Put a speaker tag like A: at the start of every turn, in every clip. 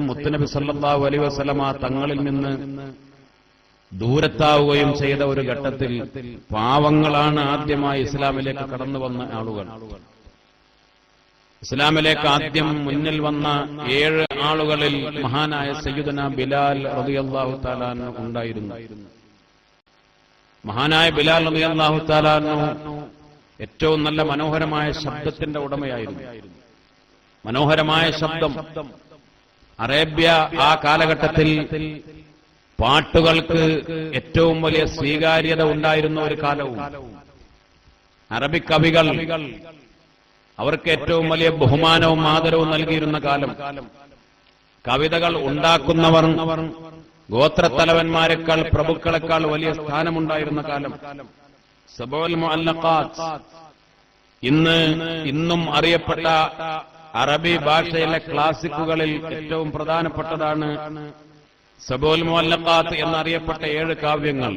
A: മുത്തുനബി സല്ലല്ലാഹു അലൈഹി വസല്ലമ തങ്ങളിൽ നിന്ന് ദൂരത്താവുകയും ചെയ്ത ഒരു ഘട്ടത്തിൽ പാവങ്ങളാണ് ആദ്യമായി ഇസ്ലാമിലേക്ക് കടന്നു വന്ന ആളുകൾ. ഇസ്ലാമിലേക്ക് ആദ്യം മുന്നിൽ വന്ന 7 ആളുകളിൽ മഹാനായ സയ്യിദുനാ ബിലാൽ റളിയല്ലാഹു തആല അൻഹു ഉണ്ടായിരുന്നു. മഹാനായ ബിലാൽ റളിയല്ലാഹു തആല അൻഹു ഏറ്റവും നല്ല മനോഹരമായ ശബ്ദത്തിന്റെ ഉടമയായിരുന്നു. മനോഹരമായ ശബ്ദം. അറേബ്യ ആ കാലഘട്ടത്തിൽ പാട്ടുകൾക്ക് ഏറ്റവും വലിയ സ്വീകാര്യത ഉണ്ടായിരുന്ന ഒരു കാലവും, അറബിക് കവികൾ അവർക്ക് ഏറ്റവും വലിയ ബഹുമാനവും ആദരവും നൽകിയിരുന്ന കാലം, കവിതകൾ ഉണ്ടാക്കുന്നവർ ഗോത്രത്തലവന്മാരെക്കാൾ പ്രഭുക്കളെക്കാൾ വലിയ സ്ഥാനമുണ്ടായിരുന്ന കാലം. സബഉൽ മുഅല്ലഖാത്ത് ഇന്നും അറിയപ്പെട്ട അറബി ഭാഷയിലെ ക്ലാസിക്കുകളിൽ ഏറ്റവും പ്രധാനപ്പെട്ടതാണ് സബഉൽ മുഅല്ലഖാത്ത് എന്നറിയപ്പെട്ട 7 കാവ്യങ്ങൾ.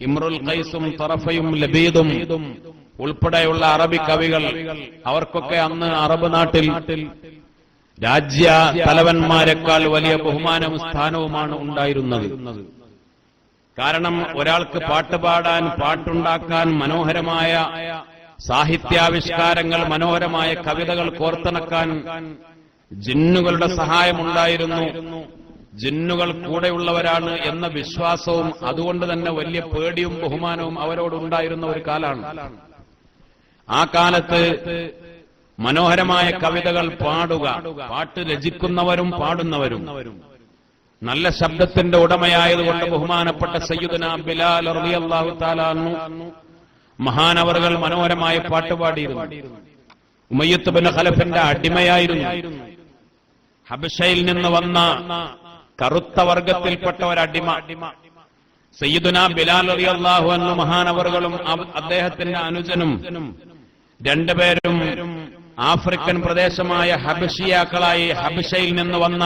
A: ഇമ്രുൽ ഖൈസും തറഫയും ലബീദും ഉൾപ്പെടെയുള്ള അറബി കവികൾ, അവർക്കൊക്കെ അന്ന് അറബ് നാട്ടിൽ രാജ്യ തലവന്മാരെക്കാൾ വലിയ ബഹുമാനവും സ്ഥാനവുമാണ് ഉണ്ടായിരുന്നത്. കാരണം ഒരാൾക്ക് പാട്ടുപാടാൻ, പാട്ടുണ്ടാക്കാൻ, മനോഹരമായ സാഹിത്യാവിഷ്കാരങ്ങൾ, മനോഹരമായ കവിതകൾ കോർത്തിണക്കാൻ ജിന്നുകളുടെ സഹായമുണ്ടായിരുന്നു. ജിന്നുകൾ കൂടെയുള്ളവരാണ് എന്ന വിശ്വാസവും അതുകൊണ്ട് തന്നെ വലിയ പേടിയും ബഹുമാനവും അവരോടുണ്ടായിരുന്ന ഒരു കാലമാണ്. ആ കാലത്ത് മനോഹരമായ കവിതകൾ പാടുക, പാട്ട് രചിക്കുന്നവരും പാടുന്നവരും നല്ല ശബ്ദത്തിന്റെ ഉടമയായതുകൊണ്ട് ബഹുമാനപ്പെട്ട സയ്യിദുനാ ബിലാൽ റളിയല്ലാഹു തആല അൻഹു മഹാനവറുകൾ മനോഹരമായ പാട്ട് പാടിയിരുന്നു. ഉമയ്യത്ത് ബിൻ ഖലഫിന്റെ അടിമയായിരുന്നു. ഹബശയിൽ നിന്ന് വന്ന കറുത്ത വർഗത്തിൽപ്പെട്ട ഒരടിമ. സയ്യിദുനാ ബിലാൽ റളിയല്ലാഹു അൻഹു മഹാനവറുകളും അദ്ദേഹത്തിന്റെ അനുജനും രണ്ടുപേരും ആഫ്രിക്കൻ പ്രദേശമായ ഹബശിയാക്കളായി ഹബശയിൽ നിന്ന് വന്ന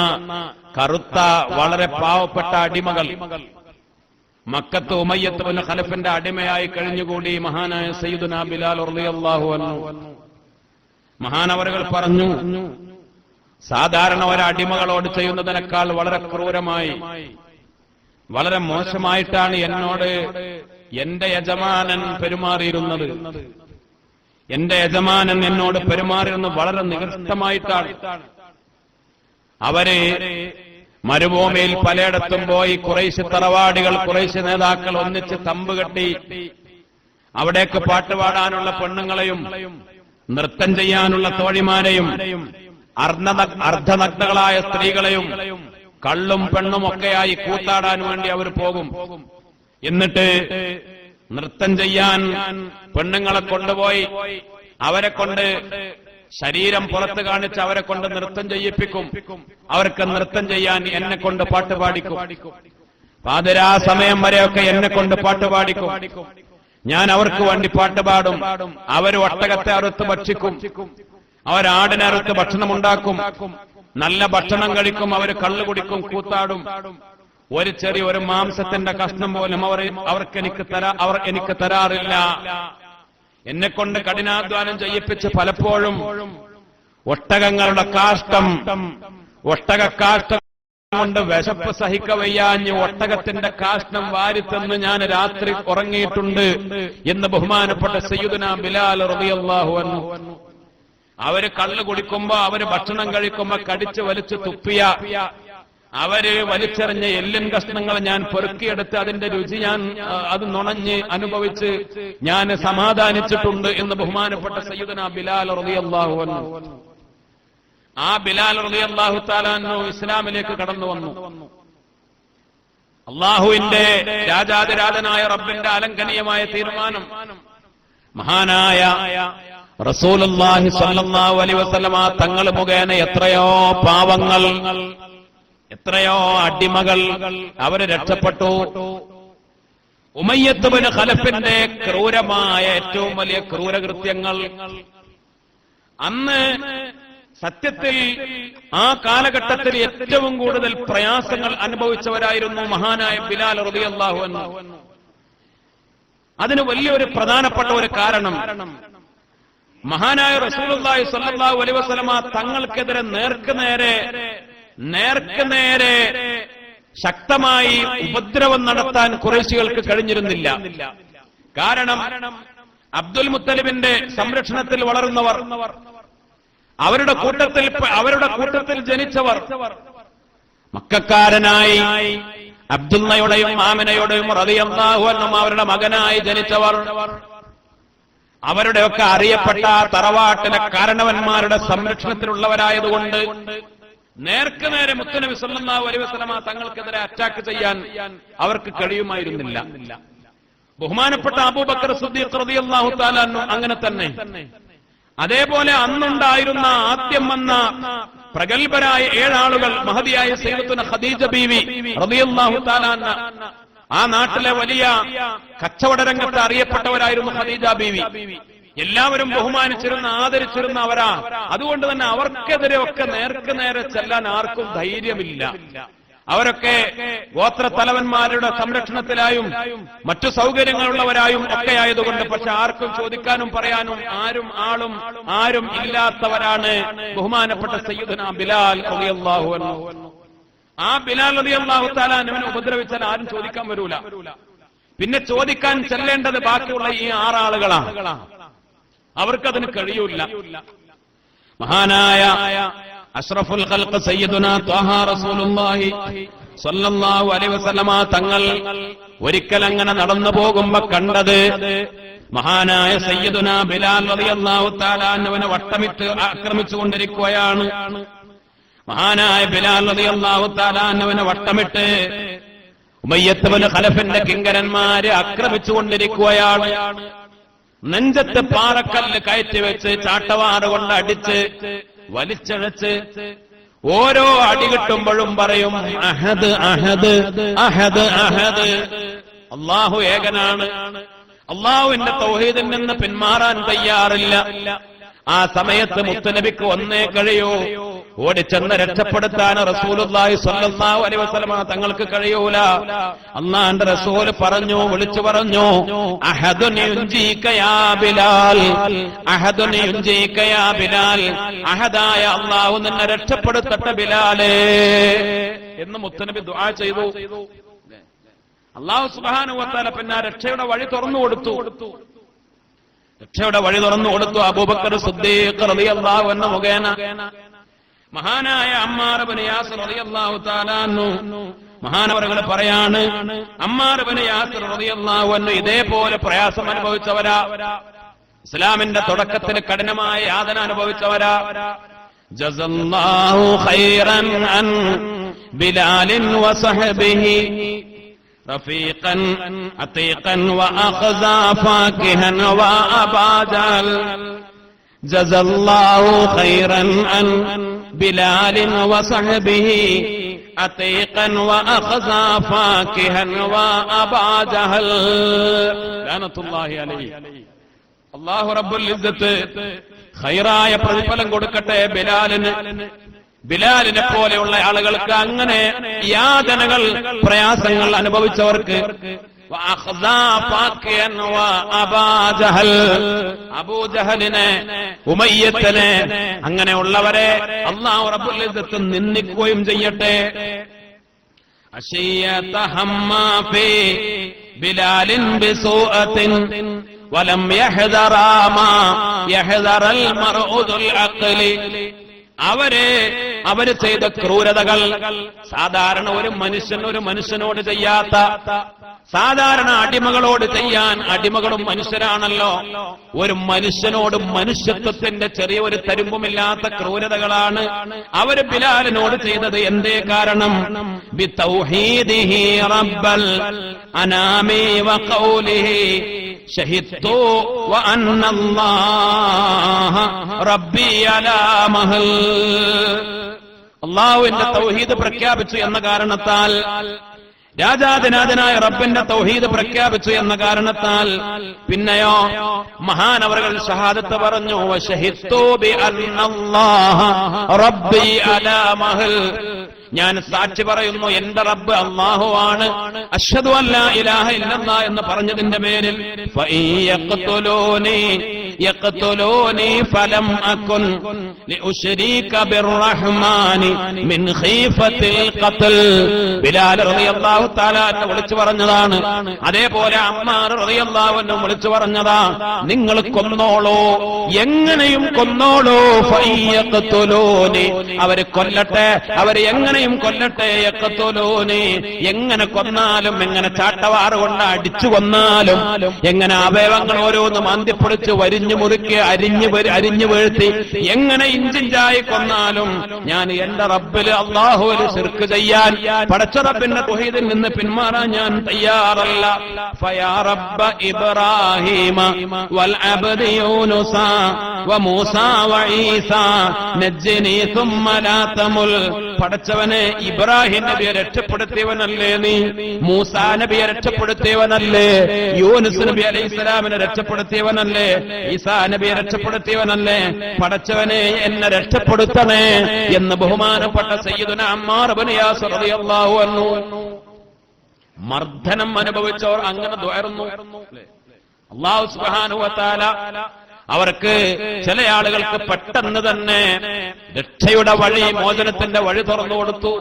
A: കറുത്ത വളരെ പാവപ്പെട്ട അടിമകൾ മക്കത്ത് ഉമയ്യത്ത് ബിൻ ഖലഫിന്റെ അടിമയായി കഴിഞ്ഞുകൂടി മഹാനായ സയ്യിദുനാ ബിലാൽ റളിയല്ലാഹു അൻഹു. മഹാനവറുകൾ പറഞ്ഞു, സാധാരണ ഒരടിമകളോട് ചെയ്യുന്നതിനേക്കാൾ വളരെ ക്രൂരമായി, വളരെ മോശമായിട്ടാണ് എന്നോട് എന്റെ യജമാനൻ പെരുമാറിയിരുന്നത്. എന്റെ യജമാനൻ എന്നോട് പെരുമാറിയിരുന്നത് വളരെ നികൃഷ്ടമായിട്ടാണ്. അവര് മരുഭൂമിയിൽ പലയിടത്തും പോയി ഖുറൈശ് തറവാടികൾ, ഖുറൈശ് നേതാക്കൾ ഒന്നിച്ച് തമ്പ് കെട്ടി അവിടേക്ക് പാട്ടുപാടാനുള്ള പെണ്ണുങ്ങളെയും നൃത്തം ചെയ്യാനുള്ള തോഴിമാരെയും അർദ്ധനഗ്നകളായ സ്ത്രീകളെയും കള്ളും പെണ്ണും ഒക്കെയായി കൂത്താടാൻ വേണ്ടി അവർ പോകും. എന്നിട്ട് നൃത്തം ചെയ്യാൻ പെണ്ണുങ്ങളെ കൊണ്ടുപോയി അവരെ കൊണ്ട് ശരീരം പുറത്ത് കാണിച്ച് അവരെ കൊണ്ട് നൃത്തം ചെയ്യിപ്പിക്കും. അവർക്ക് നൃത്തം ചെയ്യാൻ എന്നെ കൊണ്ട് പാട്ട് പാടിക്കും. പാതിരാ സമയം വരെയൊക്കെ എന്നെ കൊണ്ട് പാട്ട് പാടിക്കും. ഞാൻ അവർക്ക് വേണ്ടി പാട്ട് പാടും. അവർ ഒട്ടകത്തെ അറുത്ത് ഭക്ഷിക്കും. അവരാടിനറുത്ത് ഭക്ഷണമുണ്ടാക്കും. നല്ല ഭക്ഷണം കഴിക്കും. അവർ കള്ളു കുടിക്കും, കൂത്താടും. ഒരു ചെറിയൊരു മാംസത്തിന്റെ കഷ്ണം പോലും അവർ എനിക്ക് തരാറില്ല. എന്നെക്കൊണ്ട് കഠിനാധ്വാനം ചെയ്യിപ്പിച്ച് പലപ്പോഴും ഒട്ടകങ്ങളുടെ കാഷ്ടം, ഒട്ടകക്കാഷ്ടം കൊണ്ട് വിശപ്പ് സഹിക്കവയ്യാഞ്ഞ് ഒട്ടകത്തിന്റെ കാഷ്ടം വാരിത്തന്ന് ഞാൻ രാത്രി ഉറങ്ങിയിട്ടുണ്ട് എന്ന് ബഹുമാനപ്പെട്ട സയ്യിദുനാ ബിലാൽ റളിയല്ലാഹു അൻഹു. അവര് കള്ളു കുടിക്കുമ്പോ, അവര് ഭക്ഷണം കഴിക്കുമ്പോ കടിച്ചു വലിച്ചു തുപ്പിയ, അവര് വലിച്ചെറിഞ്ഞ എല്ലിൻ കഷ്ണങ്ങൾ ഞാൻ പെറുക്കിയെടുത്ത് അതിന്റെ രുചി ഞാൻ അത് നുണഞ്ഞ് അനുഭവിച്ച് ഞാൻ സമാധാനിച്ചിട്ടുണ്ട് എന്ന് ബഹുമാനപ്പെട്ട സയ്യിദുനാ ബിലാൽ റളിയല്ലാഹു അൻഹു. ആ ബിലാൽ റളിയല്ലാഹു തആല അൻഹു ഇസ്ലാമിലേക്ക് കടന്നു വന്നു. അല്ലാഹുവിന്റെ രാജാതിരാജനായ റബ്ബിന്റെ അലംഘനീയമായ തീരുമാനം, മഹാനായ റസൂലുള്ളാഹി സ്വല്ലല്ലാഹു അലൈഹി വസല്ലമ തങ്ങൾ മുഖേന എത്രയോ പാവങ്ങൾ, എത്രയോ അടിമകൾ അവര് രക്ഷപ്പെട്ടു. ഉമയ്യത്ത് ബിൻ ഖലഫിന്റെ ക്രൂരമായ ഏറ്റവും വലിയ ക്രൂരകൃത്യങ്ങൾ, അന്ന് സത്യത്തിൽ ആ കാലഘട്ടത്തിൽ ഏറ്റവും കൂടുതൽ പ്രയാസങ്ങൾ അനുഭവിച്ചവരായിരുന്നു മഹാനായ ബിലാൽ റളിയല്ലാഹു അൻഹു. അതിന് വലിയൊരു പ്രധാനപ്പെട്ട ഒരു കാരണം, മഹാനായ റസൂലുള്ളാഹി സ്വല്ലല്ലാഹു അലൈഹി വസല്ലമ തങ്ങൾക്കെതിരെ നേർക്കുനേരെ നേർക്ക് നേരെ ശക്തമായി ഉപദ്രവം നടത്താൻ ഖുറൈശികൾക്ക് കഴിഞ്ഞിരുന്നില്ല. കാരണം അബ്ദുൽ മുത്തലിബിന്റെ സംരക്ഷണത്തിൽ വളർന്നവർ, അവരുടെ കൂട്ടത്തിൽ ജനിച്ചവർ, മക്കക്കാരനായി അബ്ദുള്ളയുടെയും ആമിനയുടെയും റളിയല്ലാഹു അൻഹും അവരുടെ മകനായി ജനിച്ചവർ, അവരുടെയൊക്കെ അറിയപ്പെട്ട തറവാട്ടിലെ കാരണവന്മാരുടെ സംരക്ഷണത്തിലുള്ളവരായതുകൊണ്ട് നേർക്ക് നേരെ മുത്തുനബി സല്ലല്ലാഹു അലൈഹി വസല്ലമ തങ്ങൾക്കെതിരെ അറ്റാക്ക് ചെയ്യാൻ അവർക്ക് കഴിയുമായിരുന്നില്ല. ബഹുമാനപ്പെട്ട അബൂബക്കർ സിദ്ദീഖ് റളിയല്ലാഹു തആല അൻഹു അങ്ങനെ തന്നെ. അതേപോലെ അന്നുണ്ടായിരുന്ന ആദ്യം വന്ന പ്രഗൽഭരായ 7 ആളുകൾ, മഹദിയായ സയ്യിദത്തുന ഖദീജ ബീവി റളിയല്ലാഹു തആല അൻഹ, ആ നാട്ടിലെ വലിയ കച്ചവട രംഗത്ത് അറിയപ്പെട്ടവരായിരുന്നു ഖദീജ ബീവി. എല്ലാവരും ബഹുമാനിച്ചിരുന്ന ആദരിച്ചിരുന്ന അവരാ. അതുകൊണ്ട് തന്നെ അവർക്കെതിരെ ഒക്കെ നേർക്ക് നേരെ ചെല്ലാൻ ആർക്കും ധൈര്യമില്ല. അവരൊക്കെ ഗോത്രത്തലവന്മാരുടെ സംരക്ഷണത്തിലായും മറ്റു സൗകര്യങ്ങളുള്ളവരായും ഒക്കെ ആയതുകൊണ്ട് പക്ഷെ ആർക്കും ചോദിക്കാനും പറയാനും ആരും ഇല്ലാത്തവരാണ് ബഹുമാനപ്പെട്ട സയ്യിദുനാ ബിലാൽ റളിയല്ലാഹു അൻഹു. ആ ബിലാൽ റളിയല്ലാഹു തആല അൻഹുവിനെ ഉപദ്രവിച്ചാൽ ആരും ചോദിക്കാൻ വരൂല. പിന്നെ ചോദിക്കാൻ ചെല്ലേണ്ടത് ബാക്കിയുള്ള ഈ 6 ആളുകളാണ്. അവർക്കതിന് കഴിയൂല. മഹാനായ അഷ്റഫുൽ ഖൽഖ് സയ്യിദുനാ ത്വാഹ റസൂലുള്ളാഹി സ്വല്ലല്ലാഹു അലൈഹി വസല്ലമ തങ്ങൾ ഒരിക്കൽ അങ്ങനെ നടന്നു പോകുമ്പോ കണ്ടത് മഹാനായ സയ്യിദുനാ ബിലാൽ റളിയല്ലാഹു തആല അൻഹുവിനെ വട്ടമിട്ട് ആക്രമിച്ചുകൊണ്ടിരിക്കുകയാണ്. മഹാനായ ബിലാൽ റളിയല്ലാഹു തആല അൻഹുവിനെ വട്ടമിട്ട് ഉമയ്യത്ത് ഇബ്നു ഖലഫിന്റെ കിങ്കരന്മാരെ ആക്രമിച്ചുകൊണ്ടിരിക്കുകയാണ്. നെഞ്ചത്ത് പാറക്കല്ല് കയറ്റി വെച്ച് ചാട്ടവാറ് കൊണ്ട് അടിച്ച് വലിച്ചഴച്ച് ഓരോ അടി കിട്ടുമ്പോഴും പറയും അഹദ് അഹദ് അഹദ് അഹദ്, അല്ലാഹു ഏകനാണ്. അല്ലാഹുവിന്റെ തൗഹീദിൽ നിന്ന് പിന്മാറാൻ തയ്യാറില്ല. ആ സമയത്ത് മുത്തുനബിക്ക് ഒന്നേ കഴിയൂ, ഓടിച്ചെന്ന് രക്ഷപ്പെടുത്താൻ റസൂലുള്ളാഹി സ്വല്ലല്ലാഹു അലൈഹി വസല്ലമ തങ്ങൾക്ക് കഴിയൂല. അല്ലാഹുവിന്റെ റസൂൽ പറഞ്ഞു, വിളിച്ചു പറഞ്ഞു, അഹദുൻ യുൻജീക യാ ബിലാൽ, അഹദുൻ യുൻജീക യാ ബിലാൽ, അഹദായ അല്ലാഹു നിന്നെ രക്ഷപ്പെടുത്തട്ടെ ബിലാലേ എന്ന് മുത്തുനബി ദുആ ചെയ്തു. അല്ലാഹു സുബ്ഹാനഹു വ തആല പിന്നെ രക്ഷയുടെ വഴി തുറന്നു കൊടുത്തു. അബൂബക്കർ സിദ്ദീഖ് റളിയല്ലാഹു അൻഹു മുഖേന മഹാനായ അമ്മാർ ഇബ്നു യാസിർ റളിയല്ലാഹു തആല അൻഹു, മഹാനവറുകൾ പറയാണ്, അമ്മാർ ഇബ്നു യാസിർ റളിയല്ലാഹു അൻഹു ഇതേപോലെ പ്രയാസം അനുഭവിച്ചവരാ. ഇസ്ലാമിന്റെ തുടക്കത്തിൽ കഠിനമായ യാതന അനുഭവിച്ചവരാ. ജസല്ലാഹു ഖൈറൻ അൻ ബിലാലിൻ വസഹബിഹി رفيقا عتيقا وأخذا فاكها وأبا جهل. جزى الله خيرا عن بلال وصحبه عتيقا وأخذا فاكها وأبا جهل لعنة الله عليه. الله رب العزة ഖൈറായ പ്രതിഫലം കൊടുക്കട്ടെ ബിലാലിന്. ബിലാലിനെ പോലെയുള്ള ആളുകൾക്ക്, അങ്ങനെ യാതനകൾ പ്രയാസങ്ങൾ അനുഭവിച്ചവർക്ക്. അബൂജഹലിനെ, ഉമയ്യത്തിനെ, അങ്ങനെയുള്ളവരെ അല്ലാഹു റബ്ബുൽ ഇസ്സത്ത് നിന്ദിക്കുകയും ചെയ്യട്ടെ. ബിലാലിൻ ബിസൂഅത്തിൻ വലം യഹ്ദറാ മാ യഹ്ദറൽ മർഉദുൽ അഖ്ലി. അവര് ചെയ്ത ക്രൂരതകൾ സാധാരണ ഒരു മനുഷ്യനോട് ചെയ്യാത്ത, സാധാരണ അടിമകളോട് ചെയ്യാൻ, അടിമകളും മനുഷ്യരാണല്ലോ, ഒരു മനുഷ്യനോട് മനുഷ്യത്വത്തിന്റെ ചെറിയ ഒരു തരുമ്പുമില്ലാത്ത ക്രൂരതകളാണ് അവര് ബിലാലിനോട് ചെയ്തത്. എന്തേ കാരണം? ബിതൗഹീദിഹി റബ്ബൽ അനാമി വഖൗലിഹി ഷഹിദ്തു വഅന്നല്ലാഹ റബ്ബി അലാ മഹൽ. അല്ലാഹുവിന്റെ തൗഹീദ് പ്രഖ്യാപിച്ചു എന്ന കാരണത്താൽ, രാജാധിനാഥനായ റബ്ബിന്റെ തൗഹീദ് പ്രഖ്യാപിച്ചു എന്ന കാരണത്താൽ പിന്നെയോ മഹാനവറുകൾ ഷഹാദത്ത് പറഞ്ഞു, വശഹിദ്തു ബിഅന്നല്ലാഹ റബ്ബി അലാ മഹൽ. ഞാൻ സാക്ഷി പറയുന്നു എന്റെ റബ്ബ് അല്ലാഹു ആണ്. അശ്ഹദു അല്ലാ ഇലാഹ ഇല്ലല്ലാഹ് എന്ന് പറഞ്ഞതിന്റെ പേരിൽ ഫഇയഖ്തുലൂനി യഖ്തുലൂനി ഫലം അകുൻ ലിഉശ്രീക ബിർറഹ്മാനി മിൻ ഖീഫത്തിൽ ഖത്ൽ. ബിലാൽ റളിയല്ലാഹു തആല വിളിച്ചു പറഞ്ഞതാണ്. അതേപോലെ അമ്മാർ റളിയല്ലാഹു അൻഹു വിളിച്ചു പറഞ്ഞതാ, നിങ്ങൾ കൊന്നോളൂ, എങ്ങനെയും കൊന്നോളൂ. ഫയഖ്തുലൂനി, അവര് കൊല്ലട്ടെ, അവര് എങ്ങനെയും കൊല്ലട്ടെ. യഖ്തുലൂനി, എങ്ങനെ കൊന്നാലും, എങ്ങനെ ചാട്ടവാറ് കൊണ്ട് അടിച്ചു കൊന്നാലും, എങ്ങനെ അവയവങ്ങൾ ഓരോന്നും അന്ത്യപ്പൊടിച്ച് വരിഞ്ഞു മുറുക്കി അരിഞ്ഞു വീഴ്ത്തി എങ്ങനെ ഇഞ്ചിഞ്ചായി കൊന്നാലും ഞാൻ എന്റെ റബ്ബിൽ അല്ലാഹുവിൽ ശിർക്ക് ചെയ്യാൻ, പടച്ച റബ്ബിന്റെ തൗഹീദിൽ നിന്ന് പിന്മാറാൻ ഞാൻ തയ്യാറല്ല. ഫയാ റബ്ബ ഇബ്രാഹീമ വൽ അബ്ദി യൂനുസ വമൂസ വഈസ നജ്ജിനി തുമ്മ ലാ തമുൽ. പടച്ചവനെ, ഇബ്രാഹിം നബിയെ രക്ഷപ്പെടുത്തിയവനല്ലേ നീ, മൂസാ നബിയെ രക്ഷപ്പെടുത്തിയവനല്ലേ, യൂനുസ് നബി അലൈഹിസ്സലാമിനെ രക്ഷപ്പെടുത്തിയവനല്ലേ, ഈസാ നബിയെ രക്ഷപ്പെടുത്തിയവനല്ലേ, പടച്ചവനെ എന്നെ രക്ഷപ്പെടുത്തണേ എന്ന് ബഹുമാനപ്പെട്ട സയ്യിദുന അമ്മാർ ഇബ്നു യാസിർ റളിയല്ലാഹു അൻഹു മർദ്ദനം അനുഭവിച്ചവർ അങ്ങനെ ദുആയിരുന്നു. അല്ലാഹു സുബ്ഹാനഹു വ തആല അവർക്ക് ചില ആളുകൾക്ക് പെട്ടെന്ന് തന്നെ രക്ഷയുടെ വഴി, മോചനത്തിന്റെ വഴി തുറന്നു കൊടുത്തു.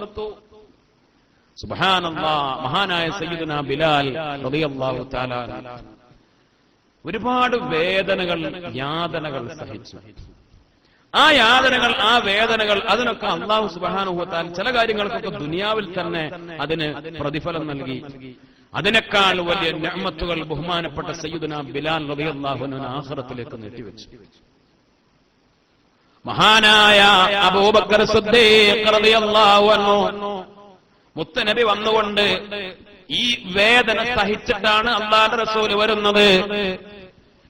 A: സുബ്ഹാനല്ലാഹ്. മഹാനായ സയ്യിദുന ബിലാൽ റളിയല്ലാഹു തആല ഒരുപാട് വേദനകൾ, യാതനകൾ സഹിച്ചു. ആ യാതനകൾ, ആ വേദനകൾ, അതിനൊക്കെ അല്ലാഹു സുബ്ഹാനഹു വ തആല ചില കാര്യങ്ങൾക്കൊക്കെ ദുനിയാവിൽ തന്നെ അതിന് പ്രതിഫലം നൽകി. അതിനേക്കാൾ വലിയ നിഅമത്തുകൾ ബഹുമാനപ്പെട്ട സയ്യിദുന ബിലാൽ റളിയല്ലാഹു അൻഹു ആഖിറത്തിലേക്ക് നീട്ടിവെച്ചു. മഹാനായ അബൂബക്കർ സിദ്ദീഖ് റളിയല്ലാഹു അൻഹു മുത്തനബി വന്നുകൊണ്ട് ഈ വേദന സഹിച്ചിട്ടാണ് അല്ലാഹുവിന്റെ റസൂൽ വരുന്നത്.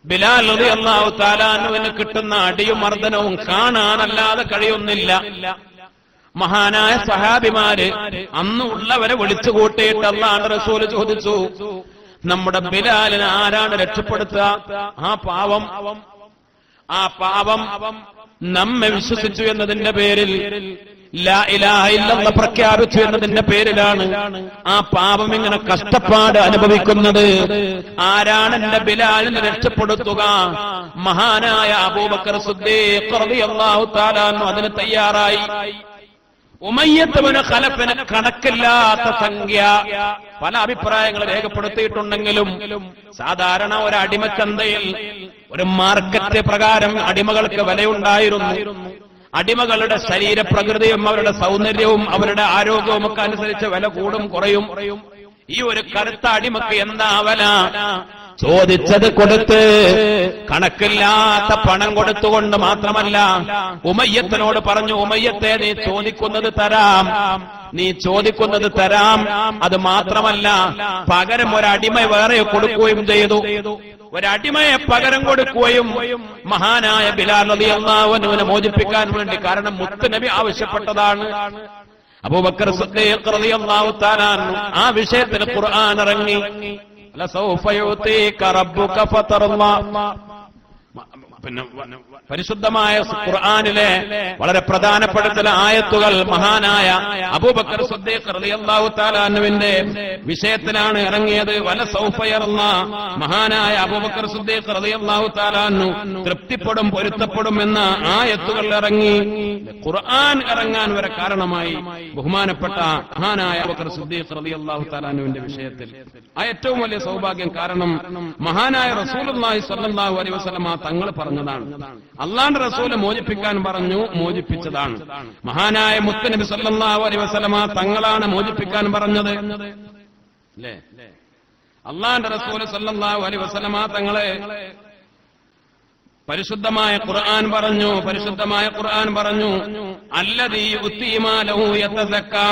A: ബിലാൽ റളിയല്ലാഹു തആല അൻഹുവിന് കിട്ടുന്ന അടിയും മർദ്ദനവും കാണാനല്ലാതെ കഴിയുന്നില്ല. മഹാനായ സഹാബിമാര് അന്ന് ഉള്ളവരെ വിളിച്ചു കൂട്ടിയിട്ട് അല്ലാഹുവിന്റെ റസൂൽ ചോദിച്ചു, നമ്മുടെ ബിലാലിനെ ആരാണ് രക്ഷപ്പെടുത്തുക? ആ പാവം നമ്മെ വിശ്വസിച്ചു എന്നതിന്റെ പേരിൽ, ലാ ഇലാഹ ഇല്ലല്ലാഹ് പ്രഖ്യാപിച്ചു എന്നതിന്റെ പേരിലാണ് ആ പാപം ഇങ്ങനെ കഷ്ടപ്പാട് അനുഭവിക്കുന്നത്. ആരാണ് എന്റെ ബിലാലിനെ രക്ഷപ്പെടുത്തുക? മഹാനായ അബൂബക്കർ സിദ്ദീഖ് റളിയല്ലാഹു തആല അൻഹു അതിന് തയ്യാറായി. ഉമയ്യത്ത് ഇബ്നു ഖലഫിന് കണക്കില്ലാത്ത സംഖ്യ, പല അഭിപ്രായങ്ങൾ രേഖപ്പെടുത്തിയിട്ടുണ്ടെങ്കിലും സാധാരണ ഒരു അടിമച്ചന്തയിൽ ഒരു മാർക്കറ്റ് പ്രകാരം അടിമകൾക്ക് വിലയുണ്ടായിരുന്നു. അടിമകളുടെ ശരീരപ്രകൃതിയും അവരുടെ സൗന്ദര്യവും അവരുടെ ആരോഗ്യവും ഒക്കെ അനുസരിച്ച് വില കൂടും കുറയും. ഈ ഒരു കറുത്ത അടിമക്ക് എന്താ വില? ചോദിച്ചത് കൊടുത്ത്, കണക്കില്ലാത്ത പണം കൊടുത്തുകൊണ്ട് മാത്രമല്ല, ഉമയ്യത്തിനോട് പറഞ്ഞു, ഉമയ്യത്തെ നീ ചോദിക്കുന്നത് തരാം. അത് മാത്രമല്ല, പകരം ഒരടിമ വേറെ കൊടുക്കുകയും ചെയ്തു. ഒരടിമയെ പകരം കൊടുക്കുകയും മഹാനായ ബിലാൽ റളിയല്ലാഹു അൻഹുവിനെ മോചിപ്പിക്കാൻ വേണ്ടി. കാരണം മുത്തുനബി ആവശ്യപ്പെട്ടതാണ്. അബൂബക്കർ സിദ്ദീഖ് റളിയല്ലാഹു തആല ആ വിഷയത്തിൽ ഖുർആൻ ഇറങ്ങി. ലസൗഫ യുതീക റബ്ബുക ഫതർളാ. പിന്നെ പരിശുദ്ധമായ ഖുർആനിലെ വളരെ പ്രധാനപ്പെട്ട ചില ആയത്തുകൾ മഹാനായ അബൂബക്കർ സിദ്ദീഖ് റളിയല്ലാഹു തആല അൻഹുവിന്റെ വിഷയത്തിലാണ് ഇറങ്ങിയത്. വലസൗഫ യർളാ. മഹാനായ അബൂബക്കർ സിദ്ദീഖ് റളിയല്ലാഹു തആല അൻഹു തൃപ്തിപ്പെടും, പൊരുത്തപ്പെടും എന്ന ആയത്തുകൾ ഇറങ്ങി. ഖുർആൻ ഇറങ്ങാൻ വരെ കാരണമായി ബഹുമാനപ്പെട്ട മഹാനായ അബൂബക്കർ സിദ്ദീഖ് റളിയല്ലാഹു തആല അൻഹുവിന്റെ വിഷയത്തിൽ ആ ഏറ്റവും വലിയ സൗഭാഗ്യം. കാരണം മഹാനായ റസൂലുള്ളാഹി സ്വല്ലല്ലാഹു അലൈഹി വസല്ലം തങ്ങൾ പറഞ്ഞതാണ്. അല്ലാഹുവിന്റെ റസൂല് മോചിപ്പിക്കാൻ പറഞ്ഞു, മോചിപ്പിച്ചതാണ്. മഹാനായ മുത്തുനബി സല്ലല്ലാഹു അലൈഹി വസല്ലം തങ്ങളാണ് മോചിപ്പിക്കാൻ പറഞ്ഞത്. അല്ലേ? അല്ലാഹുവിന്റെ റസൂല് സല്ലല്ലാഹു അലൈഹി വസല്ലം തങ്ങളെ പരിശുദ്ധമായ ഖുർആൻ പറഞ്ഞു, അല്ലദീ യുതീ മാലഹു യതസക്കാ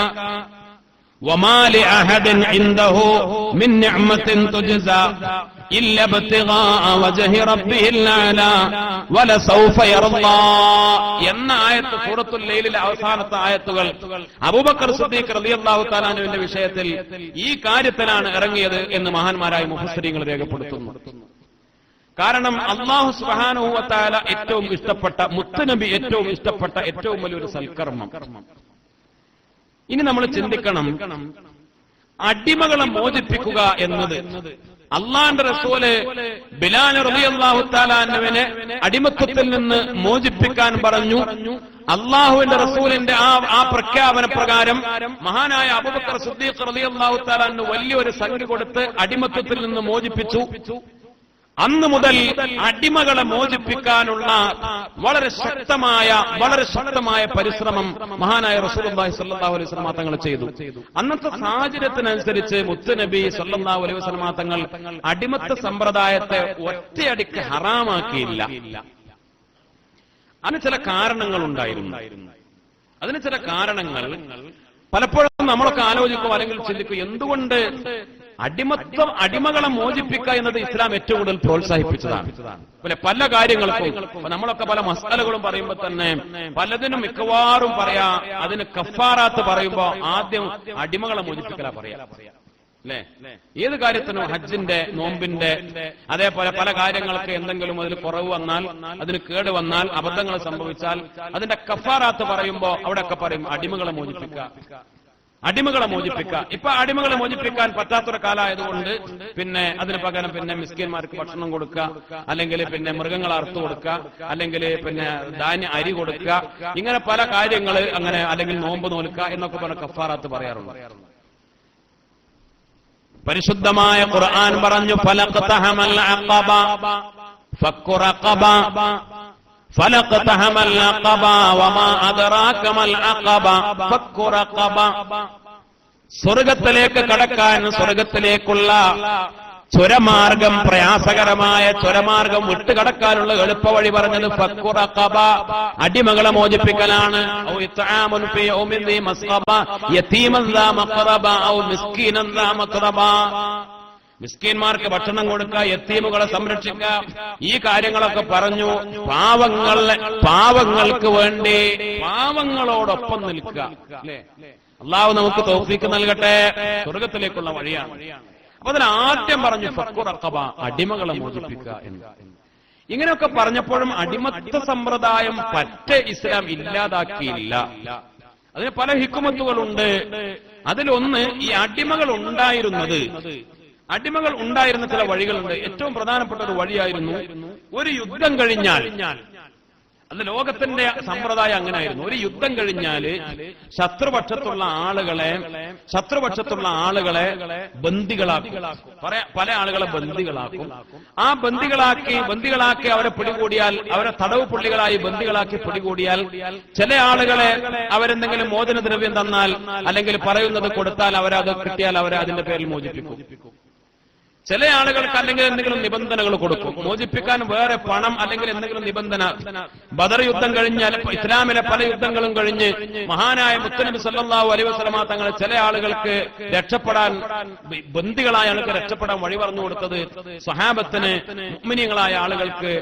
A: വമാ ലിഅഹദിൻ ഇൻദഹു മിൻ നിഅമത്തിൻ തുജ്സാ ഇല്ല ഇബ്തിഗാഅ വജ്ഹി റബ്ബിഹിൽ അഅലാ വലസൗഫ യർളാ എന്ന ആയത്ത് സൂറത്തുൽ ലൈലിലെ അവസാനത്തെ ആയത്തുകൾ അബൂബക്കർ സിദ്ദീഖ് റളിയല്ലാഹു തആല അൻഹുവിന്റെ വിഷയത്തിൽ ഈ കാര്യത്തിലാണ് ഇറങ്ങിയത് എന്ന് മഹാന്മാരായ മുഫസ്സിരീങ്ങൾ രേഖപ്പെടുത്തുന്നു. കാരണം അല്ലാഹു സുബ്ഹാനഹു വ തആല ഏറ്റവും ഇഷ്ടപ്പെട്ട, മുത്തുനബി ഏറ്റവും ഇഷ്ടപ്പെട്ട ഏറ്റവും വലിയൊരു സൽക്കർമ്മം. ഇനി നമ്മൾ ചിന്തിക്കണം, അടിമകളെ മോചിപ്പിക്കുക എന്നത് അള്ളാന്റെ റസൂല് ബിലാൽ റളിയല്ലാഹു തആല അൻഹുവിനെ അടിമത്തത്തിൽ നിന്ന് മോചിപ്പിക്കാൻ പറഞ്ഞു. അള്ളാഹുവിന്റെ റസൂലിന്റെ ആ പ്രഖ്യാപന പ്രകാരം മഹാനായ അബൂബക്കർ സിദ്ദീഖ് റളിയല്ലാഹു തആല അൻഹു വലിയൊരു സംഖ്യ കൊടുത്ത് അടിമത്തത്തിൽ നിന്ന് മോചിപ്പിച്ചു. അന്ന് മുതൽ അടിമകളെ മോചിപ്പിക്കാനുള്ള വളരെ ശക്തമായ പരിശ്രമം മഹാനായ റസൂലുള്ളാഹി സ്വല്ലല്ലാഹു അലൈഹി വസല്ലം തങ്ങൾ ചെയ്തു. അന്നത്തെ സാഹചര്യത്തിനനുസരിച്ച് മുത്തുനബി സ്വല്ലല്ലാഹു അലൈഹി വസല്ലം തങ്ങൾ അടിമത്ത സമ്പ്രദായത്തെ ഒറ്റയടിക്ക് ഹറാമാക്കിയില്ല. അതിന് ചില കാരണങ്ങൾ ഉണ്ടായിരുന്നു. അതിന് ചില കാരണങ്ങൾ പലപ്പോഴും നമ്മളൊക്കെ ആലോചിക്കും അല്ലെങ്കിൽ ചിന്തിക്കും, എന്തുകൊണ്ട് അടിമകളെ മോചിപ്പിക്കുക എന്നത് ഇസ്ലാം ഏറ്റവും കൂടുതൽ പ്രോത്സാഹിപ്പിച്ചതാണ്. പിന്നെ പല കാര്യങ്ങൾക്കും നമ്മളൊക്കെ പല മസാലകളും പറയുമ്പോൾ തന്നെ പലതിനും മിക്കവാറും പറയാ അതിന് കഫാറാത്ത് പറയുമ്പോ ആദ്യം അടിമകളെ മോചിപ്പിക്കലാ പറയാ, അല്ലേ? ഏത് കാര്യത്തിനും, ഹജ്ജിന്റെ, നോമ്പിന്റെ, അതേപോലെ പല കാര്യങ്ങൾക്ക് എന്തെങ്കിലും അതിൽ കുറവ് വന്നാൽ, അതിന് കേട് വന്നാൽ, അബദ്ധങ്ങൾ സംഭവിച്ചാൽ അതിന്റെ കഫാറാത്ത് പറയുമ്പോ അവിടെയൊക്കെ പറയും അടിമകളെ മോചിപ്പിക്കുക. ഇപ്പൊ അടിമകളെ മോചിപ്പിക്കാൻ പറ്റാത്തൊരു കാലമായതുകൊണ്ട് പിന്നെ അതിന് പകരം പിന്നെ മിസ്കിന്മാർക്ക് ഭക്ഷണം കൊടുക്കുക, അല്ലെങ്കിൽ പിന്നെ മൃഗങ്ങളെ അറുത്തു കൊടുക്കുക, അല്ലെങ്കിൽ പിന്നെ അരി കൊടുക്കുക, ഇങ്ങനെ പല കാര്യങ്ങൾ അങ്ങനെ, അല്ലെങ്കിൽ നോമ്പ് നോൽക്കുക എന്നൊക്കെ പറഞ്ഞ കഫാറാത്ത് പറയാറുണ്ട്. പരിശുദ്ധമായ ഖുർആൻ പറഞ്ഞു ഫലഖതഹമൽ അഖബ ഫക്കു റഖബ فلقتحم العقبة وما أدراك ما العقبة فك رقبة. സ്വർഗത്തിലേക്ക് കടക്കാൻ, സ്വർഗത്തിലേക്കുള്ള ചുരമാർഗം, പ്രയാസകരമായ ചുരമാർഗം വിട്ടുകടക്കാനുള്ള എളുപ്പവഴി പറഞ്ഞത് ഫക്കു റഖബ, അടിമകളെ മോചിപ്പിക്കലാണ്. ഔ ഇത്ആമുൻ ഫീ യൗമിൻ ദീ മസ്ഖബ യതീമൻ ദാ മഖറബ ഔ മിസ്കീനൻ ദാ മഖറബ. മിസ്കീന്മാർക്ക് ഭക്ഷണം കൊടുക്കുക, യത്തീമുകളെ സംരക്ഷിക്കുക, ഈ കാര്യങ്ങളൊക്കെ പറഞ്ഞു. പാവങ്ങൾക്ക് വേണ്ടി പാവങ്ങളോടൊപ്പം നിൽക്കുക, അല്ലേ? അള്ളാഹു നമുക്ക് തൗഫീഖ് നൽകട്ടെ. സ്വർഗത്തിലേക്കുള്ള വഴിയാണ്. അപ്പൊ അതിൽ ആദ്യം പറഞ്ഞു ഫക്കു റഖബ, അടിമകളെ മോചിപ്പിക്കുക എന്ന്. ഇങ്ങനെയൊക്കെ പറഞ്ഞപ്പോഴും അടിമത്ത സമ്പ്രദായം പറ്റെ ഇസ്ലാം ഇല്ലാതാക്കിയില്ല. അതിന് പല ഹിക്മത്തുകളുണ്ട്. അതിലൊന്ന്, ഈ അടിമകൾ ഉണ്ടായിരുന്ന ചില വഴികളുണ്ട്. ഏറ്റവും പ്രധാനപ്പെട്ട ഒരു വഴിയായിരുന്നു, ഒരു യുദ്ധം കഴിഞ്ഞാൽ, അത് ലോകത്തിന്റെ സമ്പ്രദായം അങ്ങനെയായിരുന്നു, ഒരു യുദ്ധം കഴിഞ്ഞാൽ ശത്രുപക്ഷത്തുള്ള ആളുകളെ ബന്ദികളാക്കും. പല ആളുകളെ ബന്ദികളാക്കും. ആ ബന്ദികളാക്കി അവരെ പിടികൂടിയാൽ, അവരെ തടവ് പുള്ളികളായി ബന്ദികളാക്കി പിടികൂടിയാൽ, ചില ആളുകളെ അവരെന്തെങ്കിലും മോചനദ്രവ്യം തന്നാൽ, അല്ലെങ്കിൽ പറയുന്നത് കൊടുത്താൽ, അവരത് കിട്ടിയാൽ അവരെ അതിന്റെ പേരിൽ മോചിപ്പിക്കും. ചില ആളുകൾക്ക് അല്ലെങ്കിൽ എന്തെങ്കിലും നിബന്ധനകൾ കൊടുക്കും. മോചിപ്പിക്കാൻ വേറെ പണം അല്ലെങ്കിൽ എന്തെങ്കിലും നിബന്ധന. ബദർ യുദ്ധം കഴിഞ്ഞാൽ, ഇസ്ലാമിലെ പല യുദ്ധങ്ങളും കഴിഞ്ഞ് മഹാനായ മുത്തനബി സല്ലല്ലാഹു അലൈഹി വസല്ലമ തങ്ങൾ ചില ആളുകൾക്ക് രക്ഷപ്പെടാൻ, ബന്ദികളായ ആളുകൾക്ക് രക്ഷപ്പെടാൻ വഴി പറഞ്ഞു കൊടുത്തത് സ്വഹാബത്തിന്, മുഅ്മിനീങ്ങളായ ആളുകൾക്ക്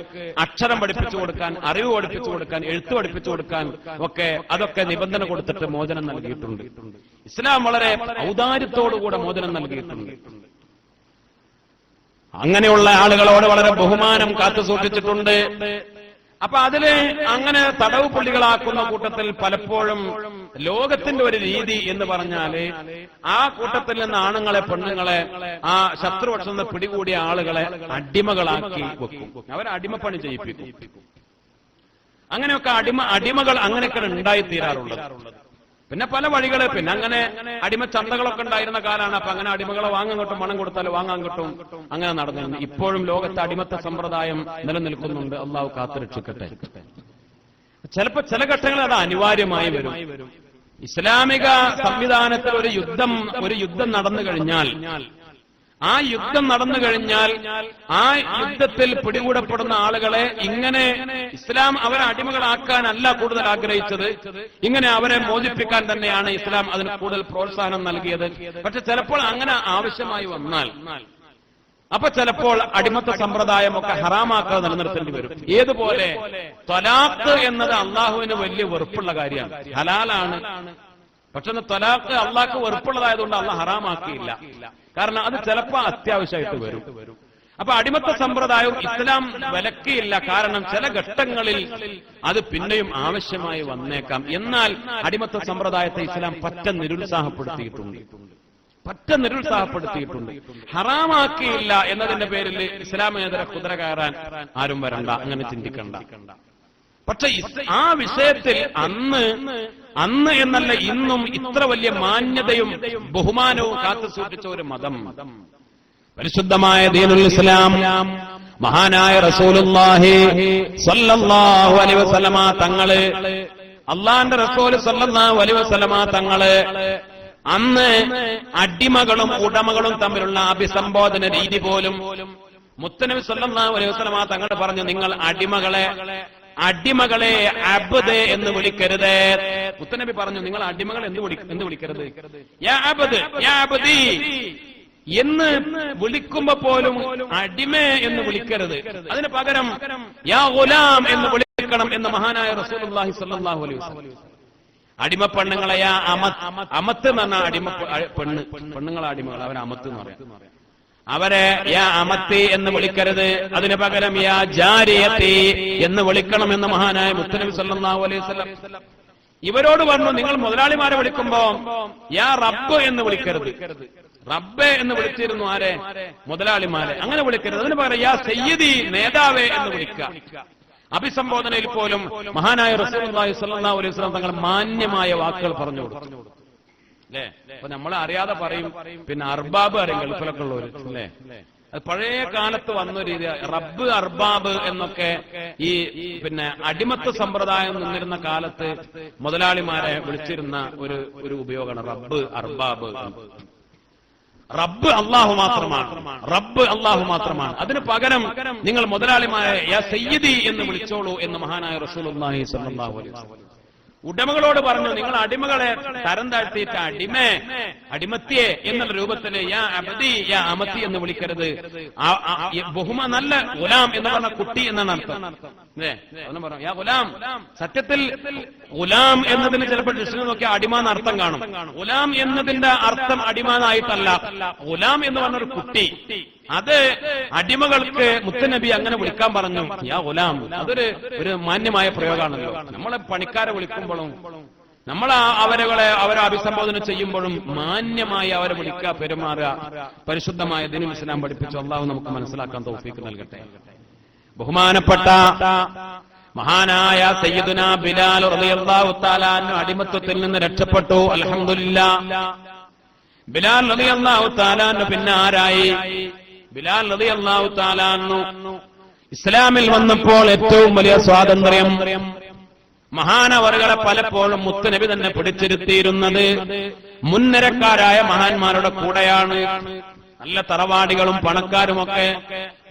A: അക്ഷരം പഠിപ്പിച്ചു കൊടുക്കാൻ, അറിവ് പഠിപ്പിച്ചു കൊടുക്കാൻ, എഴുത്ത് പഠിപ്പിച്ചു കൊടുക്കാൻ ഒക്കെ, അതൊക്കെ നിബന്ധന കൊടുത്തിട്ട് മോചനം നൽകിയിട്ടുണ്ട്. ഇസ്ലാം വളരെ ഔദാര്യത്തോടുകൂടെ മോചനം നൽകിയിട്ടുണ്ട്. അങ്ങനെയുള്ള ആളുകളോട് വളരെ ബഹുമാനം കാത്തു സൂക്ഷിച്ചിട്ടുണ്ട്. അപ്പൊ അതില് അങ്ങനെ തടവ് പുള്ളികളാക്കുന്ന കൂട്ടത്തിൽ പലപ്പോഴും ലോകത്തിന്റെ ഒരു രീതി എന്ന് പറഞ്ഞാല്, ആ കൂട്ടത്തിൽ നിന്ന് ആണുങ്ങളെ, പെണ്ണുങ്ങളെ, ആ ശത്രുപക്ഷം നിന്ന് പിടികൂടിയ ആളുകളെ അടിമകളാക്കി വെക്കും. അവരെ അടിമപ്പണി ചെയ്യിപ്പിക്കും. അങ്ങനെയൊക്കെ അടിമകൾ അങ്ങനെയൊക്കെ ഉണ്ടായിത്തീരാറുള്ളത്. പിന്നെ പല വഴികള്, പിന്നെ അങ്ങനെ അടിമ ചന്തകളൊക്കെ ഉണ്ടായിരുന്ന കാലാണ്. അപ്പൊ അങ്ങനെ അടിമകളെ വാങ്ങാൻ കിട്ടും, പണം കൊടുത്താൽ വാങ്ങാൻ കിട്ടും, അങ്ങനെ നടന്നിരുന്നു. ഇപ്പോഴും ലോകത്ത് അടിമത്ത സമ്പ്രദായം നിലനിൽക്കുന്നുണ്ട്. അള്ളാഹു കാത്തുരക്ഷിക്കട്ടെ. ചിലപ്പോ ചില ഘട്ടങ്ങളിൽ അത് അനിവാര്യമായി വരും. ഇസ്ലാമിക സംവിധാനത്തിൽ ഒരു യുദ്ധം നടന്നു കഴിഞ്ഞാൽ, ആ യുദ്ധത്തിൽ പിടികൂടപ്പെടുന്ന ആളുകളെ ഇങ്ങനെ ഇസ്ലാം അവരെ അടിമകളാക്കാനല്ല കൂടുതൽ ആഗ്രഹിച്ചത്, ഇങ്ങനെ അവരെ മോചിപ്പിക്കാൻ തന്നെയാണ് ഇസ്ലാം അതിന് കൂടുതൽ പ്രോത്സാഹനം നൽകിയത്. പക്ഷെ ചിലപ്പോൾ അങ്ങനെ ആവശ്യമായി വന്നാൽ, അപ്പൊ ചിലപ്പോൾ അടിമത്ത സമ്പ്രദായമൊക്കെ ഹറാമാക്കാതെ നിലനിർത്തേണ്ടി വരും. ഏതുപോലെ ത്വലാഖ് എന്നത് അള്ളാഹുവിന് വലിയ വെറുപ്പുള്ള കാര്യമാണ്, ഹലാലാണ്. പക്ഷെ ത്വലാഖ് അള്ളാഹ്ക്ക് വെറുപ്പുള്ളതായതുകൊണ്ട് അള്ളാഹ് ഹറാമാക്കിയില്ല. കാരണം അത് ചിലപ്പോ അത്യാവശ്യമായിട്ട് വരും. അപ്പൊ അടിമത്ത സമ്പ്രദായവും ഇസ്ലാം വിലക്കിയില്ല. കാരണം ചില ഘട്ടങ്ങളിൽ അത് പിന്നെയും ആവശ്യമായി വന്നേക്കാം. എന്നാൽ അടിമത്ത സമ്പ്രദായത്തെ ഇസ്ലാം പറ്റ നിരുത്സാഹപ്പെടുത്തിയിട്ടുണ്ട്. പറ്റ നിരുത്സാഹപ്പെടുത്തിയിട്ടുണ്ട്. ഹറാമാക്കിയില്ല എന്നതിന്റെ പേരിൽ ഇസ്ലാമേതര കുതിര കയറാൻ ആരും വരണ്ട, അങ്ങനെ ചിന്തിക്കണ്ട. പക്ഷെ ആ വിഷയത്തിൽ അന്ന് എന്നല്ല ഇന്നും ഇത്ര വലിയ മാന്യതയും ബഹുമാനവും കാത്തു സൂക്ഷിച്ച ഒരു മതം പരിശുദ്ധമായ ദീനുൽ ഇസ്ലാം മഹാനായ റസൂലുള്ളാഹി സ്വല്ലല്ലാഹു അലൈഹി വസല്ലമ തങ്ങള്, അള്ളാന്റെ റസൂൽ സ്വല്ലല്ലാഹു അലൈഹി വസല്ലമ തങ്ങള് അന്ന് അടിമകളും ഉടമകളും തമ്മിലുള്ള അഭിസംബോധന രീതി പോലും മുത്തനബി സ്വല്ലല്ലാഹു അലൈഹി വസല്ലമ തങ്ങൾ പറഞ്ഞു, നിങ്ങൾ അടിമകളെ അബ്ദ് എന്ന് വിളിക്കരുത്. മുത്തനബി പറഞ്ഞു, നിങ്ങൾ അടിമകൾ എന്ന് വിളിക്കരുത്. യാ അബ്ദ്, യാ അബ്ദി എന്ന് വിളിക്കുമ്പോ പോലും അടിമ എന്ന് വിളിക്കരുത്. അതിന് പകരം യാ ഗുലാം എന്ന് വിളിക്കണം എന്ന് മഹാനായ റസൂലുള്ളാഹി സ്വല്ലല്ലാഹു അലൈഹി വസല്ലം. അടിമ പെണ്ണുങ്ങളെ യാ അമത്ത് എന്ന് പറഞ്ഞാൽ അടിമ പെണ്ണുങ്ങളെ അടിമകൾ, അവരെ അമത്ത് എന്ന് പറയാം. അവരെ യാ അമത്തി എന്ന് വിളിക്കരുത്. അതിന് പകരം യാ ജാരിയത്തി എന്ന് വിളിക്കണമെന്ന് മഹാനായ മുത്തനബി സല്ലല്ലാഹു അലൈഹി വസല്ലം ഇവരോട് പറഞ്ഞു, നിങ്ങൾ മുതലാളിമാരെ വിളിക്കുമ്പോ യാ റബ്ബ് എന്ന് വിളിക്കരുത്. റബ്ബെ എന്ന് വിളിച്ചിരുന്നു ആരെ? മുതലാളിമാരെ. അങ്ങനെ വിളിക്കരുത്. അതിന് പകരം യാ സയ്യിദി, നേതാവേ എന്ന് വിളിക്കുക. അഭിസംബോധനയിൽ പോലും മഹാനായ റസൂലുള്ളാഹി സ്വല്ലല്ലാഹു അലൈഹി വസല്ലം തങ്ങൾ മാന്യമായ വാക്കുകൾ പറഞ്ഞു കൊടുത്തു. അല്ലേ? അപ്പൊ നമ്മളെ അറിയാതെ പറയും, പിന്നെ അർബാബ് അറിയും ഗൾഫിലൊക്കെ ഉള്ളവര്, അല്ലേ? അത് പഴയ കാലത്ത് വന്ന രീതി. റബ്ബ്, അർബാബ് എന്നൊക്കെ ഈ പിന്നെ അടിമത്ത സമ്പ്രദായം നിന്നിരുന്ന കാലത്ത് മുതലാളിമാരെ വിളിച്ചിരുന്ന ഒരു ഉപയോഗമാണ് റബ്ബ്, അർബാബ്. റബ്ബ് അല്ലാഹു മാത്രമാണ്, റബ്ബ് അല്ലാഹു മാത്രമാണ്. അതിന് പകരം നിങ്ങൾ മുതലാളിമാരെ യാ സയ്യിദി എന്ന് വിളിച്ചോളൂ എന്ന് മഹാനായ റസൂലുള്ളാഹി സ്വല്ലല്ലാഹു അലൈഹി വസല്ലം ഉടമകളോട് പറഞ്ഞു, നിങ്ങൾ അടിമകളെ തരം താഴ്ത്തിയിട്ട് അടിമത്തിയെ എന്നുള്ള രൂപത്തിൽ യാ അബ്ദി, യാ അമത്തി എന്ന് വിളിക്കരുത്. നല്ല ഗുലാം എന്ന് പറഞ്ഞ കുട്ടി എന്നാണ് അർത്ഥം. പറഞ്ഞു യാ ഗുലാം. സത്യത്തിൽ ഗുലാം എന്നതിന് ചിലപ്പോൾ ദൃഷ്ടി നോക്കിയ അടിമ എന്ന് അർത്ഥം കാണും. ഗുലാം എന്നതിന്റെ അർത്ഥം അടിമ എന്നായിട്ടല്ല. ഗുലാം എന്ന് പറഞ്ഞൊരു കുട്ടി, അത് അടിമകൾക്ക് മുത്തനബി അങ്ങനെ വിളിക്കാൻ പറഞ്ഞു, യാ ഗുലാം. അതൊരു മാന്യമായ പ്രയോഗമാണല്ലോ. നമ്മളെ പണിക്കാരെ വിളിക്കുമ്പോഴും നമ്മൾ അവരെ അഭിസംബോധന ചെയ്യുമ്പോഴും മാന്യമായി അവരെ വിളിക്കുക, പെരുമാറുക പരിശുദ്ധമായ ദീനുൽ ഇസ്ലാം പഠിപ്പിച്ചു. അല്ലാഹു നമുക്ക് മനസ്സിലാക്കാൻ തൗഫീഖ് നൽകട്ടെ. ബഹുമാനപ്പെട്ട മഹാനായ സയ്യിദുനാ ബിലാൽ റളിയല്ലാഹു തആല അൻഹു അടിമത്വത്തിൽ നിന്ന് രക്ഷപ്പെട്ടു. അൽഹംദുലില്ലാഹ്. ബിലാൽ റളിയല്ലാഹു തആല അൻഹു പിന്നെ ആരായി? ബിലാൽ റളിയല്ലാഹു തആല അൻഹു ഇസ്ലാമിൽ വന്നപ്പോൾ ഏറ്റവും വലിയ സ്വാതന്ത്ര്യം മഹാനവറുകളെ പലപ്പോഴും മുത്തുനബി തന്നെ പിടിച്ചിരുത്തിയിരുന്നത് മുൻനിരക്കാരായ മഹാന്മാരുടെ കൂടെയാണ്. നല്ല തറവാടികളും പണക്കാരുമൊക്കെ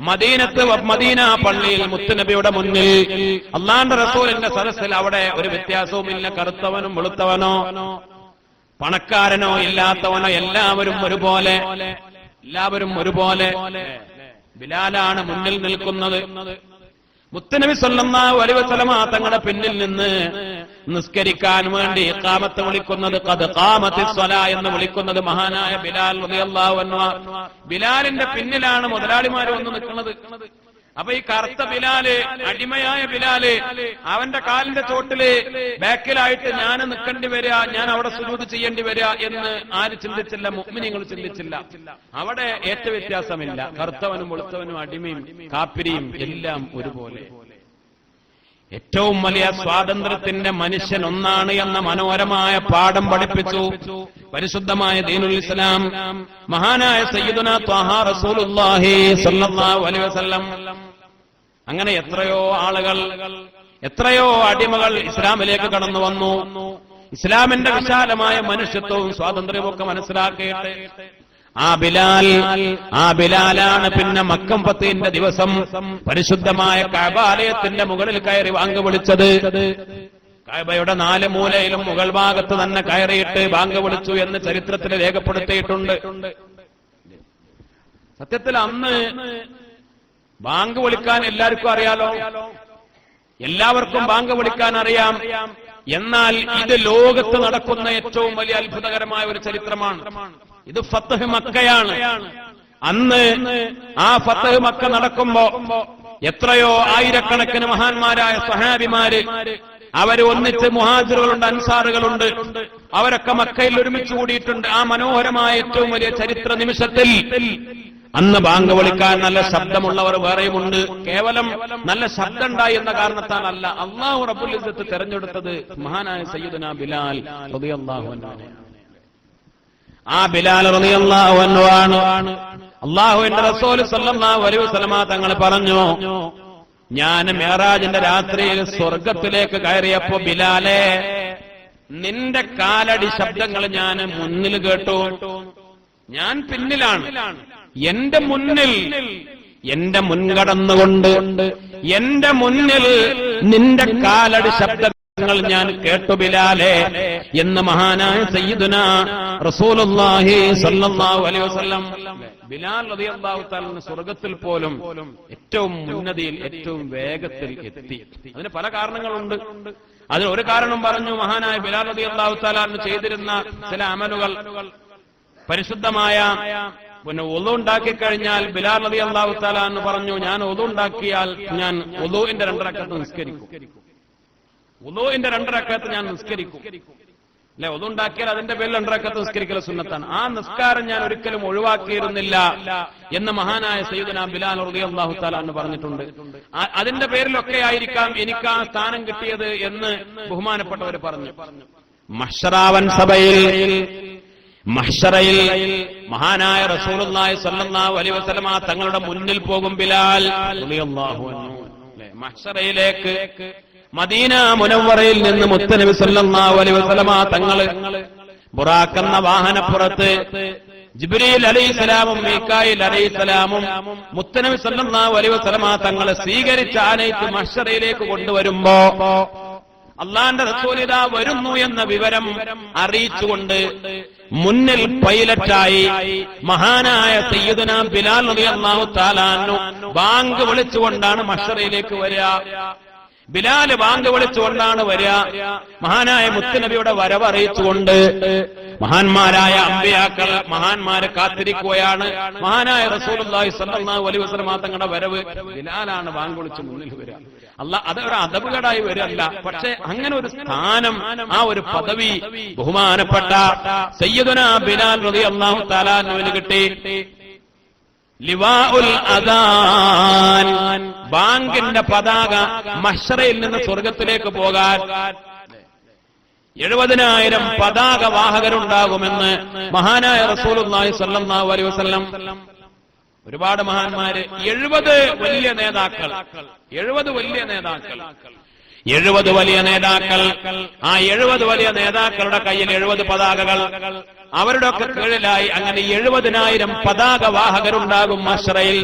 A: മദീന പള്ളിയിൽ മുത്തുനബിയുടെ മുന്നിൽ അല്ലാഹുവിന്റെ റസൂലിന്റെ സദസ്സിൽ അവിടെ ഒരു വ്യത്യാസവുമില്ല. കറുത്തവനും വെളുത്തവനോ പണക്കാരനോ ഇല്ലാത്തവനോ എല്ലാവരും ഒരുപോലെ. ബിലാലാണ് മുന്നിൽ നിൽക്കുന്നത്. മുത്തുനബി സല്ലല്ലാഹു അലൈഹി വസല്ലം തങ്ങളുടെ പിന്നിൽ നിന്ന് നിസ്കരിക്കാൻ വേണ്ടി ഇഖാമത്ത് വിളിക്കുന്നത്, ഖദ് ഖാമത്തിസ് സ്വലാ എന്ന് വിളിക്കുന്നത് മഹാനായ ബിലാൽ റളിയല്ലാഹു അൻഹു. ബിലാലിന്റെ പിന്നിലാണ് മുതലാളിമാര് വന്ന് നിൽക്കുന്നത്. അപ്പൊ ഈ കറുത്ത ബിലാല്, അടിമയായ ബിലാല്, അവന്റെ കാലിന്റെ ചോട്ടില് ബാക്കിലായിട്ട് ഞാൻ നിൽക്കേണ്ടി വരിക, ഞാൻ അവിടെ സുജൂദ് ചെയ്യേണ്ടി വരിക എന്ന് ആര് ചിന്തിച്ചില്ല? മുഅ്മിനീങ്ങൾ ചിന്തിച്ചില്ല. അവിടെ വ്യത്യാസമില്ല. കറുത്തവനും വെളുത്തവനും അടിമയും കാപ്പിരിയും എല്ലാം ഒരുപോലെ. ഏറ്റവും വലിയ സ്വാതന്ത്ര്യത്തിന്റെ മനുഷ്യൻ ഒന്നാണ് എന്ന മനോഹരമായ പാഠം പഠിപ്പിച്ചു പരിശുദ്ധമായ ദീനുൽ ഇസ്ലാം മഹാനായ സയ്യിദുനാ ത്വാഹ റസൂലുള്ളാഹി സ്വല്ലല്ലാഹു അലൈഹി വസല്ലം. അങ്ങനെ എത്രയോ ആളുകൾ, എത്രയോ അടിമകൾ ഇസ്ലാമിലേക്ക് കടന്നു വന്നു. ഇസ്ലാമിന്റെ വിശാലമായ മനുഷ്യത്വവും സ്വാതന്ത്ര്യവും ഒക്കെ മനസ്സിലാക്കിയിട്ട് ആ ബിലാലാണ് പിന്നെ മക്കം ഫത്തിന്റെ ദിവസം പരിശുദ്ധമായ കഅബാലയത്തിന്റെ മുകളിൽ കയറി ബാങ്ക് വിളിച്ചത്. കഅബയുടെ 4 മൂലയിലും മുകൾ ഭാഗത്ത് തന്നെ കയറിയിട്ട് ബാങ്ക് വിളിച്ചു എന്ന് ചരിത്രത്തിൽ രേഖപ്പെടുത്തിയിട്ടുണ്ട്. സത്യത്തിൽ അന്ന് ബാങ്ക് വിളിക്കാൻ എല്ലാവർക്കും അറിയാലോ, എല്ലാവർക്കും ബാങ്ക് വിളിക്കാൻ അറിയാം. എന്നാൽ ഇത് ലോകത്ത് നടക്കുന്ന ഏറ്റവും വലിയ അത്ഭുതകരമായ ഒരു ചരിത്രമാണ്. ഇത് ഫത്ഹ് മക്കയാണ്. അന്ന് ആ ഫത്ഹ് മക്ക നടക്കുമ്പോ എത്രയോ ആയിരക്കണക്കിന് മഹാന്മാരായ സ്വഹാബിമാര് അവര് ഒന്നിച്ച് മുഹാജിറുകളുണ്ട്, അൻസാറുകളുണ്ട്, അവരൊക്കെ മക്കയിൽ ഒരുമിച്ച് കൂടിയിട്ടുണ്ട്. ആ മനോഹരമായ ഏറ്റവും വലിയ ചരിത്ര നിമിഷത്തിൽ അന്ന് ബാങ്ക് വിളിക്കാൻ നല്ല ശബ്ദമുള്ളവർ വേറെയുമുണ്ട്. കേവലം നല്ല ശബ്ദം ഉണ്ടായി എന്ന കാരണത്താലല്ല അല്ലാഹു റബ്ബുൽ ഇസ്സത്ത് തെരഞ്ഞെടുത്തത് മഹാനായ സയ്യിദുനാ ബിലാൽ റളിയല്ലാഹു അൻഹു. ആ ബിലാൽ റളിയല്ലാഹു അൻഹു ആണ് അല്ലാഹുവിന്റെ റസൂൽ സല്ലല്ലാഹു അലൈഹി വസല്ലമ തങ്ങൾ പറഞ്ഞു, ഞാൻ മിഅ്റാജിന്റെ രാത്രിയിൽ സ്വർഗത്തിലേക്ക് കയറിയപ്പോ ബിലാലെ നിന്റെ കാലടി ശബ്ദങ്ങൾ ഞാൻ മുന്നിൽ കേട്ടു. ഞാൻ പിന്നിലാണ്, എന്റെ മുന്നിൽ എന്റെ മുൻകടന്നുകൊണ്ട് എന്റെ മുന്നിൽ നിന്റെ കാലടി ശബ്ദങ്ങൾ ഞാൻ കേട്ടു ബിലാലെ എന്ന് മഹാനായ സയ്യിദുനാ റസൂലുള്ളാഹി സ്വല്ലല്ലാഹു അലൈഹി വസല്ലം. ബിലാൽ റളിയല്ലാഹു തആല സ്വർഗത്തിൽ പോലും ഏറ്റവും ഉന്നതിയിൽ ഏറ്റവും വേഗത്തിൽ എത്തി. അതിന് പല കാരണങ്ങളുണ്ട്. അതിന് ഒരു കാരണം പറഞ്ഞു, മഹാനായ ബിലാൽ റളിയല്ലാഹു തആല ചെയ്തിരുന്ന ചില അമലുകൾ. പരിശുദ്ധമായ ഒളു ഉണ്ടാക്കി കഴിഞ്ഞാൽ ബിലാൽ റളിയല്ലാഹു തആല എന്ന് പറഞ്ഞു, ഞാൻ ഒളു ഉണ്ടാക്കിയാൽ ഞാൻ ഒളുവിന്റെ 2 റക്അത്ത് നിസ്കരിക്കും. ഒളുവിന്റെ 2 റക്അത്ത് ഞാൻ നിസ്കരിക്കും. അല്ലെ, ഒളു ഉണ്ടാക്കിയാൽ അതിന്റെ പേരിൽ 2 റക്അത്ത് നിസ്കരിക്കൽ സുന്നത്താണ്. ആ നിസ്കാരം ഞാൻ ഒരിക്കലും ഒഴിവാക്കിയിരുന്നില്ല എന്ന് മഹാനായ സയ്യിദുനാ ബിലാൽ റളിയല്ലാഹു തആല എന്ന് പറഞ്ഞിട്ടുണ്ട്. അതിന്റെ പേരിലൊക്കെ ആയിരിക്കാം എനിക്ക് ആ സ്ഥാനം കിട്ടിയത് എന്ന് ബഹുമാനപ്പെട്ടവർ പറഞ്ഞു. മഹ്ശറാവൻ സഭയിൽ മഹ്ശറയിൽ മഹാനായ റസൂലുള്ളാഹി സ്വല്ലല്ലാഹു അലൈഹി വസല്ലമ തങ്ങളുടെ മുന്നിൽ പോകും ബിലാൽ റളിയല്ലാഹു അൻഹു. മഹ്ശറയിലേക്ക് മദീന മുനവ്വറയിൽ നിന്ന് മുത്തനബി സല്ലല്ലാഹു അലൈഹി വസല്ലമ തങ്ങള് ബുറാഖ് എന്ന വാഹനപ്പുറത്ത് ജിബ്രീൽ അലൈഹിസ്സലാമും മീകായിൽ അലൈഹിസ്സലാമും മുത്തനബി സല്ലല്ലാഹു അലൈഹി വസല്ലമ തങ്ങളെ സ്വീകരിച്ച് ആനയിച്ച് മഹ്ശറയിലേക്ക് കൊണ്ടുവരുമ്പോ അള്ളാന്റെ റസൂൽ ഇതാ വരുന്നു എന്ന വിവരം അറിയിച്ചുകൊണ്ട് മുന്നിൽ പൈലറ്റായി മഹാനായ സയ്യിദുനാ ബിലാൽ റളിയല്ലാഹു തആല അൻഹു ബാങ്ക് വിളിച്ചുകൊണ്ടാണ് മഹ്ശറയിലേക്ക് വരിക. ബിലാൽ ബാങ്ക് വിളിച്ചുകൊണ്ടാണ് വരിക. മഹാനായ മുത്തുനബിയുടെ വരവ് അറിയിച്ചുകൊണ്ട് മഹാന്മാരായ അമ്പിയാക്കൾ മഹാന്മാരെ കാത്തിരിക്കുകയാണ്. മഹാനായ റസൂലുള്ളാഹി സ്വല്ലല്ലാഹു അലൈഹി വസല്ലം തങ്ങളുടെ വരവ് ബിലാലാണ് ബാങ്ക് വിളിച്ച് മുന്നിൽ വരിക. അതൊരു അദബുകേടായി വരല്ല, പക്ഷെ അങ്ങനെ ഒരു സ്ഥാനം, ആ ഒരു പദവി ബഹുമാനപ്പെട്ട സയ്യിദുനാ ബിലാൽ റളിയല്ലാഹു തആല അൻഹുവിന് കിട്ടി. ലിവാഉൽ അദാൻ, ബാങ്കിന്റെ പതാക മഹ്ശറയിൽ നിന്ന് സ്വർഗത്തിലേക്ക് പോകാൻ 70,000 പതാക വാഹകരുണ്ടാകുമെന്ന് മഹാനായ റസൂലുള്ളാഹി സ്വല്ലല്ലാഹു അലൈഹി വസല്ലം. ഒരുപാട് മഹാന്മാര്, 70 വലിയ നേതാക്കൾ, 70 വലിയ നേതാക്കൾ, 70 വലിയ നേതാക്കൾ. ആ 70 വലിയ നേതാക്കളുടെ കയ്യിൽ 70 പതാകകൾ, അവരുടെ ഒക്കെ കീഴിലായി അങ്ങനെ 70,000 പതാക വാഹകരുണ്ടാകും മഹ്ശറയിൽ.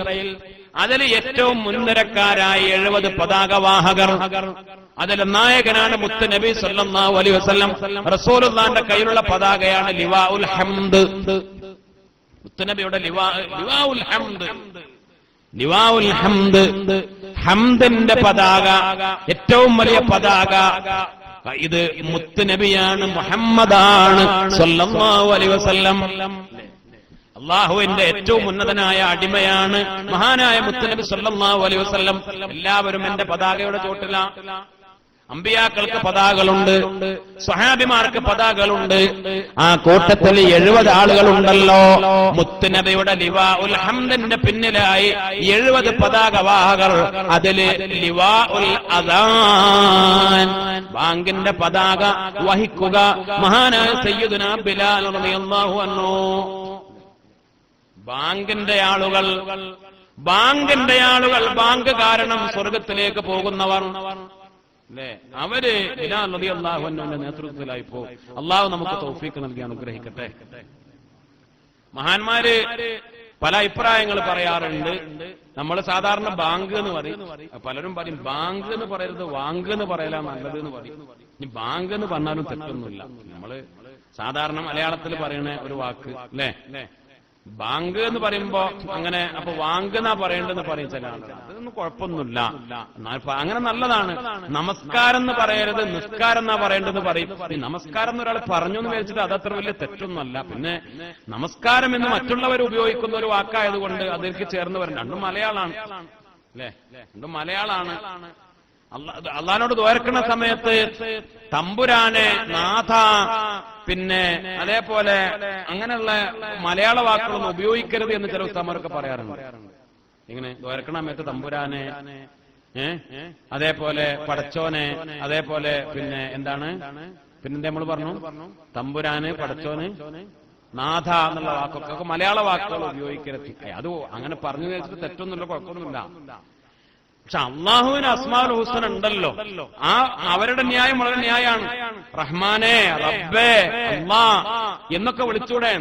A: അതിൽ ഏറ്റവും മുൻനിരക്കാരായ 70 പതാക വാഹകർ, അതിൽ നായകനാണ് മുത്തുനബി സല്ലല്ലാഹു അലൈഹി വസല്ലം. റസൂലുള്ളാഹിന്റെ കയ്യിലുള്ള പതാകയാണ് ലിവാഉൽ ഹംദ്. മുത്തുനബിയുടെ ലിവാഉൽ ഹംദ്, ലിവാഉൽ ഹംദ്, ഹംദിന്റെ പതാക, ഏറ്റവും വലിയ പതാക. ഇത് മുത്തുനബിയാണ്, മുഹമ്മദാണ് സല്ലല്ലാഹു അലൈഹി വസല്ലം. അള്ളാഹുവിന്റെ ഏറ്റവും ഉന്നതനായ അടിമയാണ് മഹാനായ മുത്തുനബി സല്ലല്ലാഹു അലൈഹി വസല്ലം. എല്ലാവരും എന്റെ പതാകയുടെ ചോട്ടിലാണ്. അമ്പിയാക്കൾക്ക് പതാകകളുണ്ട്, സ്വഹാബിമാർക്ക് പതാകകളുണ്ട്. ആ കൂട്ടത്തിൽ 70 ആളുകളുണ്ടല്ലോ. മുത്തുനബിയുടെ ലിവാഉൽ ഹംദിന്റെ പിന്നിലായി 70 പതാക വാഹകർ. അതില് ലിവാഉൽ അദാൻ, ബാങ്കിന്റെ പതാക വഹിക്കുക മഹാനായ സയ്യിദുനാ ബിലാൽ റളിയല്ലാഹു അൻഹു. ബാങ്കിന്റെ ആളുകൾ, ബാങ്ക് കാരണം സ്വർഗത്തിലേക്ക് പോകുന്നവർ അല്ലേ, അവര് ബിലാൽ റളിയല്ലാഹു അൻഹുവിന്റെ നേതൃത്വത്തിലായി പോകും. അള്ളാഹു നമുക്ക് തൗഫീഖ് നൽകി അനുഗ്രഹിക്കട്ടെ. മഹാന്മാര് പല അഭിപ്രായങ്ങൾ പറയാറുണ്ട്. നമ്മൾ സാധാരണ ബാങ്ക് എന്ന് പറയും, പലരും പറയും ബാങ്ക് എന്ന് പറയരുത്, വാങ്ക് എന്ന് പറയലാ നല്ലത് എന്ന് പറയും. ഇനി ബാങ്ക് എന്ന് പറഞ്ഞാലും തെറ്റൊന്നുമില്ല. നമ്മള് സാധാരണ മലയാളത്തിൽ പറയുന്ന ഒരു വാക്ക് അല്ലേ, ബാങ്ക് എന്ന് പറയുമ്പോ അങ്ങനെ അപ്പൊ വാങ്ക് എന്നാ പറയേണ്ടതെന്ന് പറയും ചില ആളുകൾ. അതൊന്നും കുഴപ്പമൊന്നുമില്ല, അങ്ങനെ നല്ലതാണ്. നമസ്കാരം എന്ന് പറയരുത്, നിസ്കാരം എന്നാ പറയേണ്ടതെന്ന് പറയും. ഈ നമസ്കാരം എന്ന് ഒരാൾ പറഞ്ഞു എന്ന് വിചാരിച്ചിട്ട് അതത്ര വലിയ തെറ്റൊന്നുമല്ല. പിന്നെ നമസ്കാരം എന്ന് മറ്റുള്ളവർ ഉപയോഗിക്കുന്ന ഒരു വാക്കായതുകൊണ്ട് അതിലേക്ക് ചേർന്ന് വരും. രണ്ടും മലയാളാണ് അല്ലേ, രണ്ടും മലയാളാണ്. അള്ളാഹിനോട് ദ്വാരക്കുന്ന സമയത്ത് തമ്പുരാനെ, നാഥ, പിന്നെ അതേപോലെ അങ്ങനെയുള്ള മലയാള വാക്കുകളൊന്നും ഉപയോഗിക്കരുത് എന്ന് ചില ഉസ്താദന്മാരൊക്കെ പറയാറുണ്ട്. ഇങ്ങനെ ദ്വാരക്കണ സമയത്ത് തമ്പുരാനെ, അതേപോലെ പടച്ചോനെ, അതേപോലെ പിന്നെ എന്താണ്, പിന്നെന്താ നമ്മൾ പറഞ്ഞു, തമ്പുരാന്, പടച്ചോന്, നാഥ എന്നുള്ള വാക്കൊക്കെ മലയാള വാക്കുകൾ ഉപയോഗിക്കരുത്. അത് അങ്ങനെ പറഞ്ഞു വെച്ചിട്ട് തെറ്റൊന്നുമില്ല, കുഴപ്പമൊന്നുമില്ല. പക്ഷെ അള്ളാഹുവിന് അസ്മാഉൽ ഹുസ്ന ഉണ്ടല്ലോ, ആ അവരുടെ ന്യായം വളരെ ന്യായമാണ്. റഹ്മാനെ, റബ്ബേ, അല്ലാ എന്നൊക്കെ വിളിച്ചൂടെ?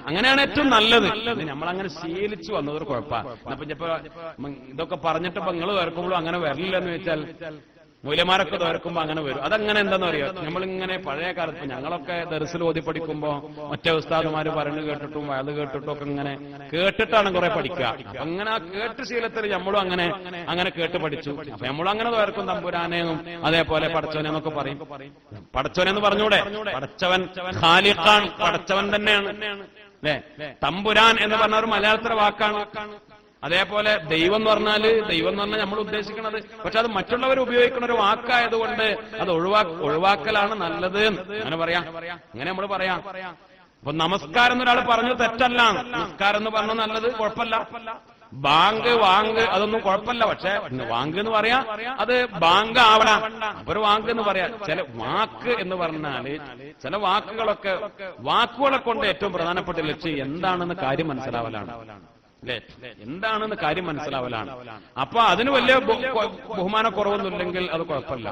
A: അങ്ങനെയാണ് ഏറ്റവും നല്ലത്. നമ്മളങ്ങനെ ശീലിച്ചു വന്നതൊരു കുഴപ്പമാണ്. അപ്പൊ ഇപ്പൊ ഇതൊക്കെ പറഞ്ഞിട്ട് ഇപ്പൊ നിങ്ങൾ വേർക്കുമ്പോഴും അങ്ങനെ വരില്ലെന്ന് വെച്ചാൽ മൂല്യമാരൊക്കെ തോർക്കുമ്പോ അങ്ങനെ വരും. അതങ്ങനെ എന്താന്ന് അറിയാം, നമ്മളിങ്ങനെ പഴയ കാലത്ത് ഞങ്ങളൊക്കെ ദർസിൽ ഓതി പഠിക്കുമ്പോ മറ്റേ ഉസ്താദുമാര് പറഞ്ഞു കേട്ടിട്ടും വയത് കേട്ടിട്ടും ഒക്കെ ഇങ്ങനെ കേട്ടിട്ടാണ് കുറെ പഠിക്കുക. അപ്പൊ അങ്ങനെ ആ കേട്ട് ശീലത്തിൽ നമ്മളും അങ്ങനെ കേട്ട് പഠിച്ചു. അപ്പൊ നമ്മളും അങ്ങനെ തോർക്കും തമ്പുരാനെന്നും അതേപോലെ പടച്ചവനെ എന്നൊക്കെ പറയും. പടച്ചവനെന്ന് പറഞ്ഞൂടെ? പടച്ചവൻ ഖാലിഖാൻ, പടച്ചവൻ തന്നെയാണ് അല്ലെ. തമ്പുരാൻ എന്ന് പറഞ്ഞ ഒരു മലയാളത്തിലെ വാക്കാണ്. അതേപോലെ ദൈവം എന്ന് പറഞ്ഞാൽ നമ്മൾ ഉദ്ദേശിക്കുന്നത്, പക്ഷെ അത് മറ്റുള്ളവർ ഉപയോഗിക്കുന്ന ഒരു വാക്കായതുകൊണ്ട് അത് ഒഴിവാക്കലാണ് നല്ലത്. അങ്ങനെ പറയാം, അങ്ങനെ നമ്മൾ പറയാം. അപ്പൊ നമസ്കാരം എന്നൊരാൾ പറഞ്ഞു തെറ്റല്ല, നമസ്കാരം എന്ന് പറഞ്ഞു നല്ലത്, കുഴപ്പമില്ല. ബാങ്ക്, വാങ്ക് അതൊന്നും കുഴപ്പമില്ല. പക്ഷെ വാങ്ക് എന്ന് പറയാ അത് ബാങ്ക് ആവണം, അപ്പൊ ഒരു വാങ്ക് എന്ന് പറയാ. ചില വാക്ക് എന്ന് പറഞ്ഞാല് ചില വാക്കുകളെ കൊണ്ട് ഏറ്റവും പ്രധാനപ്പെട്ട ലക്ഷ്യം എന്താണെന്ന് കാര്യം മനസ്സിലാവലാണ് അല്ലെ, എന്താണെന്ന് കാര്യം മനസ്സിലാവലാണ്. അപ്പൊ അതിന് വലിയ ബഹുമാനക്കുറവൊന്നുമില്ലെങ്കിൽ അത് കുഴപ്പമില്ല.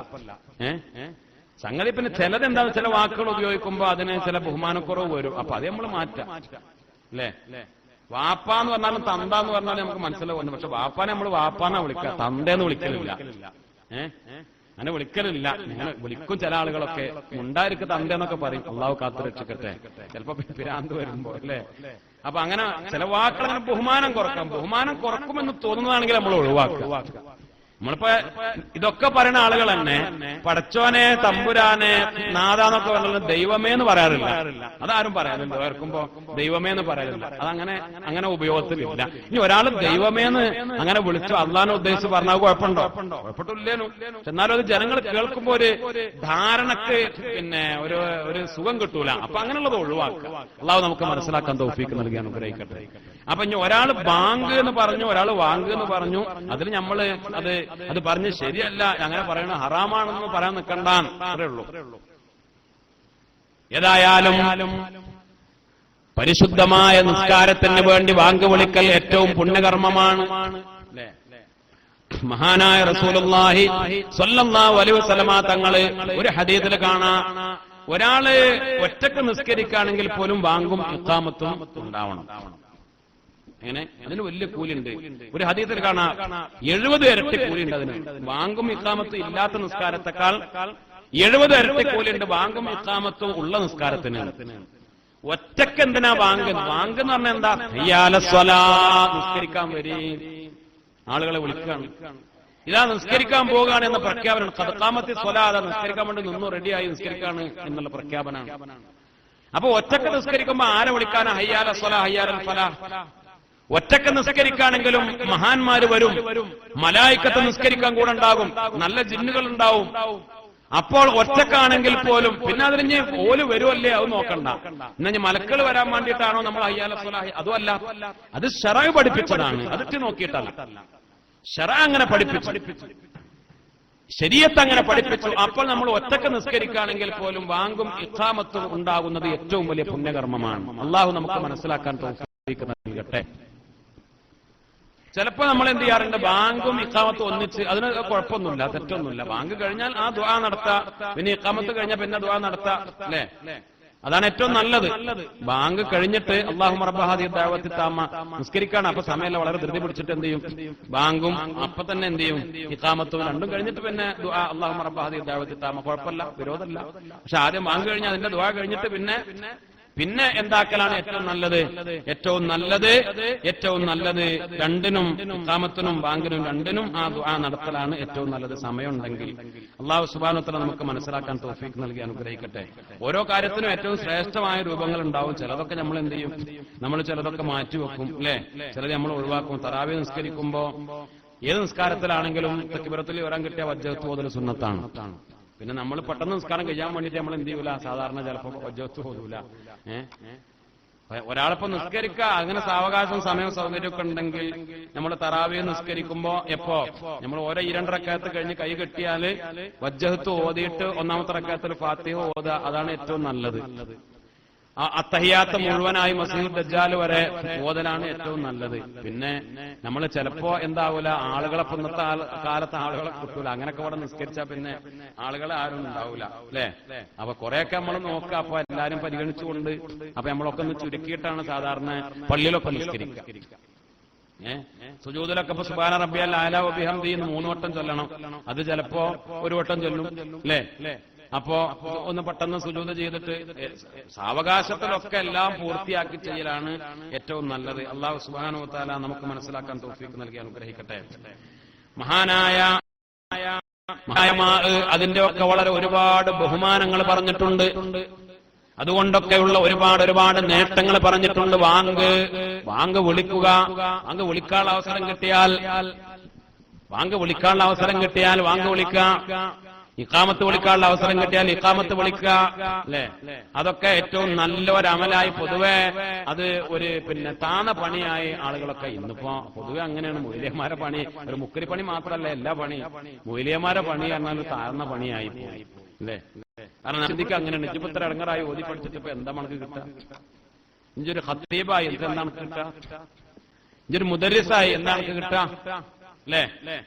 A: സംഗതി പിന്നെ ചിലത് എന്താണ്, ചില വാക്കുകൾ ഉപയോഗിക്കുമ്പോ അതിന് ചില ബഹുമാനക്കുറവ് വരും. അപ്പൊ അത് നമ്മൾ മാറ്റാം അല്ലേ. വാപ്പ എന്ന് പറഞ്ഞാലും തന്ത എന്ന് പറഞ്ഞാലും നമുക്ക് മനസ്സിലാവുന്നു. പക്ഷെ വാപ്പാനെ നമ്മൾ വാപ്പാന്നാ വിളിക്കുക, തന്തേന്ന് വിളിക്കലില്ല. അങ്ങനെ വിളിക്കലില്ല. അങ്ങനെ വിളിക്കും ചില ആളുകളൊക്കെ, ഉണ്ടായിരിക്ക തന്തേന്നൊക്കെ പറയും. അള്ളാഹു കാത്തു രക്ഷിക്കട്ടെ, ചിലപ്പോ പിരാന്ത് വരുമ്പോ അല്ലേ. അപ്പൊ അങ്ങനെ ചില വാക്കുകൾ അങ്ങനെ ബഹുമാനം കുറക്കാം. ബഹുമാനം കുറക്കുമെന്ന് തോന്നുന്നതാണെങ്കിൽ നമ്മൾ ഒഴിവാക്കുക. നമ്മളിപ്പോ ഇതൊക്കെ പറയുന്ന ആളുകൾ തന്നെ പടച്ചോനെ, തമ്പുരാനെ, നാഥാന്നൊക്കെ പറഞ്ഞാൽ ദൈവമേ എന്ന് പറയാറില്ല. അതാരും പറയാറില്ല. വേർക്കുമ്പോ ദൈവമേ എന്ന് പറയാറില്ല. അങ്ങനെ ഉപയോഗത്തിലില്ല. ഇനി ഒരാൾ ദൈവമേന്ന് അങ്ങനെ വിളിച്ചു അള്ളാഹിനെ ഉദ്ദേശിച്ച് പറഞ്ഞാൽ കുഴപ്പമുണ്ടോ? കുഴപ്പമില്ലേനു. എന്നാലും അത് ജനങ്ങൾ കേൾക്കുമ്പോ ഒരു ധാരണക്ക് പിന്നെ ഒരു സുഖം കിട്ടൂല. അപ്പൊ അങ്ങനെയുള്ളത് ഒഴിവാക്കുക. അള്ളാഹു നമുക്ക് മനസ്സിലാക്കാൻ തൗഫീക്ക് നൽകി അനുഗ്രഹിക്കട്ടെ. അപ്പൊ ഇനി ഒരാൾ ബാങ്ക് എന്ന് പറഞ്ഞു, ഒരാൾ വാങ്ക് എന്ന് പറഞ്ഞു, അതിൽ നമ്മള് അത് പറഞ്ഞ് ശരിയല്ല, അങ്ങനെ പറയണ ഹറാമാണെന്ന് പറയാൻ നിൽക്കണ്ട, അത്രേ ഉള്ളൂ. ഏതായാലും പരിശുദ്ധമായ നിസ്കാരത്തിന് വേണ്ടി വാങ്ക് വിളിക്കൽ ഏറ്റവും പുണ്യകർമ്മമാണ്. മഹാനായ റസൂലുള്ളാഹി സ്വല്ലല്ലാഹു അലൈഹി വസല്ലമ തങ്ങള് ഒരു ഹദീസിൽ കാണാം, ഒരാള് ഒറ്റക്ക് നിസ്കരിക്കുകയാണെങ്കിൽ പോലും വാങ്കും ഇഖാമത്തും ഉണ്ടാവണം. അങ്ങനെ അതിന് വലിയ കൂലിയുണ്ട്. ഒരു ഹദീസിൽ കാണാം 70 ഇരട്ടി കൂലിയുണ്ട് അതിന്. വാങ്കും ഇഖാമത്തും ഇല്ലാത്ത നിസ്കാരത്തെക്കാൾ 70 ഇരട്ടി കൂലിയുണ്ട് വാങ്കും ഇഖാമത്തും ഉള്ള നിസ്കാരത്തിന്. ഒറ്റക്ക് എന്തിനാ വാങ്ക്? വാങ്ക് എന്ന് പറഞ്ഞാൽ എന്താ? നിസ്കരിക്കാൻ വരി, ആളുകളെ വിളിക്കുകയാണ്, ഇതാ നിസ്കരിക്കാൻ പോവുകയാണ് എന്ന പ്രഖ്യാപനം. ഖദഖാമത്തി സ്വലാദ, നിസ്കരിക്കാൻ വേണ്ടി നിന്നു റെഡിയായി നിസ്കരിക്കാണ് എന്നുള്ള പ്രഖ്യാപനമാണ്. അപ്പൊ ഒറ്റക്ക് നിസ്കരിക്കുമ്പോ ആരെ വിളിക്കാനാ? ഹയ്യാല സ്വലാ, ഹയ്യാലൽ ഫലാഹ്. ഒറ്റക്ക് നിസ്കരിക്കുകയാണെങ്കിലും മഹാന്മാര് വരും, മലായിക്കത്ത് നിസ്കരിക്കാൻ കൂടെ ഉണ്ടാകും, നല്ല ജിന്നുകൾ ഉണ്ടാവും. അപ്പോൾ ഒറ്റക്കാണെങ്കിൽ പോലും പിന്നെ അതിന് ഓല് വരുമല്ലേ, അത് നോക്കണ്ട. ഇനി മലക്കൾ വരാൻ വേണ്ടിയിട്ടാണോ നമ്മൾ ഹയ്യാല സ്വലാഹ്? അതുമല്ല, അത് ശറഅ് പഠിപ്പിച്ചതാണ്, അതിട്ട് നോക്കിയിട്ടല്ല. ശറഅ് അങ്ങനെ പഠിപ്പിച്ചു, ശരീഅത്ത് അങ്ങനെ പഠിപ്പിച്ചു. അപ്പോൾ നമ്മൾ ഒറ്റക്ക് നിസ്കരിക്കുകയാണെങ്കിൽ പോലും വാങ്കും ഇഖാമത്തും ഉണ്ടാകുന്നത് ഏറ്റവും വലിയ പുണ്യകർമ്മമാണ്. അള്ളാഹു നമുക്ക് മനസ്സിലാക്കാൻ തൗഫീഖ് നൽകട്ടെ. ചിലപ്പോ നമ്മൾ എന്ത് ചെയ്യാറുണ്ട്, ബാങ്കും ഇഖാമത്തും ഒന്നിച്ച്, അതിന് കുഴപ്പമൊന്നുമില്ല, തെറ്റൊന്നുമില്ല. ബാങ്ക് കഴിഞ്ഞാൽ ആ ദുആ നടത്താം, പിന്നെ ഇഖാമത്ത് കഴിഞ്ഞാൽ പിന്നെ ദുആ നടത്താം അല്ലേ. അതാണ് ഏറ്റവും നല്ലത്. ബാങ്ക് കഴിഞ്ഞിട്ട് അല്ലാഹുമ്മ റബ്ബ ഹാദിഹി ദഅവത്തി താമ്മ നിസ്കരിക്കാണ്. അപ്പൊ സമയമല്ല, വളരെ ധൃതി പിടിച്ചിട്ട് എന്ത് ചെയ്യും, ബാങ്കും അപ്പൊ തന്നെ എന്ത് ചെയ്യും, ഇഖാമത്തും രണ്ടും കഴിഞ്ഞിട്ട് പിന്നെ ദുആ അല്ലാഹുമ്മ റബ്ബ ഹാദിഹി ദഅവത്തി താമ്മ. കുഴപ്പമില്ല, വിരോധമല്ല. പക്ഷെ ആദ്യം ബാങ്ക് കഴിഞ്ഞാൽ അതിന്റെ ദുആ കഴിഞ്ഞിട്ട് പിന്നെ എന്താക്കലാണ് ഏറ്റവും നല്ലത്? ഏറ്റവും നല്ലത് രണ്ടിനും, ഇഖാമത്തിനും ബാങ്കിനും രണ്ടിനും ആ ദുആ നടത്തലാണ് ഏറ്റവും നല്ലത്, സമയമുണ്ടെങ്കിൽ. അല്ലാഹു സുബ്ഹാനഹു വ തആല നമുക്ക് മനസ്സിലാക്കാൻ തൗഫീഖ് നൽകി അനുഗ്രഹിക്കട്ടെ. ഓരോ കാര്യത്തിനും ഏറ്റവും ശ്രേഷ്ഠമായ രൂപങ്ങൾ ഉണ്ടാവും. ചിലതൊക്കെ നമ്മൾ എന്ത് ചെയ്യും, നമ്മൾ ചിലതൊക്കെ മാറ്റിവെക്കും അല്ലെ, ചിലത് നമ്മൾ ഒഴിവാക്കും. തറാവീഹ് നിസ്കരിക്കുമ്പോ ഏത് നിസ്കാരത്തിലാണെങ്കിലും തക്ബീറത്തുൽ ഇഹ്റാം കിട്ടിയ വജ്ജഹത്ത് ഓതൽ സുന്നത്താണ്. പിന്നെ നമ്മൾ പെട്ടെന്ന് നിസ്കാരം കഴിയാൻ വേണ്ടിയിട്ട് നമ്മൾ എന്ത് ചെയ്യൂല, സാധാരണ ചിലപ്പോൾ വജ്ജഹത്ത് ഓതൂല. ഒരാളിപ്പോ നിസ്കരിക്കുക, അങ്ങനെ സാവകാശം സമയം സൗകര്യമൊക്കെ ഉണ്ടെങ്കിൽ നമ്മൾ തറാവീഹ് നിസ്കരിക്കുമ്പോ എപ്പോ നമ്മൾ ഓരോ 2 റക്അത്ത് കഴിഞ്ഞ് കൈ കെട്ടിയാല് വജ്ജഹത്ത് ഓതിയിട്ട് ഒന്നാമത്തെ റക്അത്തിൽ ഫാത്തിഹ ഓതുക, അതാണ് ഏറ്റവും നല്ലത്. അത്തഹിയാത്ത് മുഴുവനായി മസീഹ് ദജ്ജാൽ വരെ ഓതലാണ് ഏറ്റവും നല്ലത്. പിന്നെ നമ്മൾ ചിലപ്പോ എന്താവൂല, ആളുകളെ ഇന്നത്തെ കാലത്ത് ആളുകളെ കിട്ടൂല, അങ്ങനെയൊക്കെ ഇവിടെ നിസ്കരിച്ചാൽ പിന്നെ ആളുകളെ ആരും ഉണ്ടാവൂല അല്ലെ. അപ്പൊ കുറെയൊക്കെ നമ്മൾ നോക്കുക, അപ്പൊ എല്ലാരും പരിഗണിച്ചുകൊണ്ട് അപ്പൊ നമ്മളൊക്കെ ഒന്ന് ചുരുക്കിയിട്ടാണ് സാധാരണ പള്ളിയിലൊക്കെ നിസ്കരിക്കുക. സുജൂദിലൊക്കെ ഇപ്പൊ സുബ്ഹാന റബ്ബിയൽ അഅ്ലാ വ ബിഹംദിഹി 3 വട്ടം ചൊല്ലണം. അത് ചിലപ്പോ 1 വട്ടം ചൊല്ലും അല്ലേ. അപ്പോ ഒന്ന് പെട്ടെന്ന് സുജൂദ് ചെയ്തിട്ട് സാവകാശത്തിലൊക്കെ എല്ലാം പൂർത്തിയാക്കി ചെയ്യലാണ് ഏറ്റവും നല്ലത്. അല്ലാഹു സുബ്ഹാനഹു വ തആല നമുക്ക് മനസ്സിലാക്കാൻ തൗഫീഖ് നൽകി അനുഗ്രഹിക്കട്ടെ. മഹാനായ അതിന്റെ ഒക്കെ വളരെ ഒരുപാട് ബഹുമാനങ്ങൾ പറഞ്ഞിട്ടുണ്ട്. അതുകൊണ്ടൊക്കെയുള്ള ഒരുപാട് നേട്ടങ്ങൾ പറഞ്ഞിട്ടുണ്ട്. വാങ്ക് വിളിക്കുക, വാങ്ക് വിളിക്കാനുള്ള അവസരം കിട്ടിയാൽ വാങ്ക് വിളിക്കുക, ഇഖാമത്ത് വിളിക്കാനുള്ള അവസരം കിട്ടിയാൽ ഇഖാമത്ത് വിളിക്കുക അല്ലെ. അതൊക്കെ ഏറ്റവും നല്ലൊരമലായി പൊതുവെ അത് ഒരു താന്ന പണിയായി ആളുകളൊക്കെ ഇന്നിപ്പോ പൊതുവെ അങ്ങനെയാണ്. മൊയ്ലിയന്മാരെ പണി ഒരു മുക്കരി പണി മാത്രമല്ല, എല്ലാ പണി മൊയ്ലിയന്മാരെ പണി പറഞ്ഞാൽ താഴ്ന്ന പണിയായി പോയി അല്ലേ. കാരണം ചിന്തിക്ക് അങ്ങനെയാണ്. ഇപ്പൊ ഇത്ര ഇടങ്ങറായി ഓതി പഠിച്ചിട്ട് ഇപ്പൊ എന്താ നമുക്ക് കിട്ടുക? ഇഞ്ചൊരു ഖത്തീബായി എന്താണ് കിട്ടുക? ഇഞ്ചൊരു മുദരിസായി എന്താണ് കിട്ടുക അല്ലേ?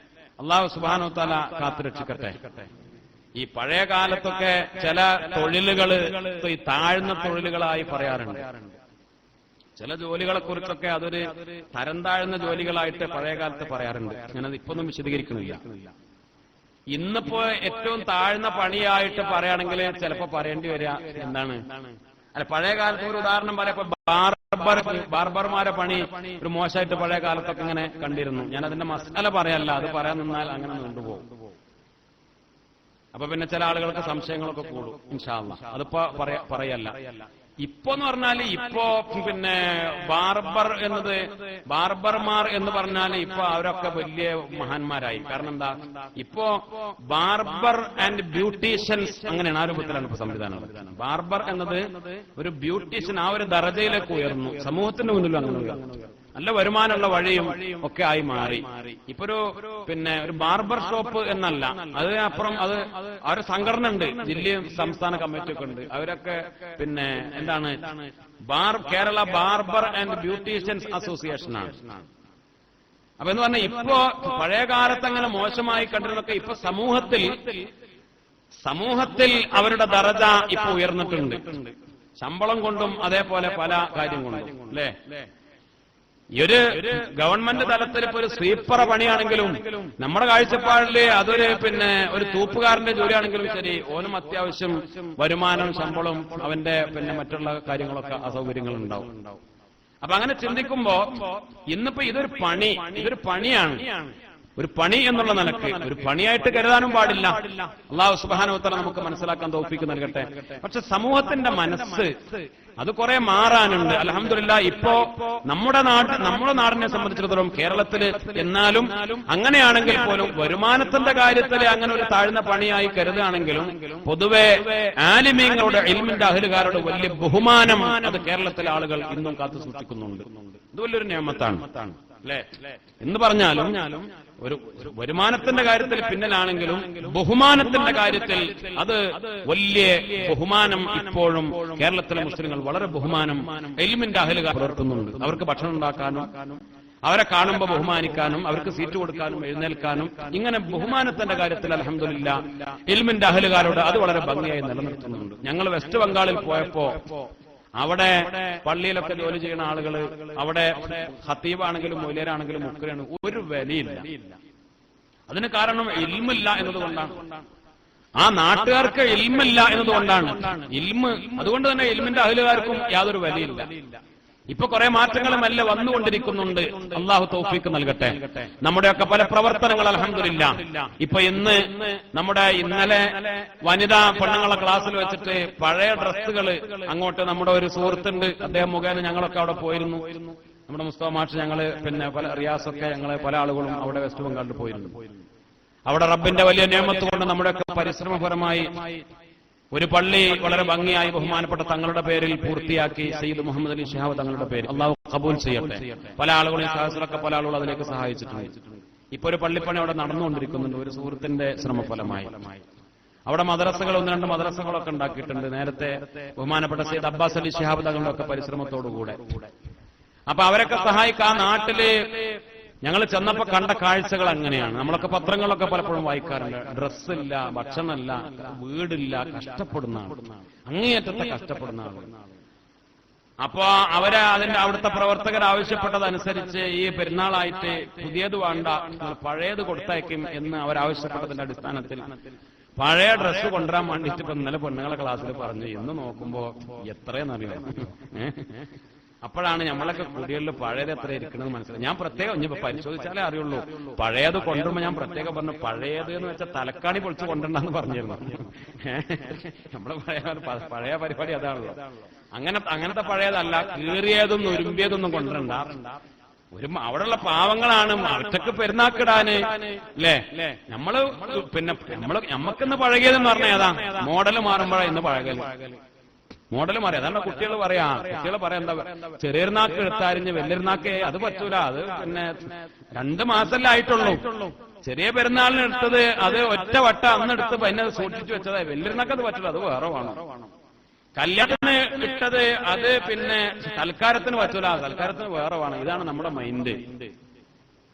A: അല്ലാഹു സുബ്ഹാനഹു വ തആല കാത്തുരക്ഷിക്കട്ടെ. ഈ പഴയ കാലത്തൊക്കെ ചില തൊഴിലുകള് ഈ താഴ്ന്ന തൊഴിലുകളായി പറയാറുണ്ട്. ചില ജോലികളെ കുറിച്ചൊക്കെ അതൊരു തരം താഴ്ന്ന ജോലികളായിട്ട് പഴയ കാലത്ത് പറയാറുണ്ട്. ഞാനത് ഇപ്പൊന്നും വിശദീകരിക്കുന്നില്ല. ഇന്നിപ്പോ ഏറ്റവും താഴ്ന്ന പണിയായിട്ട് പറയുകയാണെങ്കിൽ ചിലപ്പോ പറയേണ്ടി വരിക എന്താണ്, അല്ല പഴയ കാലത്ത് ഒരു ഉദാഹരണം പറയാം. ബാർബർമാരെ പണി ഒരു മോശമായിട്ട് പഴയ കാലത്തൊക്കെ ഇങ്ങനെ കണ്ടിരുന്നു. ഞാൻ അതിന്റെ മസാല പറയല്ല, അത് പറയാൻ നിന്നാൽ അങ്ങനെ നീണ്ടുപോകും. അപ്പൊ പിന്നെ ചില ആളുകൾക്ക് സംശയങ്ങളൊക്കെ കൂടും. ഇൻഷാ അല്ലാഹ് അതിപ്പോ പറയല്ല. ഇപ്പോന്ന് പറഞ്ഞാല് ഇപ്പോ ബാർബർമാർ എന്ന് പറഞ്ഞാല് ഇപ്പൊ അവരൊക്കെ വലിയ മഹാന്മാരായി. കാരണം എന്താ, ഇപ്പോ ബാർബർ ആൻഡ് ബ്യൂട്ടീഷ്യൻസ് അങ്ങനെയാണ് ആ രൂപത്തിലാണ് ഇപ്പൊ സംവിധാനം. ബാർബർ എന്നത് ഒരു ബ്യൂട്ടീഷ്യൻ ആ ഒരു ദറജയിലേക്ക് ഉയർന്നു. സമൂഹത്തിന്റെ മുന്നിലും അങ്ങനെ നല്ല വരുമാനമുള്ള വഴിയും ഒക്കെ ആയി മാറി. ഇപ്പൊ ഒരു ബാർബർ ഷോപ്പ് എന്നല്ല, അത് അപ്പുറം അത് അവരുടെ സംഘടന ഉണ്ട്, ജില്ലയും സംസ്ഥാന കമ്മിറ്റി ഒക്കെ ഉണ്ട്. അവരൊക്കെ എന്താണ് Kerala barber and beauticians association ആണ്. അപ്പൊ എന്ന് പറഞ്ഞാൽ ഇപ്പോ പഴയ കാലത്ത് അങ്ങനെ മോശമായി കണ്ടിരുന്നൊക്കെ ഇപ്പൊ സമൂഹത്തിൽ അവരുടെ ദറജ ഇപ്പൊ ഉയർന്നിട്ടുണ്ട്. ശമ്പളം കൊണ്ടും അതേപോലെ പല കാര്യം കൊണ്ടും അല്ലേ. ഈ ഒരു ഗവൺമെന്റ് തലത്തിൽ ഇപ്പൊ ഒരു സ്വീപ്പറ പണിയാണെങ്കിലും നമ്മുടെ കാഴ്ചപ്പാടില് അതൊരു ഒരു തൂപ്പുകാരന്റെ ജോലിയാണെങ്കിലും ശരി, ഓനും അത്യാവശ്യം വരുമാനം ശമ്പളം അവന്റെ മറ്റുള്ള കാര്യങ്ങളൊക്കെ അസൗകര്യങ്ങൾ ഉണ്ടാവും. അപ്പൊ അങ്ങനെ ചിന്തിക്കുമ്പോ ഇന്നിപ്പോ ഇതൊരു പണിയാണ്. ഒരു പണി എന്നുള്ള നിലക്ക് ഒരു പണിയായിട്ട് കരുതാനും പാടില്ല. അല്ലാഹു സുബ്ഹാനഹു വ തആല നമുക്ക് മനസ്സിലാക്കാൻ തൗഫീഖ് നൽകട്ടെ. പക്ഷെ സമൂഹത്തിന്റെ മനസ്സ് അത് കുറെ മാറാനുണ്ട്. അൽഹംദുലില്ലാഹ് ഇപ്പോ നമ്മുടെ നാടിനെ സംബന്ധിച്ചിടത്തോളം കേരളത്തില് എന്നാലും അങ്ങനെയാണെങ്കിൽ പോലും വരുമാനത്തിന്റെ കാര്യത്തിൽ അങ്ങനെ ഒരു താഴ്ന്ന പണിയായി കരുതുകയാണെങ്കിലും പൊതുവെ ആലിമീങ്ങളുടെ ഇൽമിന്റെ അഹ്ലുകാരുടെ വലിയ ബഹുമാനം അത് കേരളത്തിലെ ആളുകൾ ഇന്നും കാത്തു സൂക്ഷിക്കുന്നുണ്ട്. ഇത് വലിയൊരു നിയമത്താണ് അല്ലെ. എന്ന് പറഞ്ഞാലും ഒരു വരുമാനത്തിന്റെ കാര്യത്തിൽ പിന്നിലാണെങ്കിലും ബഹുമാനത്തിന്റെ കാര്യത്തിൽ അത് വലിയ ബഹുമാനം ഇപ്പോഴും കേരളത്തിലെ മുസ്ലിങ്ങൾ വളരെ ബഹുമാനം ഇൽമിന്റെ അഹ്ലുകാർ പുലർത്തുന്നുണ്ട്. അവർക്ക് ഭക്ഷണം ഉണ്ടാക്കാനും അവരെ കാണുമ്പോൾ ബഹുമാനിക്കാനും അവർക്ക് സീറ്റ് കൊടുക്കാനും എഴുന്നേൽക്കാനും ഇങ്ങനെ ബഹുമാനത്തിന്റെ കാര്യത്തിൽ അൽഹംദുലില്ലാഹ് ഇൽമിന്റെ അഹ്ലുകാരോട് അത് വളരെ ഭംഗിയായി നിലനിർത്തുന്നുണ്ട്. ഞങ്ങൾ വെസ്റ്റ് ബംഗാളിൽ പോയപ്പോ അവിടെ പള്ളിയിലൊക്കെ ജോലി ചെയ്യുന്ന ആളുകൾ അവിടെ ഖത്തീബാണെങ്കിലും മൗലവിയാണെങ്കിലും മുക്രിയാണ് ഒരു വിലയില്ല. അതിന് കാരണം ഇൽമില്ല എന്നതുകൊണ്ടാണ്. ആ നാട്ടുകാർക്ക് ഇൽമില്ല എന്നതുകൊണ്ടാണ്. അതുകൊണ്ട് തന്നെ ഇൽമിന്റെ അഹ്ലുകാർക്കും യാതൊരു വിലയില്ല. ഇപ്പൊ കുറെ മാറ്റങ്ങളും എല്ലാം വന്നുകൊണ്ടിരിക്കുന്നുണ്ട്. അള്ളാഹു തൗഫീഖ് നൽകട്ടെ. നമ്മുടെയൊക്കെ പല പ്രവർത്തനങ്ങൾ അൽഹംദുലില്ലാഹ് ഇപ്പൊ ഇന്നലെ വനിതാ പെണ്ണുങ്ങളെ ക്ലാസ്സിൽ വെച്ചിട്ട് പഴയ ഡ്രസ്സുകൾ അങ്ങോട്ട് നമ്മുടെ ഒരു സുഹൃത്തുണ്ട്, അദ്ദേഹം മുഖേന ഞങ്ങളൊക്കെ അവിടെ പോയിരുന്നു. നമ്മുടെ മുസ്തഫ മാഷ് ഞങ്ങള് പിന്നെ പല റിയാസൊക്കെ ഞങ്ങള് പല ആളുകളും അവിടെ വെസ്റ്റ് ബംഗാളിൽ പോയിരുന്നു. അവിടെ റബ്ബിന്റെ വലിയ നിയമത്ത് കൊണ്ട് നമ്മുടെയൊക്കെ പരിശ്രമപരമായി ഒരു പള്ളി വളരെ ഭംഗിയായി ബഹുമാനപ്പെട്ട തങ്ങളുടെ പേരിൽ പൂർത്തിയാക്കി. സയ്യിദ് മുഹമ്മദ് അലി ശിഹാബ് തങ്ങളുടെ പേര് അള്ളാഹു ഖബൂൽ ചെയ്യട്ടെ. പല ആളുകളും സഹസിലൊക്കെ പല ആളുകളും അതിലേക്ക് സഹായിച്ചിട്ടുണ്ട്. ഇപ്പൊ ഒരു പള്ളിപ്പണി അവിടെ നടന്നുകൊണ്ടിരിക്കുന്നുണ്ട് ഒരു സുഹൃത്തിന്റെ ശ്രമഫലമായി. അവിടെ മദ്രസകൾ 1-2 മദ്രസകളൊക്കെ ഉണ്ടാക്കിയിട്ടുണ്ട്. നേരത്തെ ബഹുമാനപ്പെട്ട സയ്യിദ് അബ്ബാസ് അലി ശിഹാബ് തങ്ങളുടെ ഒക്കെ പരിശ്രമത്തോടുകൂടെ. അപ്പൊ അവരൊക്കെ സഹായിക്കാൻ നാട്ടില് ഞങ്ങൾ ചെന്നപ്പോ കണ്ട കാഴ്ചകൾ അങ്ങനെയാണ്. നമ്മളൊക്കെ പത്രങ്ങളൊക്കെ പലപ്പോഴും വായിക്കാറുണ്ട്. ഡ്രസ്സില്ല, ഭക്ഷണമില്ല, വീടില്ല, കഷ്ടപ്പെടുന്ന ആൾ, അങ്ങേയറ്റത്തെ കഷ്ടപ്പെടുന്ന ആൾ. അപ്പൊ അവിടുത്തെ പ്രവർത്തകർ ആവശ്യപ്പെട്ടതനുസരിച്ച് ഈ പെരുന്നാളായിട്ട് പുതിയത് വേണ്ട, പഴയത് കൊടുത്തയക്കും എന്ന് അവരാവശ്യപ്പെട്ടതിന്റെ അടിസ്ഥാനത്തിൽ പഴയ ഡ്രസ്സ് കൊണ്ടുവരാൻ വേണ്ടിയിട്ട് ഇപ്പൊ ഇന്നലെ പെണ്ണുങ്ങളെ ക്ലാസ്സിൽ പറഞ്ഞു. ഇന്ന് നോക്കുമ്പോ എത്രയെന്നറിയാം. അപ്പോഴാണ് നമ്മളൊക്കെ കുടികളിൽ പഴയത് എത്ര ഇരിക്കണമെന്ന് മനസ്സിലായി. ഞാൻ പ്രത്യേകം ഇനി പരിശോധിച്ചാലേ അറിയുള്ളൂ. പഴയത് കൊണ്ടുവരുമ്പോ ഞാൻ പ്രത്യേകം പറഞ്ഞു, പഴയത് എന്ന് വെച്ചാൽ തലക്കാണി പൊളിച്ച് കൊണ്ടുവരണ്ടെന്ന് പറഞ്ഞിരുന്നു. നമ്മള് പഴയ പരിപാടി അതാണല്ലോ. അങ്ങനത്തെ പഴയതല്ല, കീറിയതും ഒരുമ്പിയതൊന്നും കൊണ്ടുവരണ്ട. അവിടെയുള്ള പാവങ്ങളാണ് ഒറ്റക്ക് പെരുന്നാക്കിടാന് അല്ലേ. നമ്മള് പിന്നെ നമ്മക്കിന്ന് പഴകിയതെന്ന് പറഞ്ഞാൽ ഏതാ, മോഡല് മാറുമ്പോഴാണ് ഇന്ന് പഴകല്. മോഡൽ മാറി. അതാണ് കുട്ടികൾ പറയാ. കുട്ടികൾ പറയാ എന്താ, ചെറിയൊരുനാക്ക് എടുത്തരിഞ്ഞ് വലിയൊരുനാക്ക് അത് പറ്റൂല, അത് പിന്നെ 2 മാസമല്ലേ ആയിട്ടുള്ളൂ. ചെറിയ പെരുന്നാളിന് എടുത്തത് അത് ഒറ്റ വട്ട അന്നെടുത്ത് പിന്നെ സൂക്ഷിച്ചു വെച്ചതായി. വലിയൊരുനാക്ക് അത് പറ്റൂല, അത് വേറെ വേണം. കല്യാണത്തിന് ഇട്ടത് അത് പിന്നെ തൽക്കാരത്തിന് പറ്റൂല, തൽക്കാരത്തിന് വേറെ വേണം. ഇതാണ് നമ്മുടെ മൈൻഡ്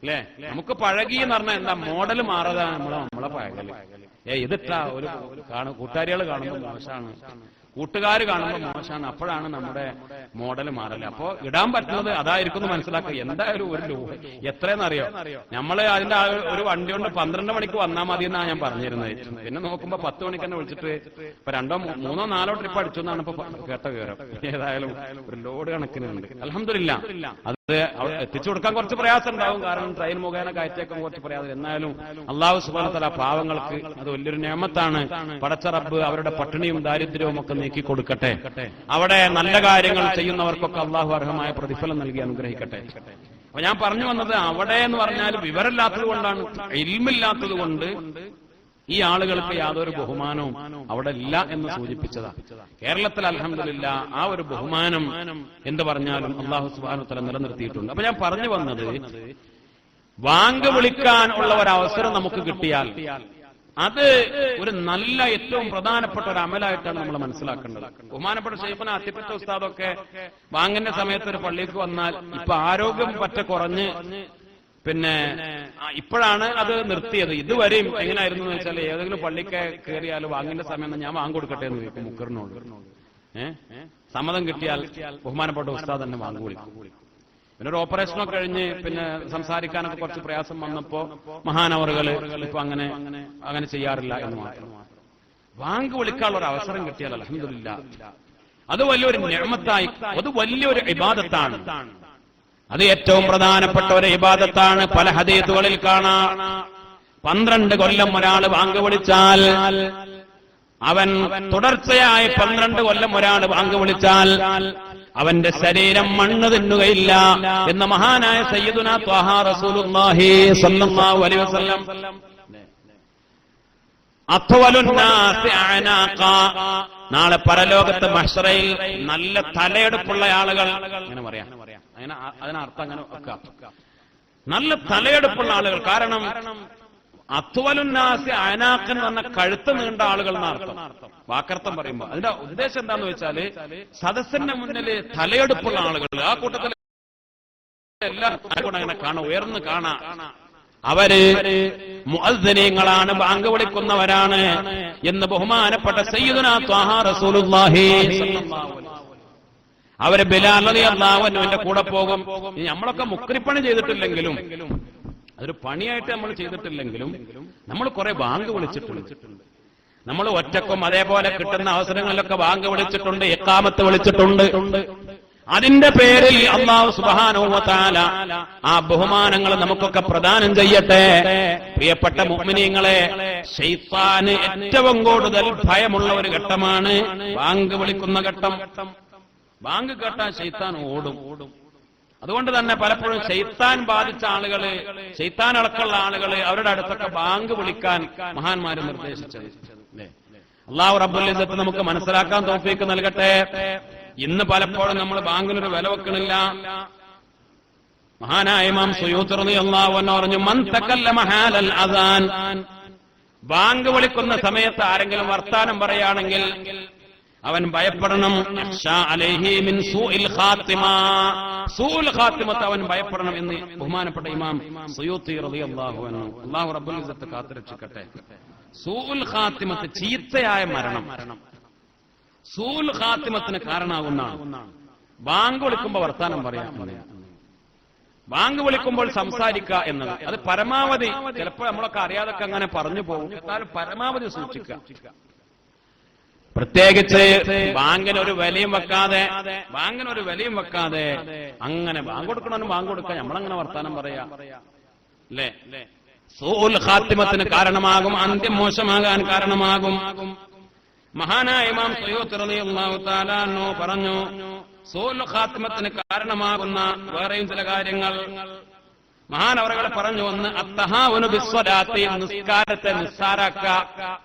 A: അല്ലേ. നമുക്ക് പഴകി എന്ന് പറഞ്ഞാൽ എന്താ, മോഡൽ മാറതാണ് നമ്മളെ പഴകല്. ഇതിട്ടാ ഒരു കൂട്ടുകാരികൾ കാണുമ്പോൾ മോശമാണ്, കൂട്ടുകാർ കാണുമ്പോൾ മോശമാണ്. അപ്പോഴാണ് നമ്മുടെ മോഡൽ മാറല്. അപ്പോ ഇടാൻ പറ്റുന്നത് അതായിരിക്കും മനസ്സിലാക്കുക. എന്തായാലും ഒരു എത്രയെന്നറിയോ, നമ്മള് അതിന്റെ ഒരു വണ്ടി കൊണ്ട് 12 മണിക്ക് വന്നാൽ മതി എന്നാണ് ഞാൻ പറഞ്ഞിരുന്നത്. പിന്നെ നോക്കുമ്പോ 10 മണിക്ക് തന്നെ വിളിച്ചിട്ട് ഇപ്പൊ 2, 3, 4 ട്രിപ്പ് അടിച്ചു എന്നാണ് ഇപ്പൊ കേട്ട വിവരം. ഏതായാലും ഒരു ലോഡ് കണക്കിനുണ്ട്. അൽഹംദുലില്ലാ. അത് എത്തിച്ചു കൊടുക്കാൻ കുറച്ച് പ്രയാസം ഉണ്ടാവും, കാരണം ട്രെയിൻ മുഖേന കയറ്റേക്കാൻ കുറച്ച് പ്രയാസം. എന്നാലും അല്ലാഹു സുബ്ഹാനഹു വ തആല പാവങ്ങൾക്ക് അത് വലിയൊരു നിഅമത്താണ്. പടച്ച റബ്ബ് അവരുടെ പട്ടിണിയും ദാരിദ്ര്യവും ഒക്കെ നീക്കി കൊടുക്കട്ടെ. അവിടെ നല്ല കാര്യങ്ങൾ ചെയ്യുന്നവർക്കൊക്കെ അല്ലാഹു അർഹമായ പ്രതിഫലം നൽകി അനുഗ്രഹിക്കട്ടെ. അപ്പൊ ഞാൻ പറഞ്ഞു വന്നത്, അവിടെ എന്ന് പറഞ്ഞാൽ വിവരമില്ലാത്തത് കൊണ്ടാണ്, ഇൽമില്ലാത്തത് കൊണ്ട് ഈ ആളുകൾക്ക് യാതൊരു ബഹുമാനവും അവിടെ ഇല്ല എന്ന് സൂചിപ്പിച്ചതാ. കേരളത്തിൽ അൽഹംദുലില്ലാ ആ ഒരു ബഹുമാനം എന്ത് പറഞ്ഞാലും അല്ലാഹു സുബ്ഹാനഹു വ തആല നിലനിർത്തിയിട്ടുണ്ട്. അപ്പൊ ഞാൻ പറഞ്ഞു വന്നത്, വാങ്ക് വിളിക്കാൻ ഉള്ള ഒരവസരം നമുക്ക് കിട്ടിയാൽ അത് ഒരു നല്ല ഏറ്റവും പ്രധാനപ്പെട്ട ഒരു അമലായിട്ടാണ് നമ്മൾ മനസ്സിലാക്കേണ്ടത്. ബഹുമാനപ്പെട്ട ശൈഖുനാ അത്തിപ്പറ്റ ഉസ്താദൊക്കെ വാങ്ങിന്റെ സമയത്ത് ഒരു പള്ളിക്ക് വന്നാൽ ഇപ്പൊ ആരോഗ്യം പറ്റ കുറഞ്ഞ് പിന്നെ ഇപ്പോഴാണ് അത് നിർത്തിയത്. ഇതുവരെയും എങ്ങനെയായിരുന്നു എന്ന് വെച്ചാൽ, ഏതെങ്കിലും പള്ളിക്ക് കയറിയാലും വാങ്ങിന്റെ സമയം ഞാൻ വാങ്ങ് കൊടുക്കട്ടെ എന്ന് ചോദിക്കും മുക്കറിനോട്. സമ്മതം കിട്ടിയാൽ ബഹുമാനപ്പെട്ട ഉസ്താദ് തന്നെ വാങ്ങ് വിളിക്കും. പിന്നെ ഒരു ഓപ്പറേഷനൊക്കെ കഴിഞ്ഞ് പിന്നെ സംസാരിക്കാനൊക്കെ കുറച്ച് പ്രയാസം വന്നപ്പോ മഹാനവറുകള് ഇപ്പൊ അങ്ങനെ ചെയ്യാറില്ല എന്ന് മാത്രം. വാങ്ക് വിളിക്കാനുള്ള ഒരു അവസരം കിട്ടിയാൽ അൽഹംദുലില്ലാ അത് വലിയൊരു നിഅമത്തായി, അത് വലിയൊരു ഇബാദത്താണ്. അത് ഏറ്റവും പ്രധാനപ്പെട്ട ഒരു ഇബാദത്താണ്. പല ഹദീസുകളിൽ കാണാം, 12 കൊല്ലം ഒരാൾ വാങ്ക് വിളിച്ചാൽ, അവൻ തുടർച്ചയായി 12 കൊല്ലം ഒരാൾ വാങ്ക് വിളിച്ചാൽ അവന്റെ ശരീരം മണ്ണ് തിന്നുകയില്ല എന്ന മഹാനായ സയ്യിദുനാ ത്വാഹ റസൂലുള്ളാഹി സ്വല്ലല്ലാഹു അലൈഹി വസല്ലം. അത്വലുന്നാസി അനാഖ, നാളെ പരലോകത്ത് മഹ്ശറയിൽ നല്ല തലയെടുപ്പുള്ള ആളുകൾ, അങ്ങനെ പറയാം, അങ്ങനെ അതിനർത്ഥം അങ്ങനെ വെക്കാം, നല്ല തലയെടുപ്പുള്ള ആളുകൾ. കാരണം അത്വലുന്നാസി അനാഖ് എന്ന് പറഞ്ഞ കഴുത്ത് നീണ്ട ആളുകൾ എന്നർത്ഥം, വാക്കർത്ഥം പറയുമ്പോ. അതിന്റെ ഉദ്ദേശം എന്താന്ന് വെച്ചാല്, സദസ്സിന്റെ മുന്നിൽ തലയെടുപ്പുള്ള ആളുകൾ, ആ കൂട്ടത്തിൽ എല്ലാവരും അങ്ങനെ കാണാം, ഉയർന്ന് കാണാം. അവര് മുഅദ്ദിനീങ്ങളാണ്, ബാങ്ക് വിളിക്കുന്നവരാണ് എന്ന് ബഹുമാനപ്പെട്ട സയ്യിദുനാ ത്വാഹ റസൂലുള്ളാഹി സ്വല്ലല്ലാഹു അലൈഹി വസല്ലം. അവര് ബിലാൽ റളിയല്ലാഹു അൻഹുവിന്റെ കൂടെ പോകും. നമ്മളൊക്കെ മുക്രിപ്പണി ചെയ്തിട്ടില്ലെങ്കിലും, അതൊരു പണിയായിട്ട് നമ്മൾ ചെയ്തിട്ടില്ലെങ്കിലും നമ്മൾ കുറെ ബാങ്ക് വിളിച്ചിട്ടുണ്ട്. നമ്മൾ ഒറ്റക്കും അതേപോലെ കിട്ടുന്ന അവസരങ്ങളിലൊക്കെ ബാങ്ക് വിളിച്ചിട്ടുണ്ട്, ഇഖാമത്ത് വിളിച്ചിട്ടുണ്ട്. അതിന്റെ പേരിൽ അല്ലാഹു സുബ്ഹാനഹു വ തആല ആ ബഹുമാനങ്ങൾ നമുക്കൊക്കെ പ്രദാനം ചെയ്യട്ടെ. പ്രിയപ്പെട്ട മുഅ്മിനീങ്ങളെ, ശൈത്താന് ഏറ്റവും കൂടുതൽ ഭയമുള്ള ഒരു ഘട്ടമാണ് ബാങ്ക് വിളിക്കുന്ന ഘട്ടം. ബാങ്ക് കേട്ടാൽ ശൈത്താൻ ഓടും. അതുകൊണ്ട് തന്നെ പലപ്പോഴും ശൈത്താൻ ബാധിച്ച ആളുകള്, ശൈത്താൻ അടക്കമുള്ള ആളുകള് അവരുടെ അടുത്തൊക്കെ ബാങ്ക് വിളിക്കാൻ മഹാന്മാര് നിർദ്ദേശിച്ചത്. അല്ലാഹു റബ്ബുൽ ഇസ്സത്ത് നമുക്ക് മനസ്സിലാക്കാൻ തൗഫീഖ് നൽകട്ടെ. ഇന്ന് പലപ്പോഴും നമ്മൾ ബാങ്കിനൊരു വില വെക്കണില്ല. മഹാനായ ഇമാം സുയൂത്തി റളിയല്ലാഹു അൻഹു പറഞ്ഞു, മൻ തകല്ലമ ഹാലൽ അസാൻ, ബാങ്ക് വിളിക്കുന്ന സമയത്ത് ആരെങ്കിലും വർത്താനം പറയുകയാണെങ്കിൽ അവൻ ഭയപ്പെടണം. അലൈഹി മിൻ സൂഇൽ ഖാത്തിമ, സൂഉൽ ഖാത്തിമത്ത് അവൻ ഭയപ്പെടണം എന്ന് ബഹുമാനപ്പെട്ട ഇമാം സുയൂത്തി റളിയല്ലാഹു അൻഹു. അല്ലാഹു റബ്ബുൽ ഇസ്സത്ത് കാത്തുരക്ഷിക്കട്ടെ. സൂഉൽ ഖാത്തിമത്ത്, ചീത്തയായ മരണം, സൂഉൽ ഖാത്തിമത്തിന് കാരണമാകുന്നതാണ്. ബാങ്ക് വിളിക്കുമ്പോൾ വർത്താനം പറയാം, ബാങ്ക് വിളിക്കുമ്പോൾ സംസാരിക്കുക എന്നത് അത് പരമാവധി, ചിലപ്പോൾ നമ്മളൊക്കെ അറിയാതൊക്കെ അങ്ങനെ പറഞ്ഞു പോകും, എന്നാലും പരമാവധി സൂക്ഷിക്കുക. പ്രത്യേകിച്ച് ബാങ്കിനൊരു വിലയും വെക്കാതെ അങ്ങനെ ബാങ്ക് കൊടുക്കണമെന്ന് ബാങ്ക് കൊടുക്കുക, നമ്മളങ്ങനെ വർത്താനം പറയാ അല്ലേ? സൂഉൽ ഖാത്തിമത്തിന് കാരണമാകും, അന്ത്യം മോശമാകാൻ കാരണമാകും. മഹാനായ ഇമാം സുയൂത്തി റളിയല്ലാഹു തആല അൻഹു പറഞ്ഞു, സൂഉൽ ഖാത്തിമത്തിന് കാരണമാകുന്ന വേറെയും ചില കാര്യങ്ങൾ മഹാനവറുകൾ പറഞ്ഞു. ഒന്ന്, അത്തഹാവുനു ബിസ്സലാത്തി, നിസ്കാരത്തെ നിസ്സാരാക്കുക,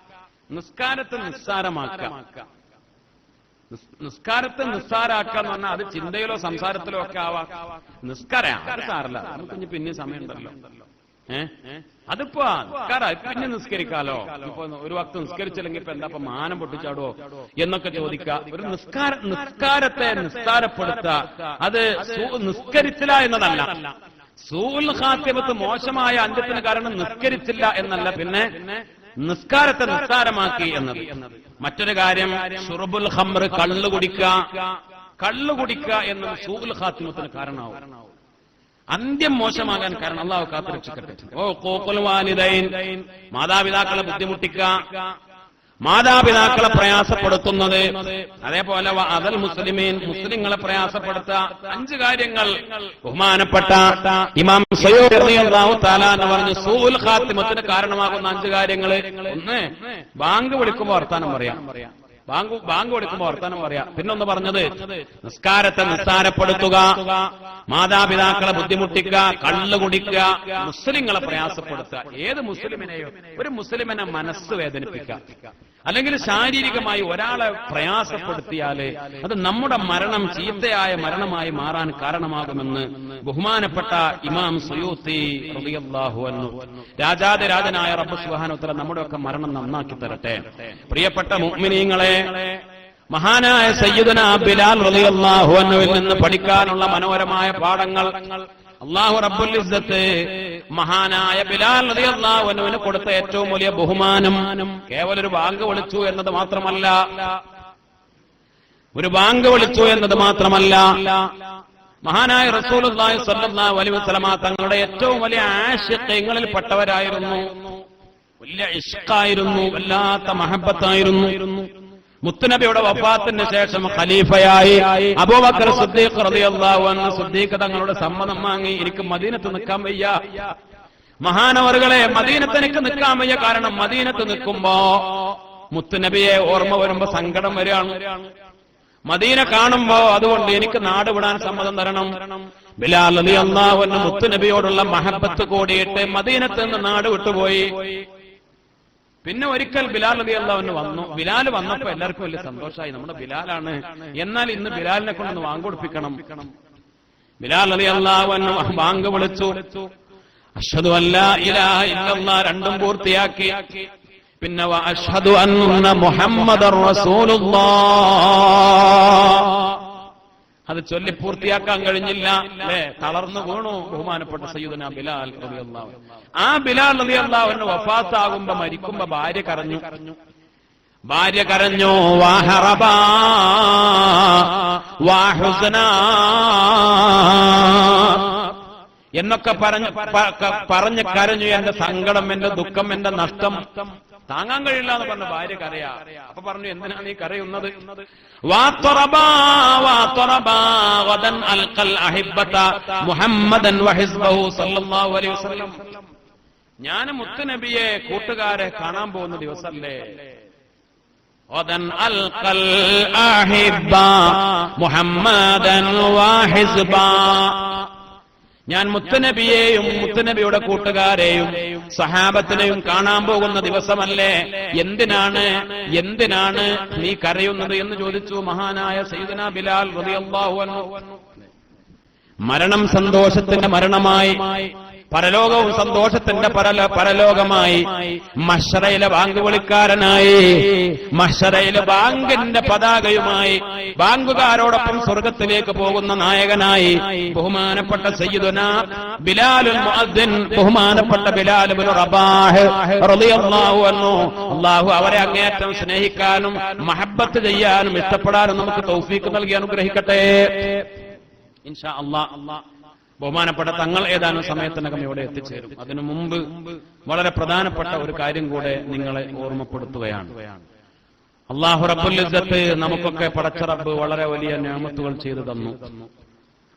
A: നിസ്കാരത്തെ നിസ്സാരമാക്കുക. നിസ്കാരത്തെ നിസ്സാരാക്കുക എന്ന് പറഞ്ഞാൽ അത് ചിന്തയിലോ സംസാരത്തിലോ ഒക്കെ ആവാം. നിസ്കാരം അത് സാരല്ല, നമുക്ക് പിന്നെ സമയമുണ്ടല്ലോ, അതിപ്പോ നിസ്കാരം പിന്നെ നിസ്കരിക്കാലോ, ഇപ്പൊ ഒരു വക്ത് നിസ്കരിച്ചില്ലെങ്കിൽ ഇപ്പൊ എന്താ മാനം പൊട്ടിച്ചാടോ എന്നൊക്കെ ചോദിക്കുക. ഒരു നിസ്കാരത്തെ നിസ്സാരപ്പെടുത്തുക, അത് നിസ്കരിച്ചില്ല എന്നതല്ല. സൂഉൽ ഖാത്തിമത്ത്, മോശമായ അന്ത്യത്തിന് കാരണം നിസ്കരിച്ചില്ല എന്നല്ല, പിന്നെ നിസ്കാരത്തെ നിസ്സാരമാക്കി എന്നത്. മറ്റൊരു കാര്യം ശുർബുൽ ഖംർ, കള്ളുകുടിക്കുക എന്നത് സൂഉൽ ഖാത്തിമത്തിന് കാരണമാവും, അന്ത്യം മോശമാകാൻ കാരണം. അല്ലാഹു കാത്തുരക്ഷിക്കട്ടെ. ഖുഖുൽ വാലിദൈൻ, മാതാപിതാക്കളെ ബുദ്ധിമുട്ടിക്കുക, മാതാപിതാക്കളെ പ്രയാസപ്പെടുത്തുന്നത്, അതേപോലെ അതൽ മുസ്ലിമീൻ, മുസ്ലിങ്ങളെ പ്രയാസപ്പെടുത്തുക. 5 കാര്യങ്ങൾ ബഹുമാനപ്പെട്ട ഇമാം സുയൂത്തി റളിയല്ലാഹു തആല എന്ന് പറഞ്ഞു സൂഉൽ ഖാത്തിമത്തിന് കാരണമാകുന്ന 5 കാര്യങ്ങൾ. ഒന്ന്, ബാങ്ക് വിളിക്കുമ്പോൾ വർത്താനം പറയാം, ബാങ്ക് കൊടുക്കുമ്പോൾ വർത്താനം പറയാം. പിന്നൊന്ന് പറഞ്ഞത് നിസ്കാരത്തെ നിസ്സാരപ്പെടുത്തുക, മാതാപിതാക്കളെ ബുദ്ധിമുട്ടിക്കുക, കള്ളു കുടിക്കുക, മുസ്ലിങ്ങളെ പ്രയാസപ്പെടുത്തുക. ഏത് മുസ്ലിമിനെയോ, ഒരു മുസ്ലിമിനെ മനസ്സ് വേദനിപ്പിക്കുക, അല്ലെങ്കിൽ ശാരീരികമായി ഒരാളെ പ്രയാസപ്പെടുത്തിയാല് അത് നമ്മുടെ മരണം ചീത്തയായ മരണമായി മാറാൻ കാരണമാകുമെന്ന് ബഹുമാനപ്പെട്ട ഇമാം സുയൂത്തി റളിയല്ലാഹു അൻഹു. രാജാതിരാജനായ റബ്ബ് സുബ്ഹാനഹു വ തആല നമ്മുടെയൊക്കെ മരണം നന്നാക്കി തരട്ടെ. പ്രിയപ്പെട്ട മുഅ്മിനീങ്ങളെ, മഹാനായ സയ്യിദുനാ ബിലാൽ റളിയല്ലാഹു അൻഹുവിൽ നിന്ന് പഠിക്കാനുള്ള മനോഹരമായ പാഠങ്ങൾ അല്ലാഹു റബ്ബുൽ ഇസ്സത്ത് മഹാനായ ബിലാൽ റളിയല്ലാഹു അൻഹുവിന് കൊടുത്ത ഏറ്റവും വലിയ ബഹുമാനം കേവലം ഒരു ബാങ്ക് വിളിച്ചു എന്നത് മാത്രമല്ല, മഹാനായ റസൂലുള്ളാഹി സ്വല്ലല്ലാഹു അലൈഹി വസല്ലമ തങ്ങളുടെ ഏറ്റവും വലിയ ആശിഖീങ്ങളിൽ പെട്ടവരായിരുന്നു. വലിയ ഇഷ്കായിരുന്നു, വല്ലാത്ത മഹബത്തായിരുന്നു. മുത്തുനബിയുടെ വഫാത്തിന് ശേഷം ഖലീഫയായി അബൂബക്കർ സിദ്ദീഖ് റളിയല്ലാഹു അൻഹു സിദ്ദീഖ് തങ്ങളുടെ സമ്മതം വാങ്ങി, എനിക്ക് മദീനത്ത് നിൽക്കാൻ വയ്യ, മഹാനവറുകളെ മദീനത്ത് എനിക്ക് നിൽക്കാൻ വയ്യ. കാരണം മദീനത്ത് നിൽക്കുമ്പോ മുത്തുനബിയെ ഓർമ്മ വരുമ്പോ സങ്കടം വരികയാണ്, മദീന കാണുമ്പോ അതുകൊണ്ട് എനിക്ക് നാട് വിടാൻ സമ്മതം തരണം. ബിലാൽ റളിയല്ലാഹു അൻഹു മുത്തുനബിയോടുള്ള മഹബത്ത് കൂടിയിട്ട് മദീനത്ത് നിന്ന് നാട് വിട്ടുപോയി. പിന്നെ ഒരിക്കൽ ബിലാൽ റളിയല്ലാഹു അൻഹു വന്നു. ബിലാൽ വന്നപ്പോ എല്ലാവർക്കും വലിയ സന്തോഷമായി, നമ്മുടെ ബിലാലാണ്, എന്നാൽ ഇന്ന് ബിലാലിനെ കൊണ്ടൊന്ന് വാങ്ക് കൊടുപ്പിക്കണം. ബിലാൽ റളിയല്ലാഹു അൻഹു വാങ്ക് വിളിച്ചു. അഷ്ഹദു അല്ലാ ഇലാഹ ഇല്ലല്ലാഹ് രണ്ടും പൂർത്തിയാക്കി. പിന്നെ അഷ്ഹദു അന്ന മുഹമ്മദർ റസൂലുള്ളാഹ് അത് ചൊല്ലി പൂർത്തിയാക്കാൻ കഴിഞ്ഞില്ല, അല്ലേ? തളർന്നു വീണു ബഹുമാനപ്പെട്ട സയ്യിദുനാ ബിലാൽ റളിയല്ലാഹു അൻഹു. ആ ബിലാൽ റളിയല്ലാഹു അൻഹു വഫാത്താകുമ്പോ, മരിക്കുമ്പോ ഭാര്യ കരഞ്ഞു. വഹറബാ വഹുസ്നാ എന്നൊക്കെ പറഞ്ഞ് കരഞ്ഞു. എന്റെ സങ്കടം, എന്റെ ദുഃഖം, എന്റെ നഷ്ടം താങ്ങാൻ കഴിയില്ല എന്ന് പറഞ്ഞ ഭാര്യ കരയാ. അപ്പൊ പറഞ്ഞു, എന്തിനാണ് ഈ കരയുന്നത്? ഞാൻ മുത്തുനബിയെ കൂട്ടുകാരെ കാണാൻ പോകുന്ന ദിവസമല്ലേ. വദൻ അൽഖൽ അഹിബ്ബ മുഹമ്മദൻ വഹിസ്ബ. ഞാൻ മുത്തുനബിയെയും മുത്തുനബിയുടെ കൂട്ടുകാരെയും സഹാബത്തിനെയും കാണാൻ പോകുന്ന ദിവസമല്ലേ, എന്തിനാണ് നീ കരയുന്നത് എന്ന് ചോദിച്ചു മഹാനായ സയ്യിദുനാ ബിലാൽ റളിയല്ലാഹു അൻഹു. മരണം സന്തോഷത്തിന്റെ മരണമായി, പരലോകവും സന്തോഷത്തിന്റെ പരലോകമായി, മഹ്ശറയിലെ ബാങ്ക് വിളിക്കാരനായി, മഹ്ശറയിലെ ബാങ്കിന്റെ പതാകയുമായി, ബാങ്കുകാരോടൊപ്പം സ്വർഗത്തിലേക്ക് പോകുന്ന നായകനായി ബഹുമാനപ്പെട്ട സയ്യിദുനാ ബിലാലുൽ മുഅദ്ദിൻ, ബഹുമാനപ്പെട്ട ബിലാൽ ഇബ്നു റബാഹ് റളിയല്ലാഹു അൻഹു. അല്ലാഹു അവരെ അങ്ങേയറ്റം സ്നേഹിക്കാനും മഹബ്ബത്ത് ചെയ്യാനും ഇഷ്ടപ്പെടാനും നമുക്ക് തൗഫീഖ് നൽകി അനുഗ്രഹിക്കട്ടെ ഇൻഷാ അല്ലാഹ്. ബഹുമാനപ്പെട്ട തങ്ങൾ ഏതാനും സമയത്തിനകം ഇവിടെ എത്തിച്ചേരും. അതിനു മുമ്പ് വളരെ പ്രധാനപ്പെട്ട ഒരു കാര്യം കൂടെ നിങ്ങളെ ഓർമ്മപ്പെടുത്തുകയാണ്. അല്ലാഹു റബ്ബുൽ ഇസ്സത്ത് നമുക്കൊക്കെ പടച്ച റബ്ബ് വളരെ വലിയ നിഅമത്തുകൾ ചെയ്തു തന്നു.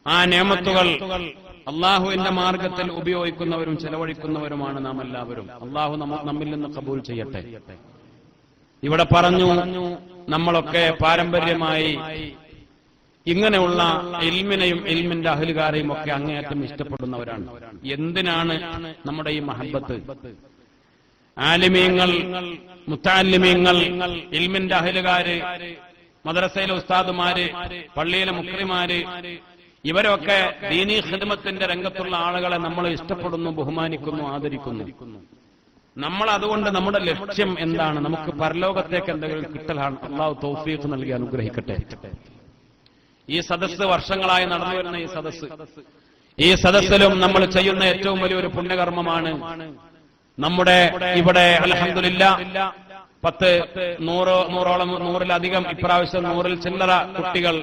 A: ആ നിഅമത്തുകൾ അല്ലാഹുവിന്റെ മാർഗത്തിൽ ഉപയോഗിക്കുന്നവരും ചെലവഴിക്കുന്നവരുമാണ് നാം എല്ലാവരും. അല്ലാഹു നമ്മിൽ നിന്ന് കബൂൽ ചെയ്യട്ടെ. ഇവിടെ പറഞ്ഞു, നമ്മളൊക്കെ പാരമ്പര്യമായി ഇങ്ങനെയുള്ള ഇൽമിനെയും ഇൽമിന്റെ അഹ്ലുകാരെയും ഒക്കെ അങ്ങേയറ്റം ഇഷ്ടപ്പെടുന്നവരാണ്. എന്തിനാണ് നമ്മുടെ ഈ മഹബ്ബത്ത്? ആലിമീങ്ങൾ, മുത്തഅല്ലിമീങ്ങൾ, ഇൽമിന്റെ അഹ്ലുകാര്, മദ്രസയിലെ ഉസ്താദുമാര്, പള്ളിയിലെ മുഖ്രിമാര്, ഇവരൊക്കെ ദീനീ ഖിദ്മത്തിന്റെ രംഗത്തുള്ള ആളുകളെ നമ്മൾ ഇഷ്ടപ്പെടുന്നു, ബഹുമാനിക്കുന്നു, ആദരിക്കുന്നു. നമ്മൾ അതുകൊണ്ട് നമ്മുടെ ലക്ഷ്യം എന്താണ്? നമുക്ക് പരലോകത്തേക്ക് എന്തെങ്കിലും കിട്ടലാണ്. അല്ലാഹു തൗഫീഖ് നൽകി അനുഗ്രഹിക്കട്ടെ. ഈ സദസ്സ് വർഷങ്ങളായി നടന്നു വരുന്ന ഈ സദസ്സിലും നമ്മൾ ചെയ്യുന്ന ഏറ്റവും വലിയൊരു പുണ്യകർമ്മമാണ് നമ്മുടെ ഇവിടെ അൽഹംദുലില്ലാഹ് 100-100-100-100-ലധികം ഇപ്രാവശ്യം 100-ൽ ചില്ലറ കുട്ടികൾ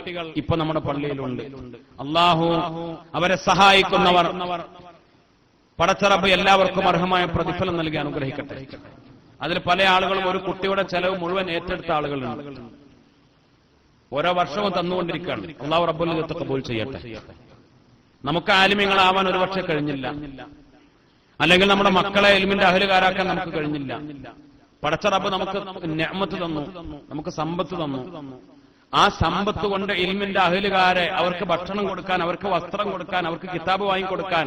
A: ഇപ്പൊ നമ്മുടെ പള്ളിയിലുണ്ട്. അല്ലാഹു അവരെ സഹായിക്കുന്നവർ പടച്ച റബ്ബ് എല്ലാവർക്കും അർഹമായ പ്രതിഫലം നൽകി അനുഗ്രഹിക്കട്ടെ. അതിൽ പല ആളുകളും ഒരു കുട്ടിയുടെ ചെലവ് മുഴുവൻ ഏറ്റെടുത്ത ആളുകളുണ്ട്. ഓരോ വർഷവും തന്നുകൊണ്ടിരിക്കുകയാണ്. അല്ലാഹു റബ്ബുൽ ഇസ്സത്ത് ഖബൂൽ ചെയ്യട്ടെ. നമുക്ക് ആലിമീങ്ങളാവാൻ ഒരുപക്ഷെ കഴിഞ്ഞില്ല, അല്ലെങ്കിൽ നമ്മുടെ മക്കളെ ഇൽമിന്റെ അഹ്ലുകാരാക്കാൻ നമുക്ക് കഴിഞ്ഞില്ല. പടച്ച റബ്ബ് നമുക്ക് നിഅമത്ത് തന്നു, നമുക്ക് സമ്പത്ത് തന്നു. ആ സമ്പത്ത് കൊണ്ട് ഇൽമിന്റെ അഹ്ലുകാരെ അവർക്ക് ഭക്ഷണം കൊടുക്കാൻ, അവർക്ക് വസ്ത്രം കൊടുക്കാൻ, അവർക്ക് കിതാബ് വാങ്ങിക്കൊടുക്കാൻ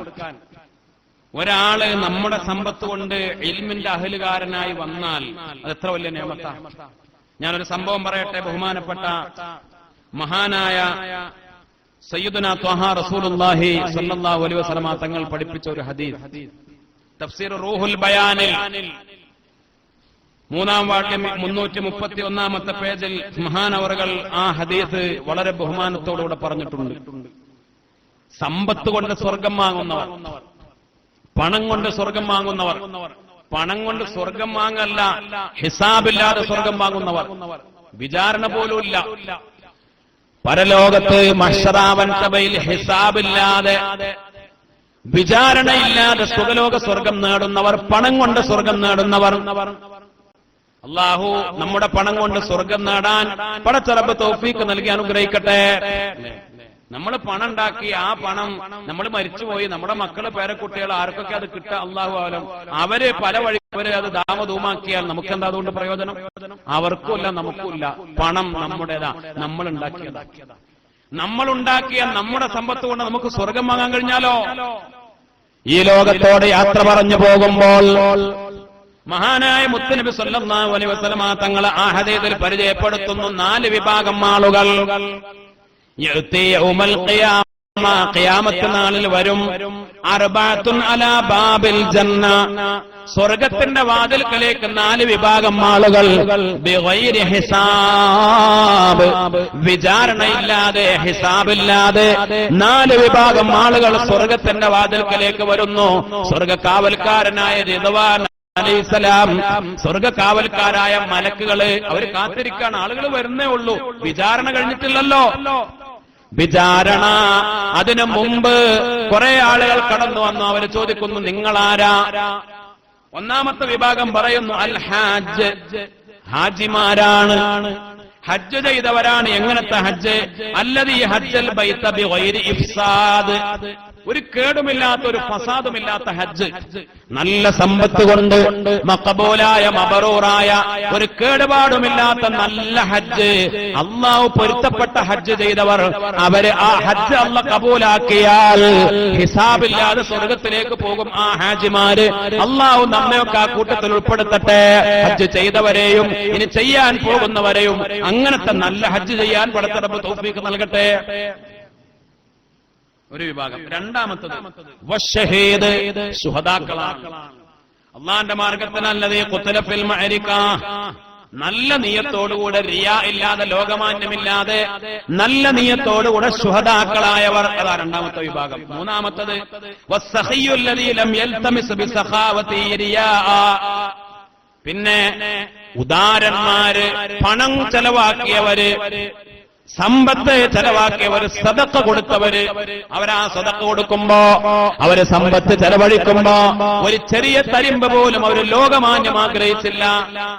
A: ഒരാള് നമ്മുടെ സമ്പത്ത് കൊണ്ട് ഇൽമിന്റെ അഹ്ലുകാരനായി വന്നാൽ അത് എത്ര വലിയ നിഅമത്താണ്. ഞാനൊരു സംഭവം പറയട്ടെ. ബഹുമാനപ്പെട്ട മഹാനായ സയ്യിദുനാ ത്വഹ റസൂലുള്ളാഹി സ്വല്ലല്ലാഹു അലൈഹി വസല്ലമ തങ്ങൾ പഠിപ്പിച്ച ഒരു ഹദീസ്, തഫ്സീർ റൂഹുൽ ബയാനിൽ 3-ാം വാക്യം 331-ാമത്തെ പേജിൽ മഹാനവറുകൾ ആ ഹദീസ് വളരെ ബഹുമാനത്തോടുകൂടെ പറഞ്ഞിട്ടുണ്ട്. സമ്പത്ത് കൊണ്ട് സ്വർഗം വാങ്ങുന്നവർ, പണം കൊണ്ട് സ്വർഗം വാങ്ങുന്നവർ, പണം കൊണ്ട് സ്വർഗം വാങ്ങല്ല, ഹിസാബില്ലാതെ സ്വർഗം വാങ്ങുന്നവർ, വിചാരണ പോലുമില്ല. പരലോകത്ത് മഹ്ശറാവൻ സഭയിൽ ഹിസാബില്ലാതെ, വിചാരണയില്ലാതെ സുഖലോക സ്വർഗം നേടുന്നവർ, പണം കൊണ്ട് സ്വർഗം നേടുന്നവർ. അല്ലാഹു നമ്മുടെ പണം കൊണ്ട് സ്വർഗം നേടാൻ പടച്ച റബ്ബ് തൗഫീഖ് നൽകി അനുഗ്രഹിക്കട്ടെ. നമ്മൾ പണം ഉണ്ടാക്കി, ആ പണം നമ്മൾ മരിച്ചുപോയി, നമ്മുടെ മക്കള് പേരക്കുട്ടികൾ ആർക്കൊക്കെ അത് കിട്ടുക അല്ലാഹു ആലം, അവര് പല വഴി അത് ദാമധൂമാക്കിയാൽ നമുക്കെന്താ അതുകൊണ്ട് പ്രയോജനം? അവർക്കുമില്ല, നമുക്കുമില്ല. പണം നമ്മുടേതാ, നമ്മൾ ഉണ്ടാക്കിയതാ. നമ്മൾ ഉണ്ടാക്കിയ നമ്മുടെ സമ്പത്ത് കൊണ്ട് നമുക്ക് സ്വർഗം വാങ്ങാൻ കഴിഞ്ഞാലോ? ഈ ലോകത്തോട് യാത്ര പറഞ്ഞു പോകുമ്പോൾ മഹാനായ മുത്തുനബി സല്ലല്ലാഹു അലൈഹി വസല്ലമ തങ്ങളെ ആ ഹദീസിൽ പരിചയപ്പെടുത്തുന്നു 4 വിഭാഗം ആളുകൾ. ഖിയാമത്ത് നാളിൽ വരും. അർബഅത്തുൻ അലാ ബാബിൽ ജന്ന, സ്വർഗത്തിന്റെ വാതിൽക്കലേക്ക് 4 വിഭാഗം ആളുകൾ. ബിഗൈരി ഹിസാബ്, വിചാരണയില്ലാതെ, ഹിസാബില്ലാതെ 4 വിഭാഗം ആളുകൾ സ്വർഗത്തിന്റെ വാതിൽക്കലേക്ക് വരുന്നു. സ്വർഗക്കാവൽക്കാരനായ റിദ്വാൻ അലൈഹിസ്സലാം, സ്വർഗക്കാവൽക്കാരായ മലക്കുകള് അവര് കാത്തിരിക്കാണ്. ആളുകൾ വരുന്നേ ഉള്ളൂ, വിചാരണ കഴിഞ്ഞിട്ടില്ലല്ലോ. വിചാരണ അതിനു മുമ്പ് കുറെ ആളുകൾ കടന്നു വന്നു. അവര് ചോദിക്കുന്നു, നിങ്ങളാരാ? ഒന്നാമത്തെ വിഭാഗം പറയുന്നു, അൽ ഹാജ്, ഹാജിമാരാണ്, ഹജ്ജ് ചെയ്തവരാണ്. എങ്ങനത്തെ ഹജ്ജ്? അല്ലദീ ഹജ്ജൽ ബൈത ബിഗൈരി ഇഫ്സാദ്, ഒരു കേടുമില്ലാത്ത ഒരു ഫസാദുമില്ലാത്ത ഹജ്ജ്, നല്ല സമ്പത്ത് കൊണ്ട് മഖബൂലായ മബറൂറായ ഒരു കേടുപാടുമില്ലാത്ത നല്ല ഹജ്ജ്, അള്ളാഹു പൊരുത്തപ്പെട്ട ഹജ്ജ് ചെയ്തവർ അവര് ആ ഹജ്ജ് അള്ളാഹ് കബൂലാക്കിയാൽ ഹിസാബില്ലാതെ സ്വർഗത്തിലേക്ക് പോകും ആ ഹാജിമാര്. അള്ളാഹു നമ്മയൊക്കെ ആ കൂട്ടത്തിൽ ഉൾപ്പെടുത്തട്ടെ. ഹജ്ജ് ചെയ്തവരെയും ഇനി ചെയ്യാൻ പോകുന്നവരെയും അങ്ങനത്തെ നല്ല ഹജ്ജ് ചെയ്യാൻ പടച്ച റബ്ബ് തൗഫീഖ് നൽകട്ടെ. ഒരു വിഭാഗം. രണ്ടാമത്തത് വശഹീദ്, ശുഹദാക്കളാണ്. അള്ളാന്റെ മാർഗത്തിനല്ലതേ ഖുത്ല ഫിൽ മഅരിക, നല്ല നിയത്തോടുകൂടെ റിയാ ഇല്ലാതെ ലോകമാന്യമില്ലാതെ നല്ല നിയത്തോടുകൂടെ ശുഹദാക്കളായവർ, അതാ രണ്ടാമത്തെ വിഭാഗം. മൂന്നാമത്തത് വസ്സഖിയുല്ലദീ ലം യൽതമിസ് ബിസഖാവതി റിയാ, പിന്നെ ഉദാരന്മാര്, പണം ചെലവാക്കിയവര്, സമ്പത്ത് ചെലവാക്കിയവര്, സദഖ കൊടുത്തവര്, അവരാ സദഖ കൊടുക്കുമ്പോ, അവര് സമ്പത്ത് ചെലവഴിക്കുമ്പോ ഒരു ചെറിയ തരിമ്പ് പോലും അവര് ലോകമാന്യം ആഗ്രഹിച്ചില്ല.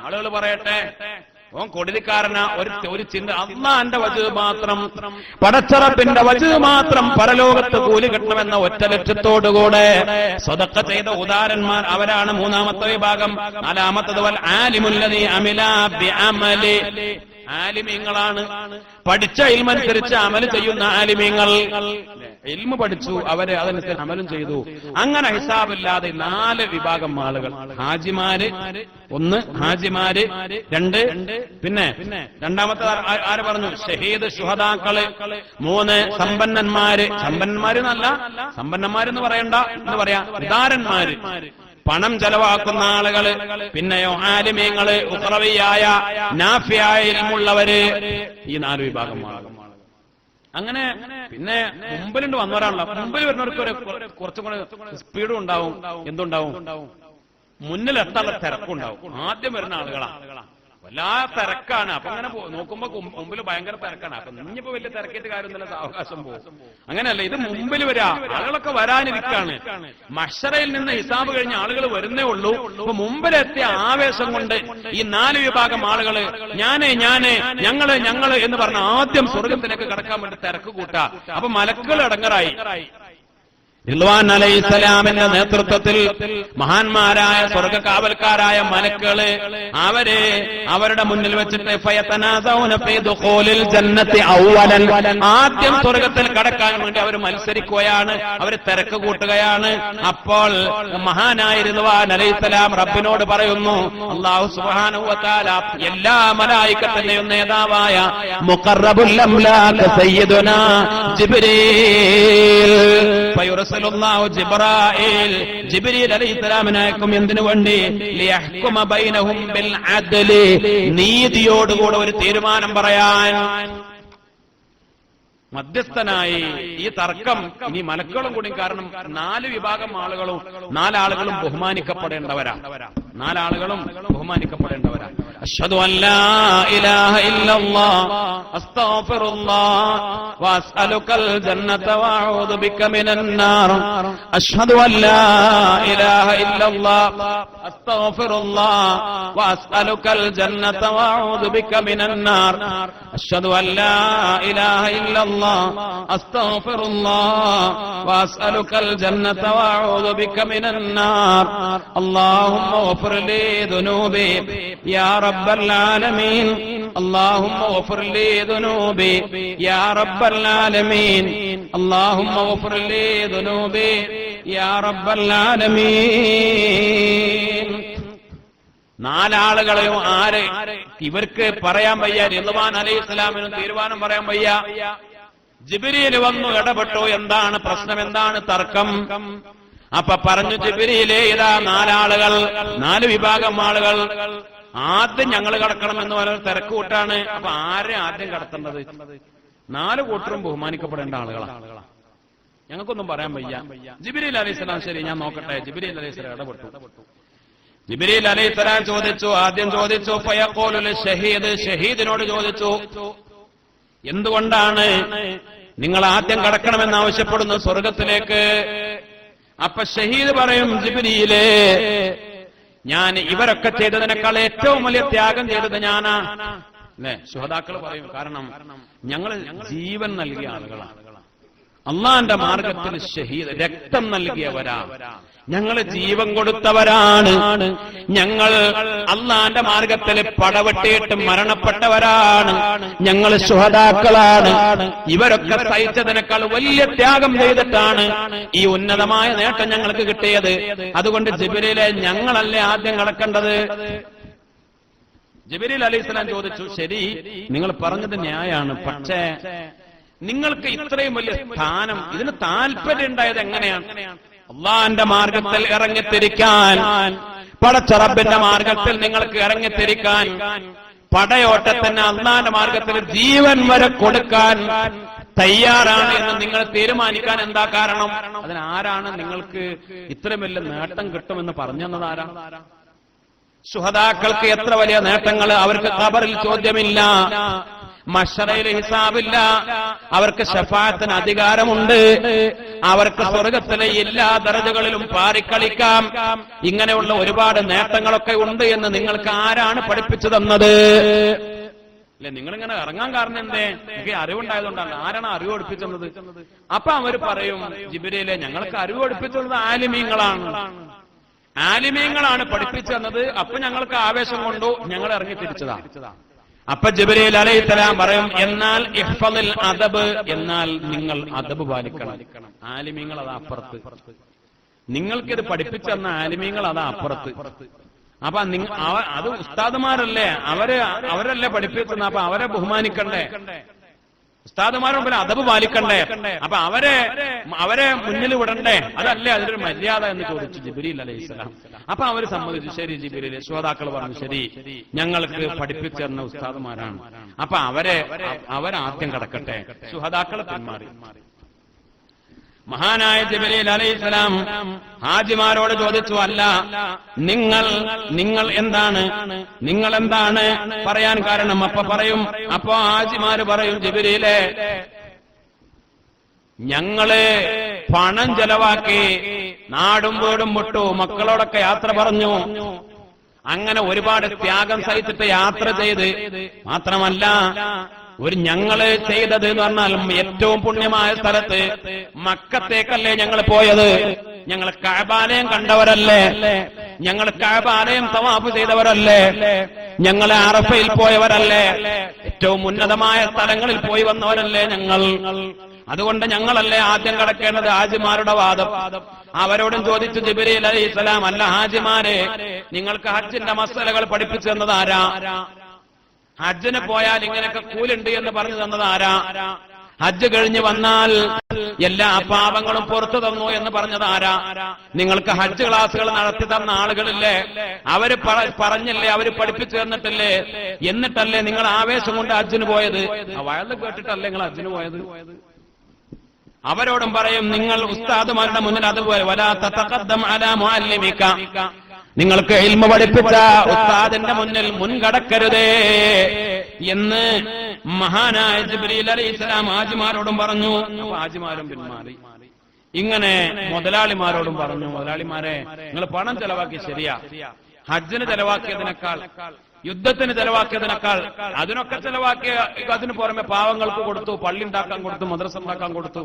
A: ആളുകൾ പറയട്ടെ, ഓൻ കൊടുതിക്കാരന, ഒരു ചിന്ത അള്ളാന്റെ വജ് മാത്രം, പടച്ചറപ്പിന്റെ വജ് മാത്രം പരലോകത്ത് കൂലി കിട്ടണമെന്ന ഒറ്റ ലക്ഷ്യത്തോടുകൂടെ സദഖ ചെയ്ത ഉദാരന്മാർ, അവരാണ് മൂന്നാമത്തെ വിഭാഗം. നാലാമത്തത് വൽ ആലിമുല്ലദീ അമില ബിഅമലി, ആലിമീങ്ങളാണ്. പഠിച്ച ഇൽമനുസരിച്ച് അമല് ചെയ്യുന്ന ആലിമീങ്ങൾ. ഇൽമു പഠിച്ചു, അവര് അതനുസരിച്ച് അമലും ചെയ്തു. അങ്ങനെ ഹിസാബില്ലാതെ 4 വിഭാഗം ആളുകൾ. ഹാജിമാര് 1, ഹാജിമാര് 2, പിന്നെ രണ്ടാമത്തെ ആര് പറഞ്ഞു? ഷഹീദ്, ശുഹദാക്കള് 3, സമ്പന്നന്മാര്. സമ്പന്നന്മാരെന്നല്ല, സമ്പന്നന്മാരെന്ന് പറയണ്ട, എന്ന് പറയാ ഉദാരന്മാര്, പണം ചെലവാക്കുന്ന ആളുകള്. പിന്നെയോ ആലിമീങ്ങള്, ഉഖറവിയായ നാഫിയായ ഇൽമുള്ളവര്. ഈ 4 വിഭാഗം ആളുകൾ. അങ്ങനെ പിന്നെ മുമ്പിലുണ്ട് വന്നവരാണല്ലോ. മുമ്പിൽ വരുന്നവർക്ക് കുറച്ചും കൂടെ സ്പീഡും ഉണ്ടാവും. എന്തുണ്ടാവും? മുന്നിലെത്താനുള്ള തിരക്കുണ്ടാവും. ആദ്യം വരുന്ന ആളുകളാണ്. വല്ലാത്ത തിരക്കാണ്. അപ്പൊ അങ്ങനെ നോക്കുമ്പോ മുമ്പിൽ ഭയങ്കര തിരക്കാണ്. അപ്പൊ ഇനിയിപ്പോ വലിയ തിരക്കേറ്റ് കാര്യമൊന്നുമില്ല, അവകാശം പോകും. അങ്ങനെയല്ല, ഇത് മുമ്പിൽ വരാ, ആളുകളൊക്കെ വരാനിരിക്കാണ്. മഹ്ശറയിൽ നിന്ന് ഹിസാബ് കഴിഞ്ഞ ആളുകൾ വരുന്നേ ഉള്ളൂ. അപ്പൊ മുമ്പിലെത്തിയ ആവേശം കൊണ്ട് ഈ 4 വിഭാഗം ആളുകള് ഞങ്ങള് എന്ന് പറഞ്ഞ ആദ്യം സ്വർഗത്തിലേക്ക് കടക്കാൻ വേണ്ടി തിരക്ക് കൂട്ടാ. അപ്പൊ മലക്കുകൾ അടങ്ങറായി. റിദ്വാൻ അലൈഹിസ്സലാമിന്റെ നേതൃത്വത്തിൽ മഹാന്മാരായ സ്വർഗകാവൽക്കാരായ മലക്കുകള് അവര് അവരുടെ മുന്നിൽ വെച്ചിട്ട് ഫയതനാസൗന ഫീ ദുഖൂലിൽ ജന്നത്തി അവ്വലൻ, ആദ്യം സ്വർഗത്തിൽ കടക്കാൻ വേണ്ടി അവർ മത്സരിക്കുകയാണ്, അവർ തിരക്ക് കൂട്ടുകയാണ്. അപ്പോൾ മഹാനായ റിദ്വാൻ അലൈഹിസ്സലാം റബ്ബിനോട് പറയുന്നു, അല്ലാഹു സുബ്ഹാനഹു വ തആല എല്ലാ മലായികത്തിന്റെയും നേതാവായ മുഖറബുൽ അംലാഖ് സയ്യിദുനാ ജിബ്രീൽ ജിബ്രീൽ അലൈഹിസ്സലാമിനയക്കും. എന്തിനു വേണ്ടി? ലിയഹ്കുമ ബൈനഹും ബിൽ അദ്ലി, നീതിയോടുകൂടെ ഒരു തീരുമാനം പറയാൻ. മധ്യസ്ഥനായി ഈ തർക്കം ഇനി മലക്കുകളും കൂടി. കാരണം 4 വിഭാഗം ആളുകളും 4 ആളുകളും ബഹുമാനിക്കപ്പെടേണ്ടവരാ. 4 ആളുകളും ബഹുമാനിക്കപ്പെടേണ്ടവരാ. അശ്ഹദു അല്ലാ ഇലാഹ ഇല്ലല്ലാഹ് അസ്തഗ്ഫിറുല്ലാഹ് വഅസ്അലുകൽ ജന്നത വഅഊദു ബിക മിനൻ നാർ. അശ്ഹദു അല്ലാ ഇലാഹ ഇല്ലല്ലാഹ് അസ്തഗ്ഫിറുല്ലാഹ് വഅസ്അലുകൽ ജന്നത വഅഊദു ബിക മിനൻ നാർ. അശ്ഹദു അല്ലാ ഇലാഹ ഇല്ലല്ലാഹ് അസ്തഗ്ഫിറുല്ലാഹ് വഅസ്അലുകൽ ജന്നത വഅഊദു ബിക മിനൻ നാർ. അല്ലാഹുമ്മ اغفر لي ذنوبي يا رب العالمين. اللهم اغفر لي ذنوبي يا رب العالمين. اللهم اغفر لي ذنوبي يا رب العالمين. 4 ആളുകളെയും ആര് ഇവർക്ക് പറയാൻ വയ്യ. റിദ്വാൻ അലൈഹിസ്സലാമിനും തീരുമാനം പറയാൻ വയ്യ. ജിബ്രീൽ വന്നു ഇടപെട്ടു. എന്താണ് പ്രശ്നം? എന്താണ് തർക്കം? അപ്പൊ പറഞ്ഞു ജിബ്രീലേ, ഇതാ 4 ആളുകൾ, 4 വിഭാഗം ആളുകൾ ആദ്യം ഞങ്ങൾ കടക്കണമെന്ന് പറഞ്ഞ തിരക്ക് കൂട്ടാണ്. അപ്പൊ ആരെ ആദ്യം കടത്തേണ്ടത്? 4 കൂട്ടരും ബഹുമാനിക്കപ്പെടേണ്ട ആളുകളാണ്. ഞങ്ങൾക്കൊന്നും പറയാൻ വയ്യ. ജിബ്രീൽ അലൈഹിസ്സലാം, ശരി ഞാൻ നോക്കട്ടെ. ജിബ്രീൽ അലൈഹിസ്സലാം ഇടപെട്ടു. ജിബ്രീൽ അലൈഹിസ്സലാം ആദ്യം ചോദിച്ചു ഫയഖൂലു ലിശ്ശഹീദ്, ഷഹീദിനോട് ചോദിച്ചു, എന്തുകൊണ്ടാണ് നിങ്ങൾ ആദ്യം കടക്കണമെന്ന് ആവശ്യപ്പെടുന്നു സ്വർഗത്തിലേക്ക്? അപ്പൊ ഷഹീദ് പറയും, ജിബ്രീലേ, ഞാൻ ഇവരൊക്കെ ചെയ്തതിനേക്കാൾ ഏറ്റവും വലിയ ത്യാഗം ചെയ്തത് ഞാനാ. അല്ലെ? ശുഹദാക്കൾ പറയും, കാരണം ഞങ്ങൾ ജീവൻ നൽകിയ ആളുകളാണ്. അള്ളാന്റെ മാർഗത്തിൽ ഷഹീദ് രക്തം നൽകിയവരാണ്, ഞങ്ങൾ ജീവൻ കൊടുത്തവരാണ്, ഞങ്ങൾ അള്ളാന്റെ മാർഗത്തിൽ പടവെട്ടിയിട്ട് മരണപ്പെട്ടവരാണ്, ഞങ്ങൾ ശുഹദാക്കളാണ്. ഇവരൊക്കെ സഹിച്ചതിനേക്കാൾ വലിയ ത്യാഗം ചെയ്തിട്ടാണ് ഈ ഉന്നതമായ നേട്ടം ഞങ്ങൾക്ക് കിട്ടിയത്. അതുകൊണ്ട് ജിബ്രീലെ ഞങ്ങളല്ലേ ആദ്യം കടക്കേണ്ടത്? ജിബ്രീൽ അലൈഹിസ്സലാം ചോദിച്ചു, ശരി, നിങ്ങൾ പറഞ്ഞത് ന്യായാണ്, പക്ഷേ നിങ്ങൾക്ക് ഇത്രയും വലിയ സ്ഥാനം, ഇതിന് താല്പര്യം ഉണ്ടായത് എങ്ങനെയാണ്? അള്ളാന്റെ മാർഗത്തിൽ ഇറങ്ങിത്തിരിക്കാൻ, പടച്ച റബ്ബിന്റെ മാർഗത്തിൽ നിങ്ങൾക്ക് ഇറങ്ങിത്തിരിക്കാൻ, പടയോട്ടത്തിന് അള്ളാന്റെ മാർഗത്തിൽ ജീവൻ വരെ കൊടുക്കാൻ തയ്യാറാണ് എന്ന് നിങ്ങൾ തീരുമാനിക്കാൻ എന്താ കാരണം? അതിനാരാണ് നിങ്ങൾക്ക് ഇത്രയും വലിയ നേട്ടം കിട്ടുമെന്ന് പറഞ്ഞത്? ആരാണ്? ശുഹദാക്കൾക്ക് എത്ര വലിയ നേട്ടങ്ങൾ! അവർക്ക് ഖബറിൽ ചോദ്യമില്ല, മഹ്ശറയിൽ ഹിസാബില്ല, അവർക്ക് ശഫാഅത്തിന് അധികാരമുണ്ട്, അവർക്ക് സ്വർഗത്തിലെ എല്ലാ ദറജകളിലും പാറിക്കളിക്കാം. ഇങ്ങനെയുള്ള ഒരുപാട് നേട്ടങ്ങളൊക്കെ ഉണ്ട് എന്ന് നിങ്ങൾക്ക് ആരാണ് പഠിപ്പിച്ചു തന്നത്? അല്ലെ, നിങ്ങളിങ്ങനെ ഇറങ്ങാൻ കാരണം എന്തേ? എനിക്ക് അറിവുണ്ടായതുകൊണ്ടാണ്. ആരാണ് അറിവ് പഠിപ്പിച്ചത്? അപ്പൊ അവര് പറയും, ജിബ്രീലെ ഞങ്ങൾക്ക് അറിവ് പഠിപ്പിച്ചത് ആലിമീങ്ങളാണ്, ആലിമീങ്ങളാണ് പഠിപ്പിച്ചു തന്നത്. അപ്പൊ ഞങ്ങൾക്ക് ആവേശം കൊണ്ടു, ഞങ്ങൾ ഇറങ്ങി തിരിച്ചതാ. അപ്പൊ ജിബ്രീൽ അലൈഹിസ്സലാം പറയും, എന്നാൽ ഇഹ്ഫളിൽ അദബ്, എന്നാൽ നിങ്ങൾ അദബ് പാലിക്കണം. ആലിമീങ്ങൾ അതാ അപ്പുറത്ത്, നിങ്ങൾക്കിത് പഠിപ്പിച്ചു തന്ന ആലിമീങ്ങൾ അതാ അപ്പുറത്ത്. അപ്പൊ അത് ഉസ്താദുമാരല്ലേ, അവരല്ലേ പഠിപ്പിച്ചത്, അപ്പൊ അവരെ ബഹുമാനിക്കണ്ടേ, ഉസ്താദുമാരുടെ മുമ്പിൽ അദബ് പാലിക്കണ്ടേ, അപ്പൊ അവരെ മുന്നിൽ വിടണ്ടേ, അതല്ലേ അതിലൊരു മര്യാദ എന്ന് ചോദിച്ചു ജിബ്രീൽ അലൈഹിസ്സലാം. അപ്പൊ അവര് സമ്മതിച്ചു, ശരി ജിബ്രീൽ. ശ്രോതാക്കൾ പറഞ്ഞു, ശരി, ഞങ്ങൾക്ക് പഠിപ്പിച്ചു തന്ന ഉസ്താദുമാരാണ്, അപ്പൊ അവരാദ്യം കടക്കട്ടെ. ശുഹദാക്കൾ പിന്മാറി. മഹാനായ ജിബ്രീൽ അലൈഹിസ്സലാം ഹാജിമാരോട് ചോദിച്ചു, അല്ല, നിങ്ങൾ എന്താണ് പറയാൻ കാരണം? അപ്പൊ ഹാജിമാര് പറയും, ജിബ്രീലെ, ഞങ്ങള് പണം ചെലവാക്കി നാടും വീടും വിട്ടു, മക്കളോടൊക്കെ യാത്ര പറഞ്ഞു, അങ്ങനെ ഒരുപാട് ത്യാഗം സഹിച്ചിട്ട് യാത്ര ചെയ്ത്, മാത്രമല്ല ഞങ്ങള് ചെയ്തത് എന്ന് പറഞ്ഞാൽ ഏറ്റവും പുണ്യമായ സ്ഥലത്ത് മക്കത്തേക്കല്ലേ ഞങ്ങൾ പോയത്, ഞങ്ങൾ കഅബാലയം കണ്ടവരല്ലേ, ഞങ്ങൾ കഅബാലയം തവാഫ് ചെയ്തവരല്ലേ, ഞങ്ങൾ അറഫയിൽ പോയവരല്ലേ, ഏറ്റവും ഉന്നതമായ സ്ഥലങ്ങളിൽ പോയി വന്നവരല്ലേ ഞങ്ങൾ. അതുകൊണ്ട് ഞങ്ങളല്ലേ ആദ്യം കടക്കേണ്ടത്? ഹാജിമാരുടെ വാദം. അവരോടും ചോദിച്ചു ജിബ്രീൽ അലൈഹിസ്സലാം, അല്ല ഹാജിമാരെ, നിങ്ങൾക്ക് ഹജ്ജിന്റെ മസലകൾ പഠിപ്പിച്ചു തന്നത് ആരാ? ഹജ്ജിന് പോയാൽ ഇങ്ങനെയൊക്കെ കൂലുണ്ട് എന്ന് പറഞ്ഞു തന്നത് ആരാ? ഹജ്ജ് കഴിഞ്ഞ് വന്നാൽ എല്ലാ പാപങ്ങളും പുറത്തു തന്നു എന്ന് പറഞ്ഞത് ആരാ? നിങ്ങൾക്ക് ഹജ്ജ് ക്ലാസുകൾ നടത്തി തന്ന ആളുകളില്ലേ, അവര് പറഞ്ഞില്ലേ, അവര് പഠിപ്പിച്ചു തന്നിട്ടില്ലേ? എന്നിട്ടല്ലേ നിങ്ങൾ ആവേശം കൊണ്ട് ഹജ്ജിന് പോയത്? വയല് കേട്ടിട്ടല്ലേ നിങ്ങൾ ഹജ്ജിന് പോയത്? അവരോടും പറയും, നിങ്ങൾ ഉസ്താദുമാരുടെ മുന്നിൽ അതുപോലെ വലാ തതഖദ്ദം അലാ മുഅല്ലിമിക, നിങ്ങൾക്ക് ഇൽമ പഠിപ്പിച്ച ഉസ്താദിന്റെ മുന്നിൽ മുൻകടക്കരുതേ എന്ന് മഹാനായ ജിബ്രീൽ അലൈഹിസ്സലാം ഹാജിമാരോടും പറഞ്ഞു. ഹാജിമാരും പിന്മാറി. ഇങ്ങനെ മുതലാളിമാരോടും പറഞ്ഞു, മുതലാളിമാരെ, നിങ്ങൾ പണം ചെലവാക്കി ശരിയാ, ഹജ്ജിന് ചെലവാക്കിയതിനേക്കാൾ, യുദ്ധത്തിന് ചെലവാക്കിയതിനേക്കാൾ, അതിനൊക്കെ ചെലവാക്കിയ, അതിന് പുറമെ പാവങ്ങൾക്ക് കൊടുത്തു, പള്ളി ഉണ്ടാക്കാൻ കൊടുത്തു, മദ്രസ ഉണ്ടാക്കാൻ കൊടുത്തു,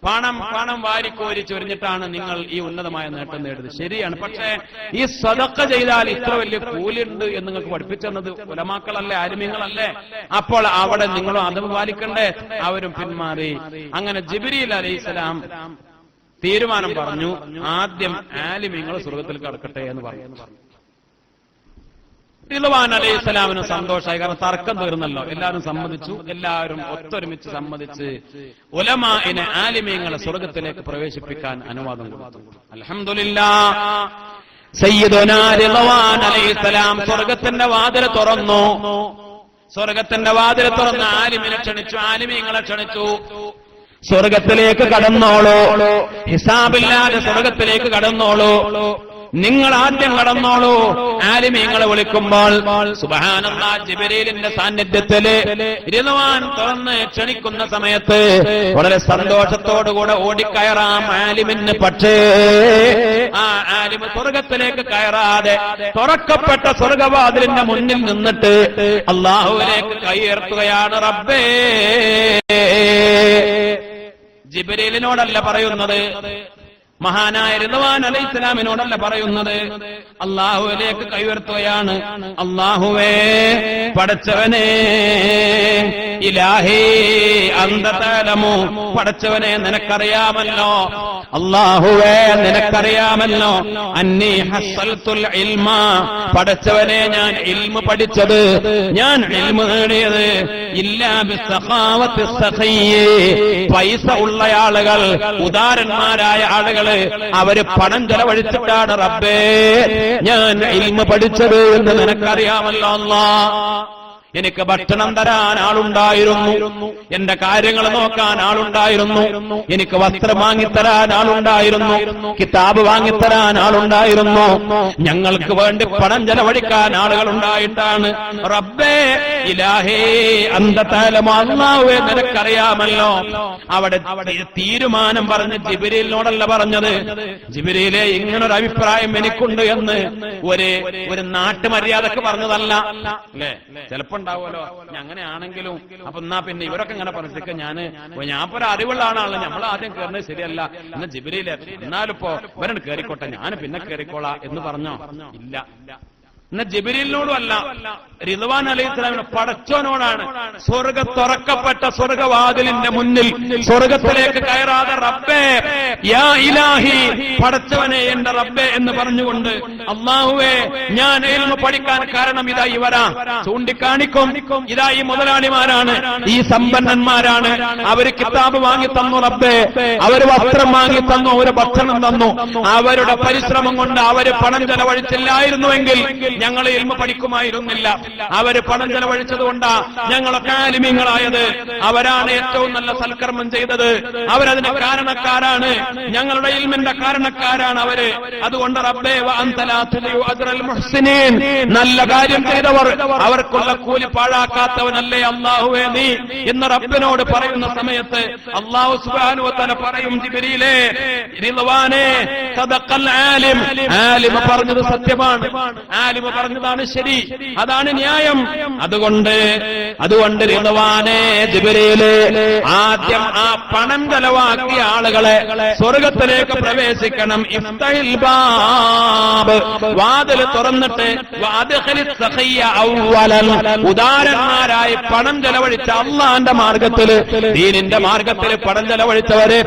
A: പണം വാരിക്കോരി ചൊരിഞ്ഞിട്ടാണ് നിങ്ങൾ ഈ ഉന്നതമായ നേട്ടം നേടുന്നത്. ശരിയാണ്, പക്ഷേ ഈ സദഖ ചെയ്താൽ ഇത്ര വലിയ കൂലിയുണ്ട് എന്ന് നിങ്ങൾക്ക് പഠിപ്പിച്ചെന്നത് ഉലമാക്കളല്ലേ, ആലിമീങ്ങളല്ലേ? അപ്പോൾ അവിടെ നിങ്ങളും അതും പാലിക്കണ്ടേ? അവരും പിന്മാറി. അങ്ങനെ ജിബ്രീൽ അലൈഹിസ്സലാം തീരുമാനം പറഞ്ഞു, ആദ്യം ആലിമീങ്ങൾ സ്വർഗത്തിൽ കടക്കട്ടെ എന്ന് പറഞ്ഞു. റിദ്വാൻ അലൈഹിസ്സലാമിന് സന്തോഷമായി, കാരണം തർക്കം തീർന്നല്ലോ, എല്ലാവരും സമ്മതിച്ചു, എല്ലാവരും ഒത്തൊരുമിച്ച് സമ്മതിച്ച് ഉലമാഇനെ, ആലിമീങ്ങളെ സ്വർഗത്തിലേക്ക് പ്രവേശിപ്പിക്കാൻ അനുവാദം കൊടുത്തു. അൽഹംദുലില്ലാഹ്, സയ്യിദുനാ റിദ്വാൻ അലൈഹിസ്സലാം സ്വർഗത്തിന്റെ വാതിൽ തുറന്നു. സ്വർഗത്തിന്റെ വാതിൽ തുറന്ന് ആലിമിനെ ക്ഷണിച്ചു, ആലിമീങ്ങളെ ക്ഷണിച്ചു. സ്വർഗത്തിലേക്ക് കടന്നോളൂ, ഹിസാബില്ലാതെ സ്വർഗത്തിലേക്ക് കടന്നോളൂ, നിങ്ങൾ ആദ്യം കടന്നോളൂ. ആലിമീങ്ങളെ വിളിക്കുമ്പോൾ സുബ്ഹാനല്ലാഹ്, ജിബ്രീലിന്റെ സാന്നിധ്യത്തില് റിദ്വാൻ തുറന്ന് ക്ഷണിക്കുന്ന സമയത്ത് വളരെ സന്തോഷത്തോടുകൂടെ ഓടിക്കയറാം ആലിമിന്. പക്ഷേ ആ ആലിമ് സ്വർഗത്തിലേക്ക് കയറാതെ തുറക്കപ്പെട്ട സ്വർഗവാതിലിന്റെ മുന്നിൽ നിന്നിട്ട് അല്ലാഹുവിലേക്ക് കൈയുയർത്തുകയാണ്, റബ്ബേ, ജിബ്രീലിനോടല്ല പറയുന്നത്, മഹാനായ റിദ്വാൻ അലൈഹിസ്സലാമിനോടല്ല പറയുന്നത്, അല്ലാഹുവിലേക്ക് കൈയുയർത്തുകയാണ്. അല്ലാഹുവേ, പടച്ചവനേ, ഇലാഹി അന്ത തഅലമു, പടച്ചവനെ നിനക്കറിയാമല്ലോ, അല്ലാഹുവേ നിനക്കറിയാമല്ലോ, അന്നി ഹസ്സൽതുൽ ഇൽമ, പടച്ചവനെ ഞാൻ ഇൽമ പഠിച്ചത്, ഞാൻ ഇൽമ നേടിയത് ഇല്ലാ ബിസ്സഖാവത്തി സഖിയ്യ്, പൈസ ഉള്ള ആളുകൾ, ഉദാരന്മാരായ ആളുകൾ അവര് പണം ചെലവഴിച്ചിട്ടാണ് റബ്ബേ ഞാൻ ഇൽമ പഠിച്ചത് എന്ന് നിനക്കറിയാമല്ലോ അല്ലാഹ്. എനിക്ക് ഭക്ഷണം തരാൻ ആളുണ്ടായിരുന്നു, എന്റെ കാര്യങ്ങൾ നോക്കാൻ ആളുണ്ടായിരുന്നു, എനിക്ക് വസ്ത്രം വാങ്ങിത്തരാൻ ആളുണ്ടായിരുന്നു, കിതാബ് വാങ്ങിത്തരാൻ ആളുണ്ടായിരുന്നു, ഞങ്ങൾക്ക് വേണ്ടി പണം ചെലവഴിക്കാൻ ആളുകൾ ഉണ്ടായിട്ടാണ് റബ്ബേ ഇലാഹേ അന്ത തഅലമു, അല്ലാഹുവേ നിനക്കറിയാമല്ലോ. അവിടെ തീരുമാനം പറഞ്ഞ് ജിബ്രീലിനോടല്ല പറഞ്ഞത്, ജിബ്രീലേ ഇങ്ങനൊരു അഭിപ്രായം എനിക്കുണ്ട് എന്ന് ഒരു നാട്ടുമര്യാദക്ക് പറഞ്ഞതല്ല. അല്ലേ, ചിലപ്പോ ഉണ്ടാവുമല്ലോ അങ്ങനെയാണെങ്കിലും. അപ്പൊ എന്നാ പിന്നെ ഇവരൊക്കെ ഇങ്ങനെ പറഞ്ഞിട്ട് ഞാൻ ഒരു അറിവുള്ള ആളാണല്ലോ, നമ്മൾ ആദ്യം കയറുന്നത് ശരിയല്ല എന്ന് ജിബ്രീൽ, എന്നാലിപ്പോ ഇവരോട് കയറിക്കോട്ടെ ഞാൻ പിന്നെ കയറിക്കോളാം എന്ന് പറഞ്ഞോ? ഇല്ല. എന്നാൽ ജിബ്രീലിനോടും അല്ല, റിദ്വാൻ അലൈഹിസ്സലാമിന് പടച്ചോനോടാണ്. തുറക്കപ്പെട്ട സ്വർഗവാതിലിന്റെ മുന്നിൽ സ്വർഗത്തിലേക്ക് കയറാതെ റബ്ബേ യാ ഇലാഹി, പടച്ചവനെ എന്റെ റബ്ബേ എന്ന് പറഞ്ഞുകൊണ്ട്, അല്ലാഹുവേ ഞാൻ ഇൽമ പഠിക്കാൻ കാരണം ഇതാ ഇവരാ, ചൂണ്ടിക്കാണിക്കും. ഇതാ ഈ മുതലാളിമാരാണ്, ഈ സമ്പന്നന്മാരാണ്, അവര് കിതാബ് വാങ്ങി തന്നു റബ്ബേ, അവര് വസ്ത്രം വാങ്ങി തന്നു, അവര് ഭക്ഷണം തന്നു, അവരുടെ പരിശ്രമം കൊണ്ട് അവര് പണം ചെലവഴിച്ചില്ലായിരുന്നുവെങ്കിൽ ഞങ്ങൾ ഇൽമ പഠിക്കുമായിരുന്നില്ല. അവര് പണം ചെലവഴിച്ചതുകൊണ്ടാ ഞങ്ങളൊക്കെ ആലിമീങ്ങളായത്. അവരാണ് ഏറ്റവും നല്ല സൽക്കർമ്മം ചെയ്തത്, അവരതിന് കാരണക്കാരാണ്, ഞങ്ങളുടെ ഇൽമിന്റെ കാരണക്കാരാണ് അവര്. അതുകൊണ്ട് റബ്ബേ വഅൻത ലാ തുദിഉ അജ്റൽ മുഹ്സിനീൻ, നല്ല കാര്യം ചെയ്തവർ അവർക്കുള്ള കൂലി പാഴാക്കാത്തവനല്ലേ അല്ലാഹുവേ നീ എന്ന് റബ്ബിനോട് പറയുന്ന സമയത്ത് അല്ലാഹു സുബ്ഹാനഹു വ തആല പറയും, ജിബ്രീലേ, റിദ്വാനേ, സദഖൽ ആലിം, ആലിം പറഞ്ഞത് സത്യമാണ്, ആലിം പറഞ്ഞതാണ് ശരി, അതാണ് ന്യായം. അതുകൊണ്ട് റിദ്വാനേ, ജിബ്രീലേ, ആദ്യം ആ പണം ചെലവാക്കിയ ആളുകളെ സ്വർഗത്തിലേക്ക് പ്രവേശിക്കണം. ഇഫ്തഹിൽ ബാബ്, വാതിൽ തുറന്നിട്ട് വഅദ്ഖിലിസ് സഖിയ്യ അവ്വലൻ, ഉദാരന്മാരായി പണം ചെലവഴിച്ച അല്ലാഹുവിന്റെ മാർഗത്തില്, ദീനിന്റെ മാർഗത്തിൽ പണം ചെലവഴിച്ചവരെ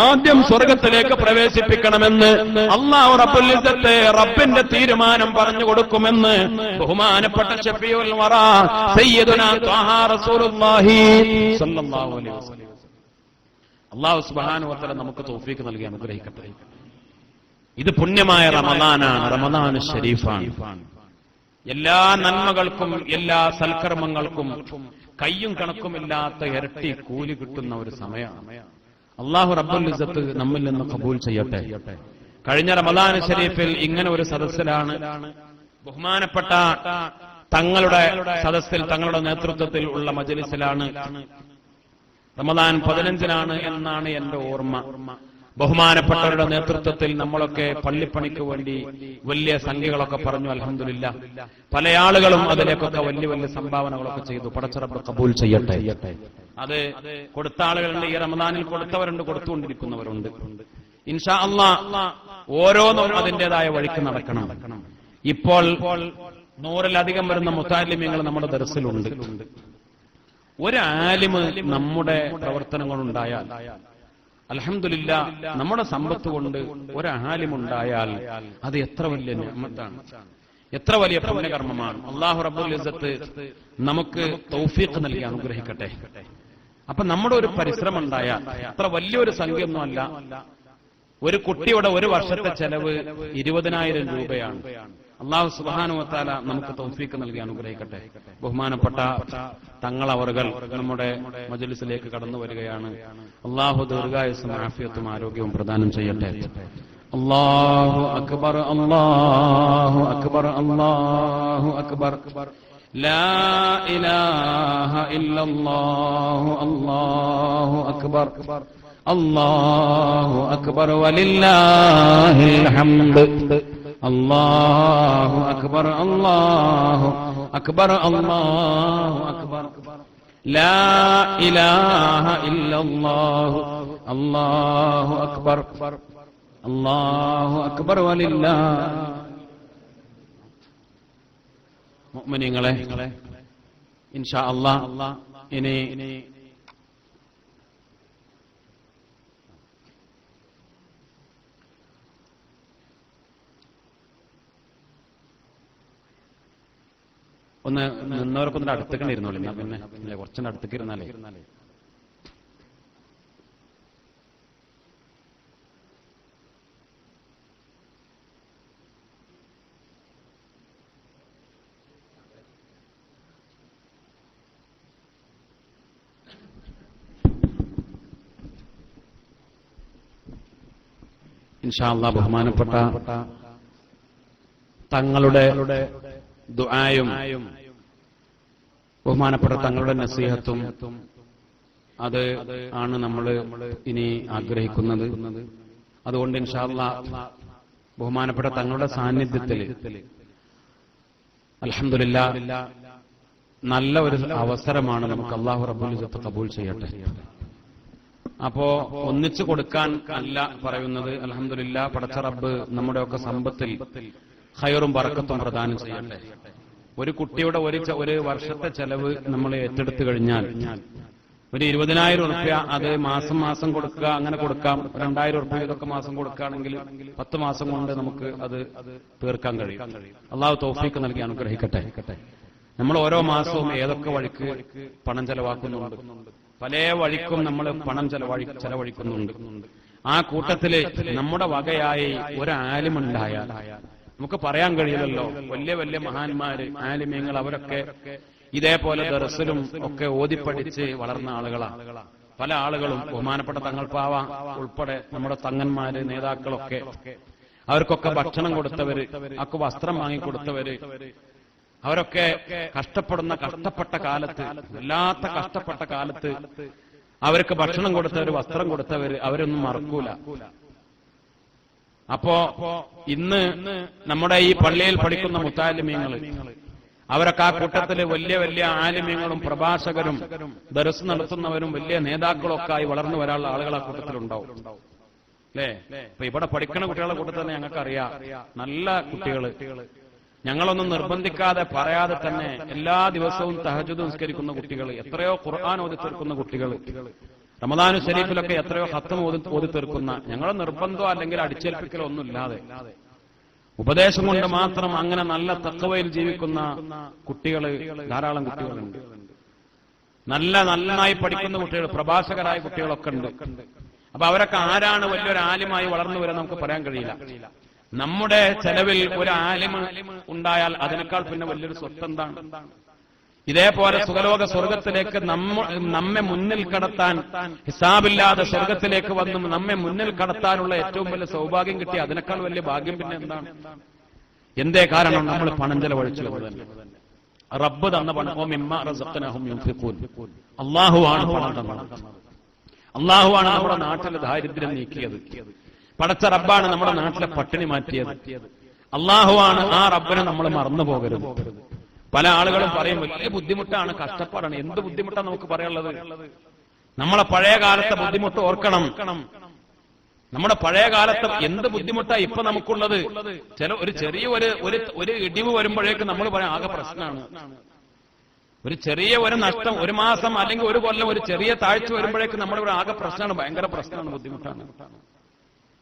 A: ആദ്യം സ്വർഗത്തിലേക്ക് പ്രവേശിപ്പിക്കണമെന്ന് അല്ലാഹു റബ്ബുൽ ഇസ്സത്ത് റബ്ബിന്റെ തീരുമാനം പറഞ്ഞു കൊടുക്കുമെന്ന് ബഹുമാനപ്പെട്ട ശഫീഉൽ വറ സയ്യിദുനാ ത്വാഹ റസൂലുള്ളാഹി സ്വല്ലല്ലാഹു അലൈഹി വസല്ലം. അല്ലാഹു സുബ്ഹാനഹു വ തആല നമുക്ക് തൗഫീഖ് നൽകി അനുഗ്രഹിക്കട്ടെ. ഇത് പുണ്യമായ റമദാനാണ്, റമദാൻ ശരീഫാണ്. എല്ലാ നന്മകൾക്കും എല്ലാ സൽക്കർമ്മങ്ങൾക്കും കയ്യും കണക്കുമില്ലാത്ത ഇരട്ടി കൂലി കിട്ടുന്ന ഒരു സമയമാണ്. അല്ലാഹു റബ്ബുൽ ഇസ്സത്ത് നമ്മിൽ നിന്ന് ഖബൂൽ ചെയ്യട്ടെ. കഴിഞ്ഞ റമദാൻ ശരീഫിൽ ഇങ്ങനെ ഒരു സദസ്സിലാണ്, ബഹുമാനപ്പെട്ട തങ്ങളുടെ സദസ്സിൽ, തങ്ങളുടെ നേതൃത്വത്തിൽ ഉള്ള മജ്ലിസിലാണ്, റമദാൻ 15-നാണ് എന്നാണ് എന്റെ ഓർമ്മ. ബഹുമാനപ്പെട്ടവരുടെ നേതൃത്വത്തിൽ നമ്മളൊക്കെ പള്ളിപ്പണിക്ക് വേണ്ടി വലിയ സംഖ്യകളൊക്കെ പറഞ്ഞു. അൽഹംദുലില്ലാഹ്, പല ആളുകളും അതിലേക്കൊക്കെ വലിയ വലിയ സംഭാവനകളൊക്കെ ചെയ്തു. പടച്ച റബ്ബ് ഖബൂൽ ചെയ്യട്ടെ. അത് കൊടുത്ത ആളുകളുണ്ട്, ഈ റമദാനിൽ കൊടുത്തവരുണ്ട്, കൊടുത്തുകൊണ്ടിരിക്കുന്നവരുണ്ട്. ഇൻഷാ അല്ലാഹ് ഓരോന്നും അതിന്റേതായ വഴിക്ക് നടക്കണം. ഇപ്പോൾ 100-ലധികം വരുന്ന മുത്താലിമീങ്ങൾ നമ്മുടെ ദർസിലുണ്ട്. ഒരു ആലിമ് നമ്മുടെ പ്രവർത്തനങ്ങളുണ്ടായാൽ, അൽഹംദുലില്ലാഹ്, നമ്മുടെ സമ്പത്ത് കൊണ്ട് ഒരു ആലിമുണ്ടായാൽ അത് എത്ര വലിയ നിഅമത്താണ്, എത്ര വലിയ പുണ്യകർമ്മമാണ്. അല്ലാഹു റബ്ബുൽ ഇസ്സത്ത് നമുക്ക് തൗഫീഖ് നൽകി അനുഗ്രഹിക്കട്ടെ. അപ്പൊ നമ്മുടെ ഒരു പരിശ്രമം ഉണ്ടായാൽ, അത്ര വലിയൊരു സംഖ്യയൊന്നും അല്ല, ഒരു കുട്ടിയുടെ ഒരു വർഷത്തെ ചെലവ് 20,000 രൂപയാണ്. അല്ലാഹു സുബ്ഹാനഹു വ തആല നമുക്ക് തൗഫീഖ് നൽകി അനുഗ്രഹിക്കട്ടെ. ബഹുമാനപ്പെട്ട തങ്ങളവറുകൾ നമ്മുടെ മജ്ലിസിലേക്ക് കടന്നു വരികയാണ്. അല്ലാഹു ദീർഘായുസ്സും ആഫിയത്തും ആരോഗ്യവും പ്രദാനം ചെയ്യട്ടെ. അല്ലാഹു അക്ബർ, അല്ലാഹു അക്ബർ, അല്ലാഹു അക്ബർ, ലാ ഇലാഹ ഇല്ലല്ലാഹു, അല്ലാഹു അക്ബർ, അല്ലാഹു അക്ബർ വലില്ലാഹിൽ ഹംദ്, അല്ലാഹു അക്ബർ, അല്ലാഹു അക്ബർ, അല്ലാഹു അക്ബർ, ലാ ഇലാഹ ഇല്ലല്ലാഹു അല്ലാഹു അക്ബർ അല്ലാഹു അക്ബർ വലില്ലാഹ്. മുഅ്മിനീങ്ങളെ, ഇൻഷാ അല്ലാഹ് ഇനി ഒന്ന് നിന്നവർക്കൊന്നും അടുത്തേക്ക് ഇരുന്നോളൂ. പിന്നെ കുറച്ചുകൂടെ അടുത്തേക്ക് ഇരുന്നാലേ. ഇൻഷാ അല്ലാഹ് ബഹുമാനപ്പെട്ട തങ്ങളുടെ ദുആയും ബഹുമാനപ്പെട്ട തങ്ങളുടെ നസീഹത്തും അത് ആണ് നമ്മൾ ഇനി ആഗ്രഹിക്കുന്നത്. അതുകൊണ്ട് ഇൻഷാ അല്ലാഹ് ബഹുമാനപ്പെട്ട തങ്ങളുടെ സാന്നിധ്യത്തിൽ അൽഹംദുലില്ലാഹ് നല്ല ഒരു അവസരമാണ് നമുക്ക്. അല്ലാഹു റബ്ബുൽ ഇസ്സത്ത് കബൂൽ ചെയ്യട്ടെ. അപ്പോ ഒന്നിച്ചു കൊടുക്കാൻ അല്ല പറയുന്നത്. അൽഹംദുലില്ലാഹ് പടച്ച റബ്ബ് നമ്മുടെയൊക്കെ സമ്പത്തിൽ ഖൈറും ബറക്കത്തും പ്രദാനം ചെയ്യട്ടെ. ഒരു കുട്ടിയുടെ ഒരു വർഷത്തെ ചെലവ് നമ്മൾ ഏറ്റെടുത്തു കഴിഞ്ഞാൽ ഒരു 20,000 റുപ്യ അത് മാസം മാസം കൊടുക്കുക, അങ്ങനെ കൊടുക്കാം. 2,000 റുപ്യ ഇതൊക്കെ മാസം കൊടുക്കുകയാണെങ്കിൽ 10 മാസം കൊണ്ട് നമുക്ക് അത് തീർക്കാൻ കഴിയും. അള്ളാഹു തൗഫീഖ് നൽകി അനുഗ്രഹിക്കട്ടെ. നമ്മൾ ഓരോ മാസവും ഏതൊക്കെ വഴിക്ക് പണം ചെലവാക്കുന്നുണ്ട്, പല വഴിക്കും നമ്മൾ പണം ചെലവഴിക്കുന്നുണ്ട്. ആ കൂട്ടത്തില് നമ്മുടെ വകയായി ഒരു ആലിമുണ്ടായാൽ നമുക്ക് പറയാൻ കഴിയില്ലല്ലോ. വലിയ വലിയ മഹാന്മാര്, ആലിമീങ്ങൾ, അവരൊക്കെ ഇതേപോലെ ദർസിലും ഒക്കെ ഓതിപ്പടിച്ച് വളർന്ന ആളുകളാണ്. പല ആളുകളും ബഹുമാനപ്പെട്ട തങ്ങൾ പാവ ഉൾപ്പെടെ നമ്മുടെ തങ്ങന്മാര്, നേതാക്കളൊക്കെ, അവർക്കൊക്കെ ഭക്ഷണം കൊടുത്തവര്, അവർക്ക് വസ്ത്രം വാങ്ങിക്കൊടുത്തവര്, അവരൊക്കെ കഷ്ടപ്പെട്ട കാലത്ത്, വല്ലാത്ത കഷ്ടപ്പെട്ട കാലത്ത് അവർക്ക് ഭക്ഷണം കൊടുത്തവര്, വസ്ത്രം കൊടുത്തവര്, അവരൊന്നും മറക്കൂല. അപ്പോ ഇന്ന് നമ്മുടെ ഈ പള്ളിയിൽ പഠിക്കുന്ന മുത്താലിമീങ്ങൾ, അവരൊക്കെ ആ കൂട്ടത്തില് വലിയ വലിയ ആലിമീങ്ങളും പ്രഭാഷകരും ദർസ് നടത്തുന്നവരും വലിയ നേതാക്കളൊക്കെ ആയി വളർന്നു വരാനുള്ള ആളുകൾ ആ കൂട്ടത്തിലുണ്ടാവും അല്ലേ? ഇപ്പൊ ഇവിടെ പഠിക്കുന്ന കുട്ടികളുടെ കൂട്ടത്തിൽ തന്നെ ഞങ്ങൾക്കറിയാം നല്ല കുട്ടികള്. ഞങ്ങളൊന്നും നിർബന്ധിക്കാതെ പറയാതെ തന്നെ എല്ലാ ദിവസവും തഹജ്ജുദ് നിസ്കരിക്കുന്ന കുട്ടികൾ, എത്രയോ ഖുർആൻ ഓതി തീർക്കുന്ന കുട്ടികൾ, റമദാനു ശരീഫിലൊക്കെ എത്രയോ ഖത്ം ഓതി തീർക്കുന്ന, ഞങ്ങളെ നിർബന്ധമോ അല്ലെങ്കിൽ അടിച്ചേൽപ്പിക്കലോ ഒന്നുമില്ലാതെ ഉപദേശം കൊണ്ട് മാത്രം അങ്ങനെ നല്ല തഖ്വയിൽ ജീവിക്കുന്ന കുട്ടികൾ ധാരാളം കുട്ടികളുണ്ട്. നന്നായി പഠിക്കുന്ന കുട്ടികൾ, പ്രഭാഷകരായ കുട്ടികളൊക്കെ ഉണ്ട്. അപ്പൊ അവരൊക്കെ ആരാണ് വലിയൊരു ആലിമായി വളർന്നു വരാൻ നമുക്ക് പറയാൻ കഴിയില്ല. നമ്മുടെ ചെലവിൽ ഒരു ആലിമ് ഉണ്ടായാൽ അതിനേക്കാൾ പിന്നെ വലിയൊരു സ്വത്ത് എന്താണ്? ഇതേപോലെ സുഖലോക സ്വർഗത്തിലേക്ക് നമ്മെ മുന്നിൽ കടത്താൻ, ഹിസാബില്ലാതെ സ്വർഗത്തിലേക്ക് വന്നും നമ്മെ മുന്നിൽ കടത്താനുള്ള ഏറ്റവും വലിയ സൗഭാഗ്യം കിട്ടി, അതിനേക്കാൾ വലിയ ഭാഗ്യം പിന്നെ എന്താണ്? എന്തേ കാരണം? നമ്മൾ പണം ചെലവഴിച്ചു. റബ്ബ് തന്ന പണം, അള്ളാഹുവാണ് പണം തന്നത്. അള്ളാഹുവാണ് നമ്മുടെ നാട്ടിലെ ദാരിദ്ര്യം നീക്കിയത്. പടച്ച റബ്ബാണ് നമ്മുടെ നാട്ടിലെ പട്ടിണി മാറ്റിയത്. അള്ളാഹുവാണ്. ആ റബ്ബിനെ നമ്മൾ മറന്നു പോകരുത്. പല ആളുകളും പറയും വലിയ ബുദ്ധിമുട്ടാണ്, കഷ്ടപ്പാടാണ്. എന്ത് ബുദ്ധിമുട്ടാണ് നമുക്ക് പറയാനുള്ളത്? നമ്മളെ പഴയ കാലത്തെ ബുദ്ധിമുട്ട് ഓർക്കണം. നമ്മുടെ പഴയ കാലത്ത് എന്ത് ബുദ്ധിമുട്ടാ ഇപ്പൊ നമുക്കുള്ളത്? ഒരു ചെറിയ ഒരു ഇടിവ് വരുമ്പോഴേക്ക് നമ്മൾ പറയാം ആകെ പ്രശ്നമാണ്. ഒരു ചെറിയ ഒരു നഷ്ടം, ഒരു മാസം അല്ലെങ്കിൽ ഒരു കൊല്ലം ഒരു ചെറിയ താഴ്ച വരുമ്പോഴേക്ക് നമ്മളിവിടെ ആകെ പ്രശ്നമാണ്, ഭയങ്കര പ്രശ്നമാണ്, ബുദ്ധിമുട്ടാണ്.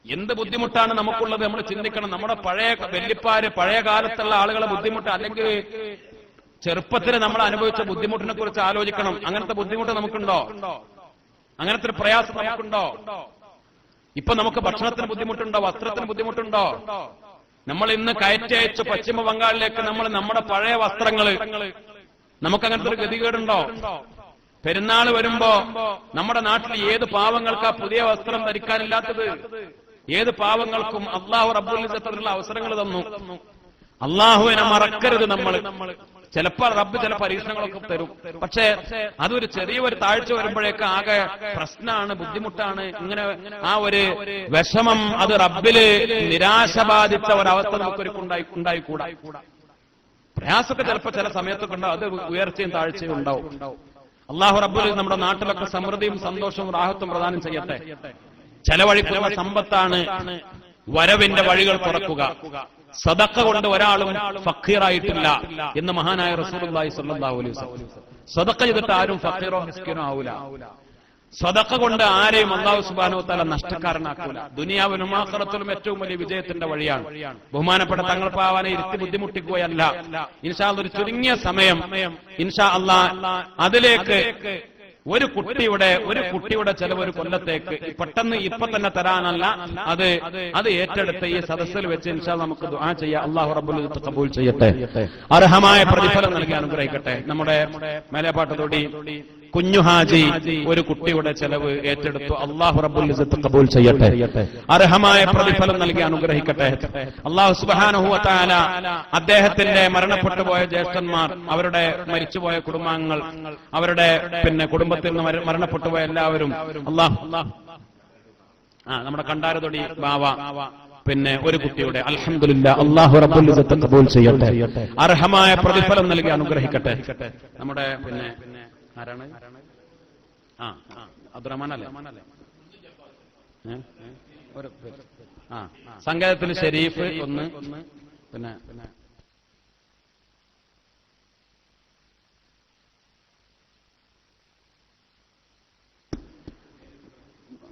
A: എന്ത് ബുദ്ധിമുട്ടാണ് നമുക്കുള്ളത്? നമ്മൾ ചിന്തിക്കണം. നമ്മുടെ പഴയ വല്യപ്പാര്, പഴയ കാലത്തുള്ള ആളുകളെ ബുദ്ധിമുട്ട്, അല്ലെങ്കിൽ ചെറുപ്പത്തിൽ നമ്മൾ അനുഭവിച്ച ബുദ്ധിമുട്ടിനെ കുറിച്ച് ആലോചിക്കണം. അങ്ങനത്തെ ബുദ്ധിമുട്ട് നമുക്കുണ്ടോ? അങ്ങനത്തെ ഒരു പ്രയാസം നമുക്കുണ്ടോ? ഇപ്പൊ നമുക്ക് ഭക്ഷണത്തിന് ബുദ്ധിമുട്ടുണ്ടോ? വസ്ത്രത്തിന് ബുദ്ധിമുട്ടുണ്ടോ? നമ്മൾ ഇന്ന് കയറ്റി അയച്ച് പശ്ചിമ ബംഗാളിലേക്ക് നമ്മുടെ പഴയ വസ്ത്രങ്ങള്, നമുക്ക് അങ്ങനത്തെ ഒരു ഗതികേടുണ്ടോ? പെരുന്നാൾ വരുമ്പോ നമ്മുടെ നാട്ടിൽ ഏത് പാവങ്ങൾക്കാ പുതിയ വസ്ത്രം ധരിക്കാനില്ലാത്തത്? ഏത് പാവങ്ങൾക്കും അള്ളാഹു റബ്ബുൽ ഇസ്സത്തിനുള്ള അവസരങ്ങൾ തന്നു. അള്ളാഹുവിനെ മറക്കരുത് നമ്മൾ. ചിലപ്പോൾ റബ്ബ് ചില പരീക്ഷണങ്ങളൊക്കെ തരും, പക്ഷേ അതൊരു ചെറിയൊരു താഴ്ച വരുമ്പോഴേക്ക് ആകെ പ്രശ്നമാണ്, ബുദ്ധിമുട്ടാണ്. ഇങ്ങനെ ആ ഒരു വിഷമം, അത് റബ്ബില് നിരാശ ബാധിച്ച ഒരവസ്ഥ നമുക്കൊരു ഉണ്ടായിക്കൂടാ. പ്രയാസമൊക്കെ ചിലപ്പോൾ ചില സമയത്തൊക്കെ ഉണ്ടാവും. അത് ഉയർച്ചയും താഴ്ചയും ഉണ്ടാവും. അള്ളാഹു റബ്ബുൽ നമ്മുടെ നാട്ടിലൊക്കെ സമൃദ്ധിയും സന്തോഷവും റാഹത്തും പ്രദാനം ചെയ്യട്ടെ. ചെലവഴിക്കുന്ന സമ്പത്താണ് വരവിന്റെ വഴികൾ തുറക്കുക. സദഖ കൊണ്ട് ഒരാളും ഫഖീറായിട്ടില്ല എന്ന് മഹാനായ റസൂലുള്ളാഹി സ്വല്ലല്ലാഹു അലൈഹി വസല്ലം. സദഖ ചെയ്തിട്ട് ആരും ഫഖീറോ മിസ്കിനോ ആവൂല. സദഖ കൊണ്ട് ആരെയും അല്ലാഹു സുബ്ഹാനഹു വ തആല നഷ്ടക്കാരനാക്കൂല. ദുനിയാവിലും ആഖിറത്തിലും ഏറ്റവും വലിയ വിജയത്തിന്റെ വഴിയാണ്. ബഹുമാനപ്പെട്ട തങ്ങൾ പാവാനെ ഇരുത്തി ബുദ്ധിമുട്ടിക്കുകയല്ല. ഇൻഷാ അല്ലാഹ് ഒരു ചുരുങ്ങിയ സമയം ഇൻഷാ അല്ലാഹ് അതിലേക്ക് ഒരു കുട്ടിയുടെ ചെലവ് ഒരു കൊല്ലത്തേക്ക് പെട്ടെന്ന് ഇപ്പൊ തന്നെ തരാനല്ല, അത് ഏറ്റെടുത്ത് ഈ സദസ്സിൽ വെച്ച് ഇൻഷാ അല്ലാഹ് നമുക്ക് ദുആ ചെയ്യാം. അല്ലാഹു റബ്ബുൽ ഇസ്സത്ത് ഖബൂൽ ചെയ്യട്ടെ, അർഹമായ പ്രതിഫലം നൽകി അനുഗ്രഹിക്കട്ടെ. നമ്മുടെ മേലേപ്പാട്ടത്തോടി കുഞ്ഞുഹാജി ഒരു കുട്ടിയുടെ ചെലവ് ഏറ്റെടുത്തു. അല്ലാഹു റബ്ബുൽ ഇസ്സത്ത് ഖബൂൽ ചെയ്യട്ടെ, അർഹമായ പ്രതിഫലം നൽകി അനുഗ്രഹിക്കട്ടെ. അല്ലാഹു സുബ്ഹാനഹു വ തആല അദ്ദേഹത്തിന്റെ മരണപ്പെട്ടു പോയ ജ്യേഷ്ഠന്മാർ, അവരുടെ മരിച്ചുപോയ കുടുംബാംഗങ്ങൾ, അവരുടെ കുടുംബത്തിൽ നിന്ന് മരണപ്പെട്ടു പോയ എല്ലാവരും നമ്മുടെ കണ്ടാരതൊടി ബാവ ഒരു കുട്ടിയുടെ അൽഹംദുലില്ലാ അല്ലാഹു റബ്ബുൽ ഇസ്സത്ത് ഖബൂൽ ചെയ്യട്ടെ, അർഹമായ പ്രതിഫലം നൽകി അനുഗ്രഹിക്കട്ടെ. നമ്മുടെ ആരാണ്? അബ്ദുറഹ്മാൻ അല്ലേ? സംഗീതത്തിൽ ഷെരീഫ് ഒന്ന്, പിന്നെ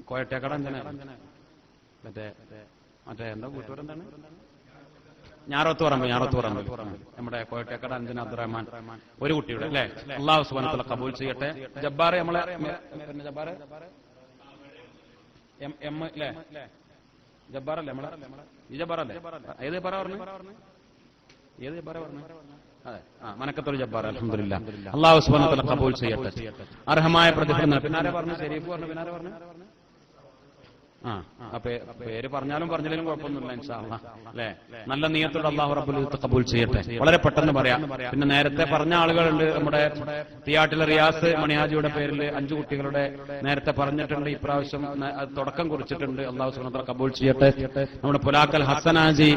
A: കോയട്ടേക്കട മറ്റേ എന്താ കൂട്ടുകാരെന്താണ്? ഞാറോത്ത് പറമ്പ് നമ്മുടെ കോയട്ടേക്കട അഞ്ചന അബ്ദുറഹ്മാൻ ഒരു കുട്ടിയുടെ അല്ലെ. അല്ലാഹു സുബ്ഹാനഹു വ തആല ഖബൂൽ ചെയ്യട്ടെ. ജബ്ബാർ നമ്മളെ ജബ്ബാർ എം അല്ലേ? ജബ്ബാറല്ലേ നമ്മളെ? ഈ ജബ്ബാറല്ലേ? ഏത് ജബ്ബാറ പറഞ്ഞു? ഏത് ജബ്ബാറ പറഞ്ഞു? അതെ, മനക്കത്തൊരു ജബ്ബാർ. അൽഹംദുലില്ലാ അല്ലാഹു സുബ്ഹാനഹു വ തആല ഖബൂൽ ചെയ്യട്ടെ, അർഹമായ പ്രതിഫലം. പിന്നാരെ പറഞ്ഞു ഷെരീഫ് പറഞ്ഞു, പിന്നാരെ പറഞ്ഞു പേര് പറഞ്ഞാലും പറഞ്ഞില്ലെങ്കിലും കുഴപ്പമൊന്നുമില്ല ഇൻഷാ അല്ലാഹ് അല്ലെ. നല്ല നിയ്യത്തോടെ അല്ലാഹു റബ്ബുൽ ഇസ്സത്ത് ഖബൂൽ ചെയ്യട്ടെ. വളരെ പെട്ടെന്ന് പറയാം. പിന്നെ നേരത്തെ പറഞ്ഞ ആളുകളുണ്ട്. നമ്മുടെ തിയാട്ടിലെ റിയാസ് മണിയാജിയുടെ പേരിൽ 5 കുട്ടികളുടെ നേരത്തെ പറഞ്ഞിട്ടുണ്ട്. ഇപ്രാവശ്യം തുടക്കം കുറിച്ചിട്ടുണ്ട്. അല്ലാഹു സുബ്ഹാനഹു വ തആല ഖബൂൽ ചെയ്യട്ടെ. നമ്മുടെ പുലാക്കൽ ഹസനാജി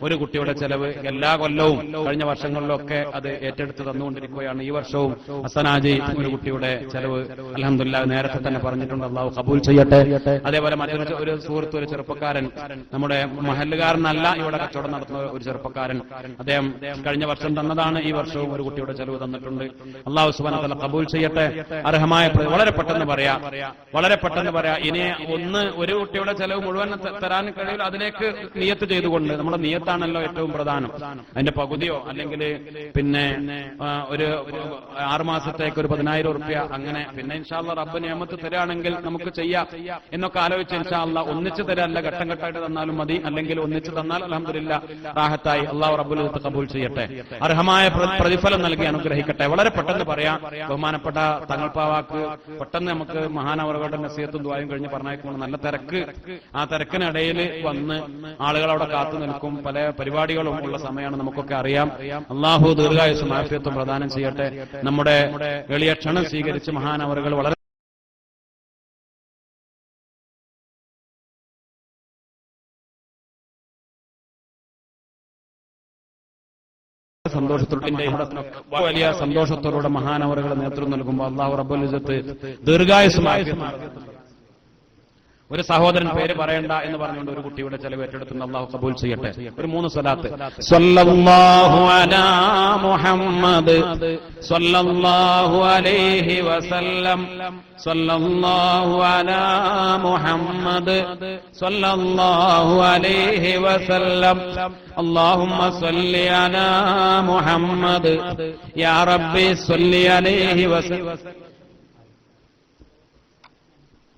A: ഒരു കുട്ടിയുടെ ചെലവ് എല്ലാ കൊല്ലവും കഴിഞ്ഞ വർഷങ്ങളിലൊക്കെ അത് ഏറ്റെടുത്ത് തന്നുകൊണ്ടിരിക്കുകയാണ്. ഈ വർഷവും ഹസനാജി ഒരു കുട്ടിയുടെ ചെലവ് അൽഹംദുലില്ലാഹ് നേരത്തെ തന്നെ പറഞ്ഞിട്ടുണ്ട്. അല്ലാഹു ഖബൂൽ ചെയ്യട്ടെ. അതേപോലെ മറ്റൊരു ഒരു സുഹൃത്ത്, ഒരു ചെറുപ്പക്കാരൻ, നമ്മുടെ മഹല്ലുകാരനല്ല, ഇവിടെ കച്ചവടം നടത്തുന്ന ഒരു ചെറുപ്പക്കാരൻ, അദ്ദേഹം കഴിഞ്ഞ വർഷം തന്നതാണ്. ഈ വർഷവും ഒരു കുട്ടിയുടെ ചെലവ് തന്നിട്ടുണ്ട്. അല്ലാഹു സുബ്ഹാനഹു വ തആല ഖബൂൽ ചെയ്യട്ടെ, അർഹമായ. വളരെ പെട്ടെന്ന് പറയാം. ഇനി ഒരു കുട്ടിയുടെ ചെലവ് മുഴുവൻ തരാൻ കഴിയില്ല. അതിലേക്ക് നിയത്ത് ചെയ്തുകൊണ്ട്, നമ്മുടെ നിയത്താണല്ലോ ഏറ്റവും പ്രധാനം. അതിന്റെ പകുതിയോ അല്ലെങ്കിൽ ഒരു 6 മാസത്തേക്ക് ഒരു 10,000 റുപ്യ അങ്ങനെ, പിന്നെ ഇൻഷാ അല്ലാഹ് റബ്ബ് നിഅമത്ത് തരാണെങ്കിൽ നമുക്ക് ചെയ്യാം എന്നൊക്കെ ആലോചിച്ച് ഇൻഷാ അല്ലാഹ് ഒന്നിച്ച് തരല്ല, ഘട്ടം ഘട്ടമായിട്ട് തന്നാലും മതി. അല്ലെങ്കിൽ ഒന്നിച്ച് തന്നാൽ അൽഹംദുലില്ലാഹ് റാഹത്തായി. അല്ലാഹു റബ്ബുൽ ഇസ്സത്ത് ഖബൂൽ ചെയ്യട്ടെ, അർഹമായ പ്രതിഫലം നൽകി അനുഗ്രഹിക്കട്ടെ. വളരെ പെട്ടെന്ന് പറയാം. ബഹുമാനപ്പെട്ട തങ്ങൾ പാവാക്ക് പെട്ടെന്ന് നമുക്ക് മഹാനവറുകളുടെ നസീഹത്തും ദുആയും കഴിഞ്ഞ് പറഞ്ഞേക്കുമ്പോൾ നല്ല തിരക്ക്. ആ തിരക്കിനിടയിൽ വന്ന് ആളുകൾ അവിടെ കാത്തു നിൽക്കും. പല പരിപാടികളും ഉള്ള സമയമാണ്, നമുക്കൊക്കെ അറിയാം. അല്ലാഹു ദീർഘായുസ്സും ആഫിയത്തും പ്രദാനം ചെയ്യട്ടെ. നമ്മുടെ എളിയ ക്ഷണം സ്വീകരിച്ച് മഹാനവറുകൾ വളരെ വലിയ സന്തോഷത്തോടെ മഹാനവറുകൾ നേതൃത്വം നൽകുമ്പോൾ അല്ലാഹു റബ്ബുൽ ഇസ്സത്ത് ദീർഘായുസ്സും ആഫിയത്തും. ഒരു സഹോദരൻ പേര് പറയണ്ട എന്ന് പറഞ്ഞുകൊണ്ട് ഒരു കുട്ടിയുടെ ചെലവ് ഏറ്റെടുത്തുന്ന അല്ലാഹു ഖബൂൽ ചെയ്യട്ടെ. ഒരു 3 സ്വലാത്ത്. സ്വല്ലല്ലാഹു അലാ മുഹമ്മദ് സ്വല്ലല്ലാഹു അലൈഹി വസല്ലം, സ്വല്ലല്ലാഹു അലാ മുഹമ്മദ് സ്വല്ലല്ലാഹു അലൈഹി വസല്ലം, അല്ലാഹുമ്മ സ്വല്ലി അലാ മുഹമ്മദ് യാ റബ്ബി സ്വല്ലി അലൈഹി വസല്ലം.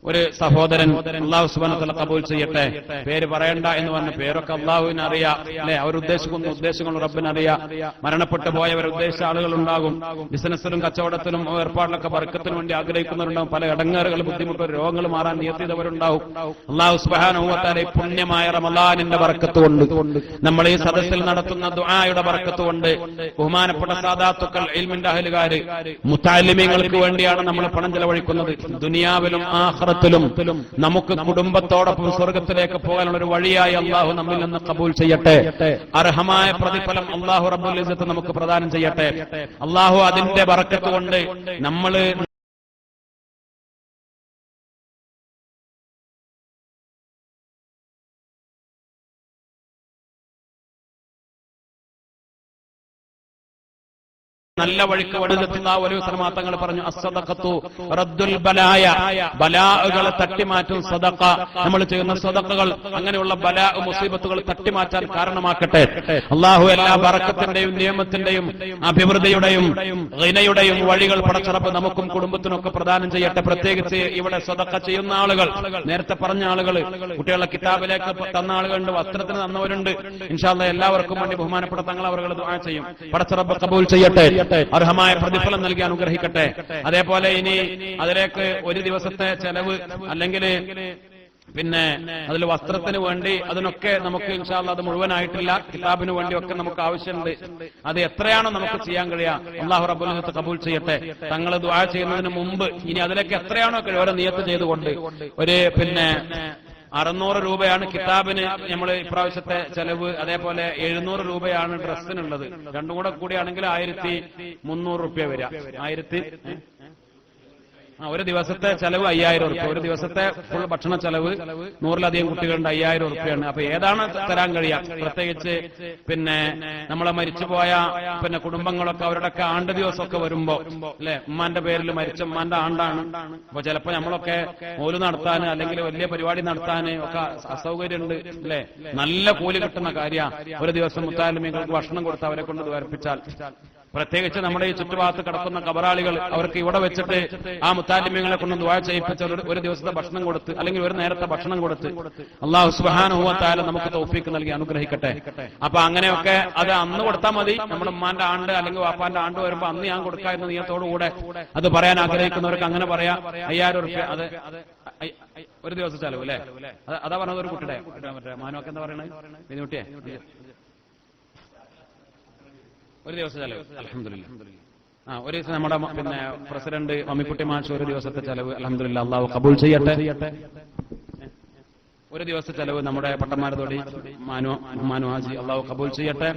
A: ഒരു സഹോദരൻ അല്ലാഹു സുബ്ഹാനഹു വ തആല ഖബൂൽ ചെയ്യട്ടെ. പേര് പറയണ്ട എന്ന് പറഞ്ഞ പേരൊക്കെ അല്ലാഹുവിന് അറിയാം അല്ലെ. അവർ ഉദ്ദേശിക്കുന്ന ഉദ്ദേശങ്ങൾ റബ്ബിന് അറിയാം. മരണപ്പെട്ടു പോയവർ ഉദ്ദേശിച്ച ആളുകൾ ഉണ്ടാകും. ബിസിനസ്സിലും കച്ചവടത്തിലും ഏർപ്പാടിലൊക്കെ ബർക്കത്തിന് വേണ്ടി ആഗ്രഹിക്കുന്നവരുണ്ടാവും. പല ഇടങ്ങേറുകൾ, ബുദ്ധിമുട്ടുകൾ, രോഗങ്ങൾ മാറാൻ നിയത്ത് ചെയ്തവരുണ്ടാവും. അല്ലാഹു സുബ്ഹാനഹു വ തആല പുണ്യമായ റമളാനിന്റെ ബർക്കത്ത് കൊണ്ട്, നമ്മൾ ഈ സദസ്സിൽ നടത്തുന്ന ദുആയുടെ ബർക്കത്ത് കൊണ്ട്, ബഹുമാനപ്പെട്ട സാദാത്തുക്കൾ, ഇൽമിന്റെ അഹ്ലുകാര്, മുതഅല്ലിമീങ്ങൾക്ക് വേണ്ടിയാണ് നമ്മൾ പണം ചെലവഴിക്കുന്നത്. ദുനിയാവിലും ആഖിറത്തിലും നമുക്ക് കുടുംബത്തോടൊപ്പം സ്വർഗത്തിലേക്ക് പോകാനുള്ള ഒരു വഴിയായി അല്ലാഹു നമ്മിൽ നിന്ന് ഖബൂൽ ചെയ്യട്ടെ. അർഹമായ പ്രതിഫലം അല്ലാഹു റബ്ബുൽ ഇസ്സത്ത് നമുക്ക് പ്രദാനം ചെയ്യട്ടെ. അല്ലാഹു അതിന്റെ ബർക്കത്ത് കൊണ്ട് നമ്മൾ നല്ല വഴിക്ക് വഴിതെത്തുന്ന ഒരു തങ്ങൾ പറഞ്ഞു അസ്സദഖത്തു റദ്ദുൽ ബലായ, ബലാഅുകളെ തട്ടിമാറ്റും സദഖ. നമ്മൾ ചെയ്യുന്ന സദഖകൾ അങ്ങനെയുള്ള ബലാ മുസീബത്തുകൾ തട്ടിമാറ്റാൻ കാരണമാക്കട്ടെ. അല്ലാഹു എല്ലാ ബറക്കത്തിന്റെയും നിയമത്തിന്റെയും അഭിവൃദ്ധിയുടെയും ഗിനയുടെയും വഴികൾ പടച്ചറപ്പ് നമുക്കും കുടുംബത്തിനൊക്കെ പ്രദാനം ചെയ്യട്ടെ. പ്രത്യേകിച്ച് ഇവിടെ സദഖ ചെയ്യുന്ന ആളുകൾ, നേരത്തെ പറഞ്ഞ ആളുകൾ, കുട്ടികളുടെ കിതാബിലേക്ക് തന്ന ആളുകളുണ്ട്, വസ്ത്രത്തിന് തന്നവരുണ്ട്. ഇൻഷാ അല്ലാഹ് എല്ലാവർക്കും വേണ്ടി ബഹുമാനപ്പെട്ട തങ്ങൾ അവർ ദുആ ചെയ്യും. പടച്ചറപ്പ് കബൂൽ ചെയ്യട്ടെ, അർഹമായ പ്രതിഫലം നൽകി അനുഗ്രഹിക്കട്ടെ. അതേപോലെ ഇനി അതിലേക്ക് ഒരു ദിവസത്തെ ചെലവ് അല്ലെങ്കിൽ പിന്നെ അതിൽ വസ്ത്രത്തിന് വേണ്ടി അതിനൊക്കെ നമുക്ക് ഇൻഷാ അല്ലാഹ് അത് മുഴുവനായിട്ടില്ല, കിതാബിന് വേണ്ടിയൊക്കെ നമുക്ക് ആവശ്യമുണ്ട്. അത് എത്രയാണോ നമുക്ക് ചെയ്യാൻ കഴിയുക അല്ലാഹു റബ്ബുൽ ഇസ്സത്ത് കബൂൽ ചെയ്യട്ടെ. തങ്ങൾ ദുആ ചെയ്യുന്നതിന് മുമ്പ് ഇനി അതിലേക്ക് എത്രയാണോ കഴിയുക നിയത്ത് ചെയ്തുകൊണ്ട് ഒരു 600 രൂപയാണ് കിതാബിന് നമ്മൾ ഇപ്രാവശ്യത്തെ ചെലവ്. അതേപോലെ 700 രൂപയാണ് ഡ്രസ്സിനുള്ളത്. രണ്ടും കൂടെ കൂടിയാണെങ്കിൽ 1300 രൂപ വരിക. ഒരു ദിവസത്തെ ചെലവ് 5000 രൂപ. ഒരു ദിവസത്തെ ഫുൾ ഭക്ഷണ ചെലവ് 100ലധികം കുട്ടികളുണ്ട്, 5000 രൂപയാണ്. അപ്പൊ ഏതാണ് തരാൻ കഴിയുക? പ്രത്യേകിച്ച് നമ്മളെ മരിച്ചുപോയ കുടുംബങ്ങളൊക്കെ അവരുടെയൊക്കെ ആണ്ട് ദിവസമൊക്കെ വരുമ്പോ അല്ലെ, ഉമ്മാന്റെ പേരിൽ മരിച്ച ഉമ്മാന്റെ ആണ്ടാണ്. അപ്പൊ ചിലപ്പോ നമ്മളൊക്കെ ഓല് നടത്താൻ അല്ലെങ്കിൽ വലിയ പരിപാടി നടത്താൻ ഒക്കെ അസൗകര്യമുണ്ട് അല്ലെ. നല്ല കൂലി കിട്ടുന്ന കാര്യ ഒരു ദിവസം മുത്താലിമീങ്ങൾക്ക് ഭക്ഷണം കൊടുത്ത് അവരെ കൊണ്ട് ദ്വാരിപ്പിച്ചാൽ. പ്രത്യേകിച്ച് നമ്മുടെ ഈ ചുറ്റുഭാഗത്ത് കിടക്കുന്ന കബറാളികൾ, അവർക്ക് ഇവിടെ വെച്ചിട്ട് ആ മുത്താലിമ്യങ്ങളെ കൊണ്ട് ദുആ ചെയ്യിപ്പിച്ച ഒരു ദിവസത്തെ ഭക്ഷണം കൊടുത്ത് അല്ലെങ്കിൽ ഒരു നേരത്തെ ഭക്ഷണം കൊടുത്ത് അല്ലാഹു സുബ്ഹാനഹു വ തആല നമുക്ക് തൗഫീഖ് നൽകി അനുഗ്രഹിക്കട്ടെ. അപ്പൊ അങ്ങനെയൊക്കെ അത് അന്ന് കൊടുത്താൽ മതി. നമ്മുടെ ഉമ്മാന്റെ ആണ്ട് അല്ലെങ്കിൽ വാപ്പാന്റെ ആണ്ട് വരുമ്പോ അന്ന് ഞാൻ കൊടുക്കാവുന്ന നിയത്തോടുകൂടെ അത് പറയാൻ ആഗ്രഹിക്കുന്നവർക്ക് അങ്ങനെ പറയാം. 5000 രൂപ അത് ഒരു ദിവസം ചെലവ് അല്ലെ. അതാ പറഞ്ഞത് ഒരു കുട്ടിയുടെ മാനൊക്കെ എന്താ പറയണത് കുട്ടിയെ ഒരു ദിവസം ചെലവ്. അൽഹംദുലില്ലാഹ്. ഒരു ദിവസം നമ്മുടെ പ്രസിഡന്റ് മമ്മിക്കുട്ടി മാഷ് ഒരു ദിവസത്തെ ചെലവ് അൽഹംദുലില്ലാഹ് അല്ലാഹു കബൂൽ ചെയ്യട്ടെ. ഒരു ദിവസത്തെ ചെലവ് നമ്മുടെ പട്ടന്മാരത്തോടി മാനു ഹാജി അല്ലാഹു കബൂൽ ചെയ്യട്ടെ.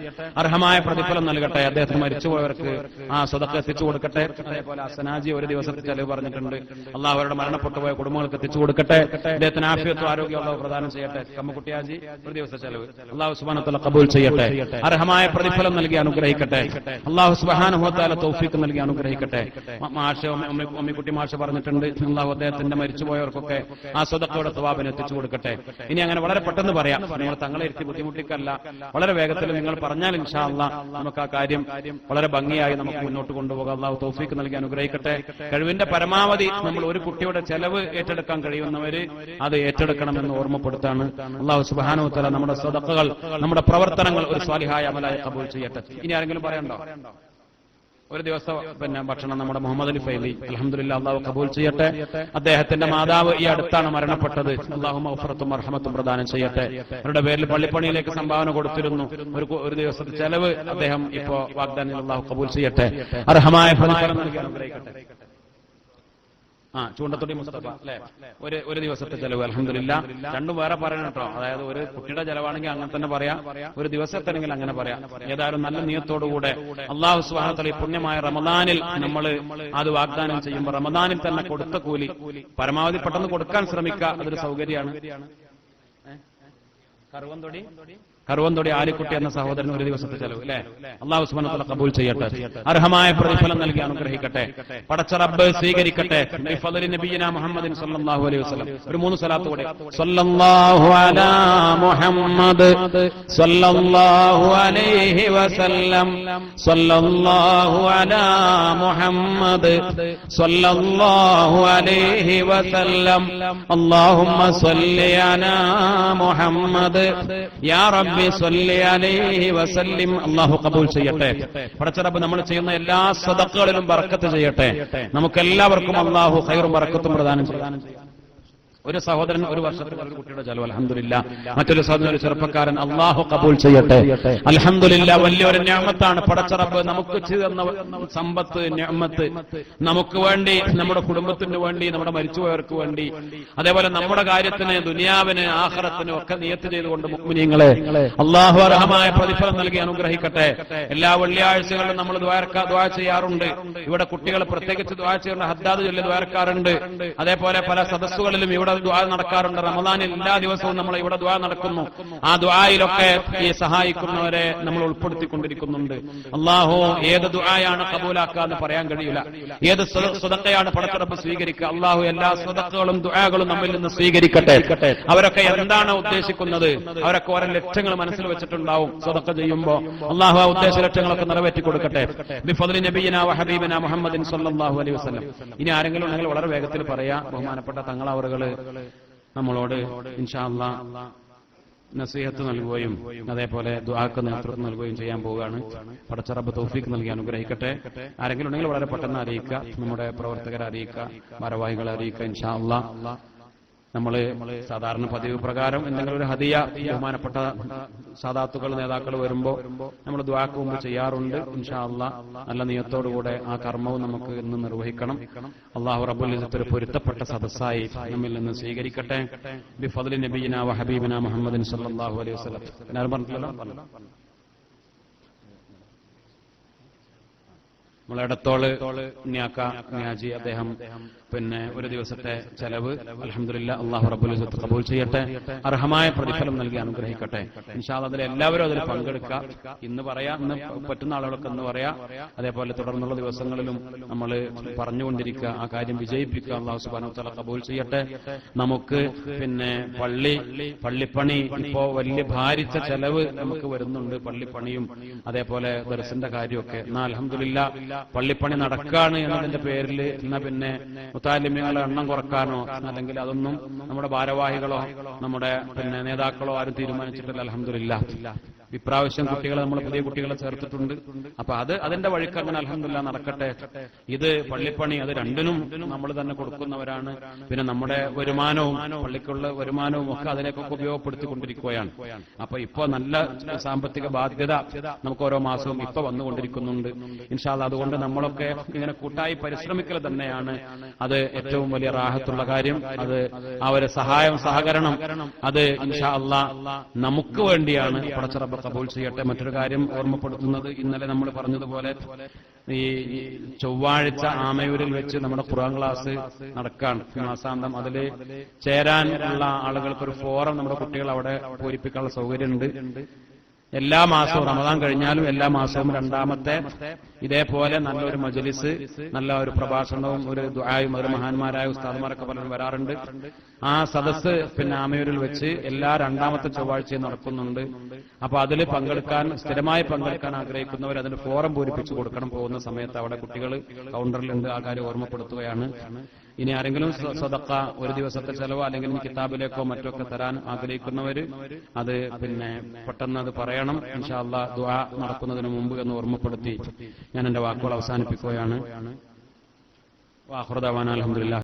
A: അർഹമായ പ്രതിഫലം നൽകട്ടെ. അദ്ദേഹത്തിന് മരിച്ചുപോയവർക്ക് ആ സ്വതക്ക എത്തിച്ചു കൊടുക്കട്ടെ. അതേപോലെ അസനാജി ഒരു ദിവസത്തെ ചെലവ് പറഞ്ഞിട്ടുണ്ട്. അല്ലാഹു അവരുടെ മരണപ്പെട്ടുപോയ കുടുംബങ്ങൾക്ക് എത്തിച്ചു കൊടുക്കട്ടെ. അദ്ദേഹത്തിന് ആഫിയത്തും ആരോഗ്യം അല്ലാഹു പ്രദാനം ചെയ്യട്ടെ. കമ്മക്കുട്ടി ഹാജി ഒരു ദിവസത്തെ ചെലവ് അല്ലാഹു സുബ്ഹാനഹു വ തആല കബൂൽ ചെയ്യട്ടെ. അർഹമായ പ്രതിഫലം നൽകി അനുഗ്രഹിക്കട്ടെ. അല്ലാഹു സുബ്ഹാനഹു വ തആല തൗഫീഖ് നൽകി അനുഗ്രഹിക്കട്ടെ. മാഷ് മമ്മിക്കുട്ടി മാഷ് പറഞ്ഞിട്ടുണ്ട് അല്ലാഹു അദ്ദേഹത്തിന്റെ മരിച്ചുപോയവർക്കൊക്കെ ആ സ്വതക്കയുടെ തവാബിന് എത്തിച്ചു കൊടുക്കട്ടെ. ഇനി അങ്ങനെ വളരെ പെട്ടെന്ന് പറയാം, നിങ്ങൾ തങ്ങളെ ഇരുത്തി ബുദ്ധിമുട്ടിക്കല്ല, വളരെ വേഗത്തിൽ നിങ്ങൾ പറഞ്ഞാൽ ഇൻഷാ അല്ലാഹ് നമുക്ക് ആ കാര്യം വളരെ ഭംഗിയായി നമുക്ക് മുന്നോട്ട് കൊണ്ടുപോകാം. അല്ലാഹു തൗഫീഖ് നൽകി അനുഗ്രഹിക്കട്ടെ. കഴിവിന്റെ പരമാവധി നമ്മൾ ഒരു കുട്ടിയുടെ ചെലവ് ഏറ്റെടുക്കാൻ കഴിയുന്നവര് അത് ഏറ്റെടുക്കണമെന്ന് ഓർമ്മപ്പെടുത്താണ്. അല്ലാഹു സുബ്ഹാനഹു വ തആല നമ്മുടെ സദഖകൾ, നമ്മുടെ പ്രവർത്തനങ്ങൾ ഒരു സ്വാലിഹായ അമലായി കബൂൽ ചെയ്യട്ടെ. ഇനി ആരെങ്കിലും പറയണ്ടോ? ഒരു ദിവസം ഭക്ഷണം നമ്മുടെ മുഹമ്മദ് അലി ഫൈലി അൽഹംദുലില്ലാഹ് അല്ലാഹു കബൂൽ ചെയ്യട്ടെ. അദ്ദേഹത്തിന്റെ മാതാവ് ഈ അടുത്താണ് മരണപ്പെട്ടത്. അല്ലാഹു മഗ്ഫിറത്തും റഹ്മത്തും പ്രദാനം ചെയ്യട്ടെ. അവരുടെ പേരിൽ പള്ളിപ്പണിയിലേക്ക് സംഭാവന കൊടുത്തിരുന്നു. ഒരു ദിവസത്തെ ചെലവ് അദ്ദേഹം ഇപ്പോ വാഗ്ദാനം അല്ലാഹു കബൂൽ ചെയ്യട്ടെ. അർഹമായ പ്രതിഫലം നൽകി അനുഗ്രഹിക്കട്ടെ. ചൂണ്ടത്തൊടി മുസ്തഫ അല്ലെ, ഒരു ദിവസത്തെ ചെലവ് അൽഹംദുലില്ലാഹ്. രണ്ടും വേറെ പറയണം കേട്ടോ. അതായത് ഒരു കുട്ടിയുടെ ചെലവാണെങ്കിൽ അങ്ങനെ തന്നെ പറയാം, ഒരു ദിവസത്തെങ്കിൽ അങ്ങനെ പറയാം. ഏതായാലും നല്ല നിയത്തോടുകൂടെ അല്ലാഹു സുബ്ഹാനഹു വ തആല പുണ്യമായ റമദാനിൽ നമ്മൾ അത് വാഗ്ദാനം ചെയ്യുമ്പോൾ റമദാനിൽ തന്നെ കൊടുത്ത കൂലി പരമാവധി പെട്ടെന്ന് കൊടുക്കാൻ ശ്രമിക്കുക. അതൊരു സൗകര്യമാണ്. കറുവന്തൊടി ആലിക്കുട്ടി എന്ന സഹോദരൻ ഒരു ദിവസത്തെ ചെലവ് അല്ലെ. അല്ലാഹു സുബ്ഹാനഹു വ തആല കബൂൽ ചെയ്യട്ടെ. അർഹമായ പ്രതിഫലം നൽകി അനുഗ്രഹിക്കട്ടെ. പടച്ച റബ്ബ് സ്വീകരിക്കട്ടെ. ബിഫദ്ലി നബിയിനാ മുഹമ്മദിൻ സല്ലല്ലാഹു അലൈഹി വസല്ലം. ഒരു 3 സ്വലാത്ത് കൂടെ സല്ലല്ലാഹു അലാ മുഹമ്മദ് സല്ലല്ലാഹു അലൈഹി വസല്ലം സല്ലല്ലാഹു അലാ മുഹമ്മദ് സല്ലല്ലാഹു അലൈഹി വസല്ലം അല്ലാഹുമ്മ സ്വല്ലി അലാ മുഹമ്മദ് യാ റബ്ബി സ്വല്ലി അലൈഹി വസല്ലിം. അല്ലാഹു കബൂൽ ചെയ്യട്ടെ. പടച്ച റബ്ബ് നമ്മൾ ചെയ്യുന്ന എല്ലാ സദഖകളിലും ബർക്കത്ത് ചെയ്യട്ടെ. നമുക്കെല്ലാവർക്കും അല്ലാഹു ഖൈറും ബർക്കത്തും പ്രദാനം ചെയ്യട്ടെ. ഒരു സഹോദരൻ ഒരു വർഷത്തിൽ ഒരു കുട്ടിയുടെ ചെലവ് അൽഹംദുലില്ലാഹ്. മറ്റൊരു സഹോദരൻ ഒരു ചെറുപ്പക്കാരൻ അല്ലാഹു കബൂൽ ചെയ്യട്ടെ. അൽഹംദുലില്ലാഹ്. വലിയൊരു നിഅമത്താണ് പടച്ച റബ്ബ് നമുക്ക് ചെയ്തുതന്ന സമ്പത്ത്, നിഅമത്ത്. നമുക്ക് വേണ്ടി, നമ്മുടെ കുടുംബത്തിന് വേണ്ടി, നമ്മുടെ മരിച്ചുപോയവർക്ക് വേണ്ടി, അതേപോലെ നമ്മുടെ കാര്യത്തിന്, ദുനിയാവിന്, ആഖിറത്തിന് ഒക്കെ നിയത്ത് ചെയ്തുകൊണ്ട് മുഅ്മിനീങ്ങളെ അല്ലാഹു അർഹമായ പ്രതിഫലം നൽകി അനുഗ്രഹിക്കട്ടെ. എല്ലാ വെള്ളിയാഴ്ചകളിലും നമ്മൾ ദുആ ചെയ്യാറുണ്ട്. ഇവിടെ കുട്ടികൾ പ്രത്യേകിച്ച് ദുആ ചെയ്യുന്ന ഹദ്ദാദ് ചൊല്ലി ദുആക്കാറുണ്ട്. അതേപോലെ പല സദസ്സുകളിലും ഇവിടെ ദുആ നടക്കാറുണ്ട്. റമദാനിൽ എല്ലാ ദിവസവും നമ്മൾ ഇവിടെ ദുആ നടക്കുന്നു. ആ ദുആയിലൊക്കെ ഈ സഹായിക്കുന്നവരെ നമ്മൾ ഉൾപ്പെടുത്തിക്കൊണ്ടിരിക്കുന്നുണ്ട്. അല്ലാഹു ഏത് ദുആയാണ് കബൂലാക്കുക എന്ന് പറയാൻ കഴിയില്ല. ഏത് സദഖയാണ് പടച്ചറബ് സ്വീകരിക്കുക. അല്ലാഹു എല്ലാ സദഖകളും ദുആകളും നമ്മിൽ നിന്ന് സ്വീകരിക്കട്ടെ. അവരൊക്കെ എന്താണ് ഉദ്ദേശിക്കുന്നത്? അവരൊക്കെ ഓരോ ലക്ഷ്യങ്ങൾ മനസ്സിൽ വെച്ചിട്ടുണ്ടാവും. സദഖ ചെയ്യുമ്പോൾ അല്ലാഹു ആ ഉദ്ദേശ ലക്ഷ്യങ്ങളൊക്കെ നിറവേറ്റി കൊടുക്കട്ടെ. ബിഫദ്ലി നബിയിനാ വഹബീബിനാ മുഹമ്മദിൻ സല്ലല്ലാഹു അലൈഹി വസല്ലം. ഇനി ആരെങ്കിലും ഉണ്ടെങ്കിൽ വളരെ വേഗത്തിൽ പറയാ. ബഹുമാനപ്പെട്ട തങ്ങളവറുകള് നമ്മളോട് ഇൻഷാ അല്ലാഹ് നസീഹത്ത് നൽകുകയും അതേപോലെ ദുആക്ക് നേതൃത്വം നൽകുകയും ചെയ്യാൻ പോവുകയാണ്. പടച്ചറബ് തൗഫീഖ് നൽകി അനുഗ്രഹിക്കട്ടെ. ആരെങ്കിലും ഉണ്ടെങ്കിൽ വളരെ പെട്ടെന്ന് അറിയിക്കുക. നമ്മുടെ പ്രവർത്തകരെ അറിയിക്കുക, ഭാരവാഹികളെ അറിയിക്കുക. ഇൻഷാ അല്ലാഹ് നമ്മൾ സാധാരണ പതിവ് പ്രകാരം എന്തെങ്കിലും ഒരു ഹദിയ ബഹുമാനപ്പെട്ട സാദാത്തുകൾ നേതാക്കൾ വരുമ്പോൾ നമ്മൾ ദുആക്ക് മുമ്പ് ചെയ്യാറുണ്ട്. ഇൻഷാ അല്ലാഹ് നല്ല നിയത്തോടുകൂടെ ആ കർമ്മവും നമുക്ക് ഇന്ന് നിർവഹിക്കണം. അല്ലാഹു റബ്ബുൽ ഇസ്സത്ത് ഒരു പൊരുത്തപ്പെട്ട സദസ്സായി നമ്മിൽ നിന്ന് സ്വീകരിക്കട്ടെ. ബിഫദ്ലി നബിയിനാ വഹബീബിനാ മുഹമ്മദിൻ സല്ലല്ലാഹു അലൈഹി വസല്ലം. എല്ലാവരും പറഞ്ഞില്ലല്ലോ. നമ്മളെ ഇടത്തോള് ന്യാജി അദ്ദേഹം ഒരു ദിവസത്തെ ചെലവ് അൽഹംദുലില്ലാഹ് അല്ലാഹു റബ്ബുൽ ഇസ്സത്ത് ഖബൂൽ ചെയ്യട്ടെ. അർഹമായ പ്രതിഫലം നൽകി അനുഗ്രഹിക്കട്ടെ. ഇൻഷാ അല്ലാഹ് അതിൽ എല്ലാവരും അതിൽ പങ്കെടുക്കുക. ഇന്ന് പറയാം, ഇന്ന് പറ്റുന്ന ആളുകളൊക്കെ ഇന്ന് പറയാം. അതേപോലെ തുടർന്നുള്ള ദിവസങ്ങളിലും നമ്മൾ പറഞ്ഞുകൊണ്ടിരിക്കുക. ആ കാര്യം വിജയിപ്പിക്കുക. അല്ലാഹു സുബ്ഹാനഹു വ തആല ഖബൂൽ ചെയ്യട്ടെ. നമുക്ക് പള്ളിപ്പണി ഇപ്പോ വലിയ ഭാരിച്ച ചെലവ് നമുക്ക് വരുന്നുണ്ട്. പള്ളിപ്പണിയും അതേപോലെ ദർസിന്റെ കാര്യമൊക്കെ. എന്നാൽ അൽഹംദുലില്ലാഹ് പള്ളിപ്പണി നടക്കാണ് എന്നതിന്റെ പേരിൽ എന്നാ പിന്നെ മുത്താലിമ്യങ്ങളെ എണ്ണം കുറക്കാനോ അല്ലെങ്കിൽ അതൊന്നും നമ്മുടെ ഭാരവാഹികളോ നമ്മുടെ നേതാക്കളോ ആരും തീരുമാനിച്ചിട്ടില്ല. അൽഹംദുലില്ലാഹ് ഇപ്രാവശ്യം കുട്ടികളെ നമ്മൾ പുതിയ കുട്ടികളെ ചേർത്തിട്ടുണ്ട്. അപ്പൊ അതിന്റെ വഴിക്ക് അങ്ങനെ അൽഹംദുലില്ലാഹ് നടക്കട്ടെ. ഇത് പള്ളിപ്പണി അത് രണ്ടിനും നമ്മൾ തന്നെ കൊടുക്കുന്നവരാണ്. പിന്നെ നമ്മുടെ വരുമാനവും പള്ളിക്കുള്ള വരുമാനവും ഒക്കെ അതിലേക്കൊക്കെ ഉപയോഗപ്പെടുത്തിക്കൊണ്ടിരിക്കുകയാണ്. അപ്പൊ ഇപ്പൊ നല്ല സാമ്പത്തിക ബാധ്യത നമുക്ക് ഓരോ മാസവും ഇപ്പൊ വന്നുകൊണ്ടിരിക്കുന്നുണ്ട്. ഇൻഷാ അല്ലാഹ് അതുകൊണ്ട് നമ്മളൊക്കെ ഇങ്ങനെ കൂട്ടായി പരിശ്രമിക്കൽ തന്നെയാണ് അത് ഏറ്റവും വലിയ റാഹത്തുള്ള കാര്യം. അത് ആ ഒരു സഹകരണം അത് ഇൻഷാ അല്ലാഹ് നമുക്ക് വേണ്ടിയാണ്. പടച്ചറബ് ഖബൂൽ ചെയ്യട്ടെ. മറ്റൊരു കാര്യം ഓർമ്മപ്പെടുത്തുന്നത്, ഇന്നലെ നമ്മൾ പറഞ്ഞതുപോലെ ഈ ചൊവ്വാഴ്ച ആമയൂരിൽ വെച്ച് നമ്മുടെ ഖുർആൻ ക്ലാസ് നടക്കാൻ മാസാന്തം. അതിൽ ചേരാനുള്ള ആളുകൾക്കൊരു ഫോറം നമ്മുടെ കുട്ടികൾ അവിടെ പൂരിപ്പിക്കാനുള്ള സൗകര്യമുണ്ട്. എല്ലാ മാസവും റമദാൻ കഴിഞ്ഞാലും എല്ലാ മാസവും രണ്ടാമത്തെ ഇതേപോലെ നല്ലൊരു മജ്ലിസ്, നല്ല ഒരു പ്രഭാഷണവും ഒരു ദുആയും ഒരു മഹാന്മാരായ ഉസ്താദുമാരൊക്കെ പലരും വരാറുണ്ട്. ആ സദസ്സ് ആമയൂരിൽ വെച്ച് എല്ലാ രണ്ടാമത്തെ ചൊവ്വാഴ്ചയും നടക്കുന്നുണ്ട്. അപ്പൊ അതിൽ സ്ഥിരമായി പങ്കെടുക്കാൻ ആഗ്രഹിക്കുന്നവർ അതിന് ഫോറം പൂരിപ്പിച്ചു കൊടുക്കണം. പോകുന്ന സമയത്ത് അവിടെ കുട്ടികൾ കൗണ്ടറിലുണ്ട്. ആ കാര്യം ഓർമ്മപ്പെടുത്തുകയാണ്. ഇനി ആരെങ്കിലും സദഖ ഒരു ദിവസത്തെ ചെലവോ അല്ലെങ്കിൽ കിതാബിലേക്കോ മറ്റൊക്കെ തരാൻ ആഗ്രഹിക്കുന്നവര് അത് പെട്ടെന്ന് അത് പറയണം. ഇൻഷാ അല്ലാഹ് ദുആ നടക്കുന്നതിന് മുമ്പ് എന്ന് ഓർമ്മപ്പെടുത്തി ഞാൻ എന്റെ വാക്കുകൾ അവസാനിപ്പിക്കുകയാണ്. വാഖിറു ദഅവാനാ അൽഹംദുലില്ലാഹ്.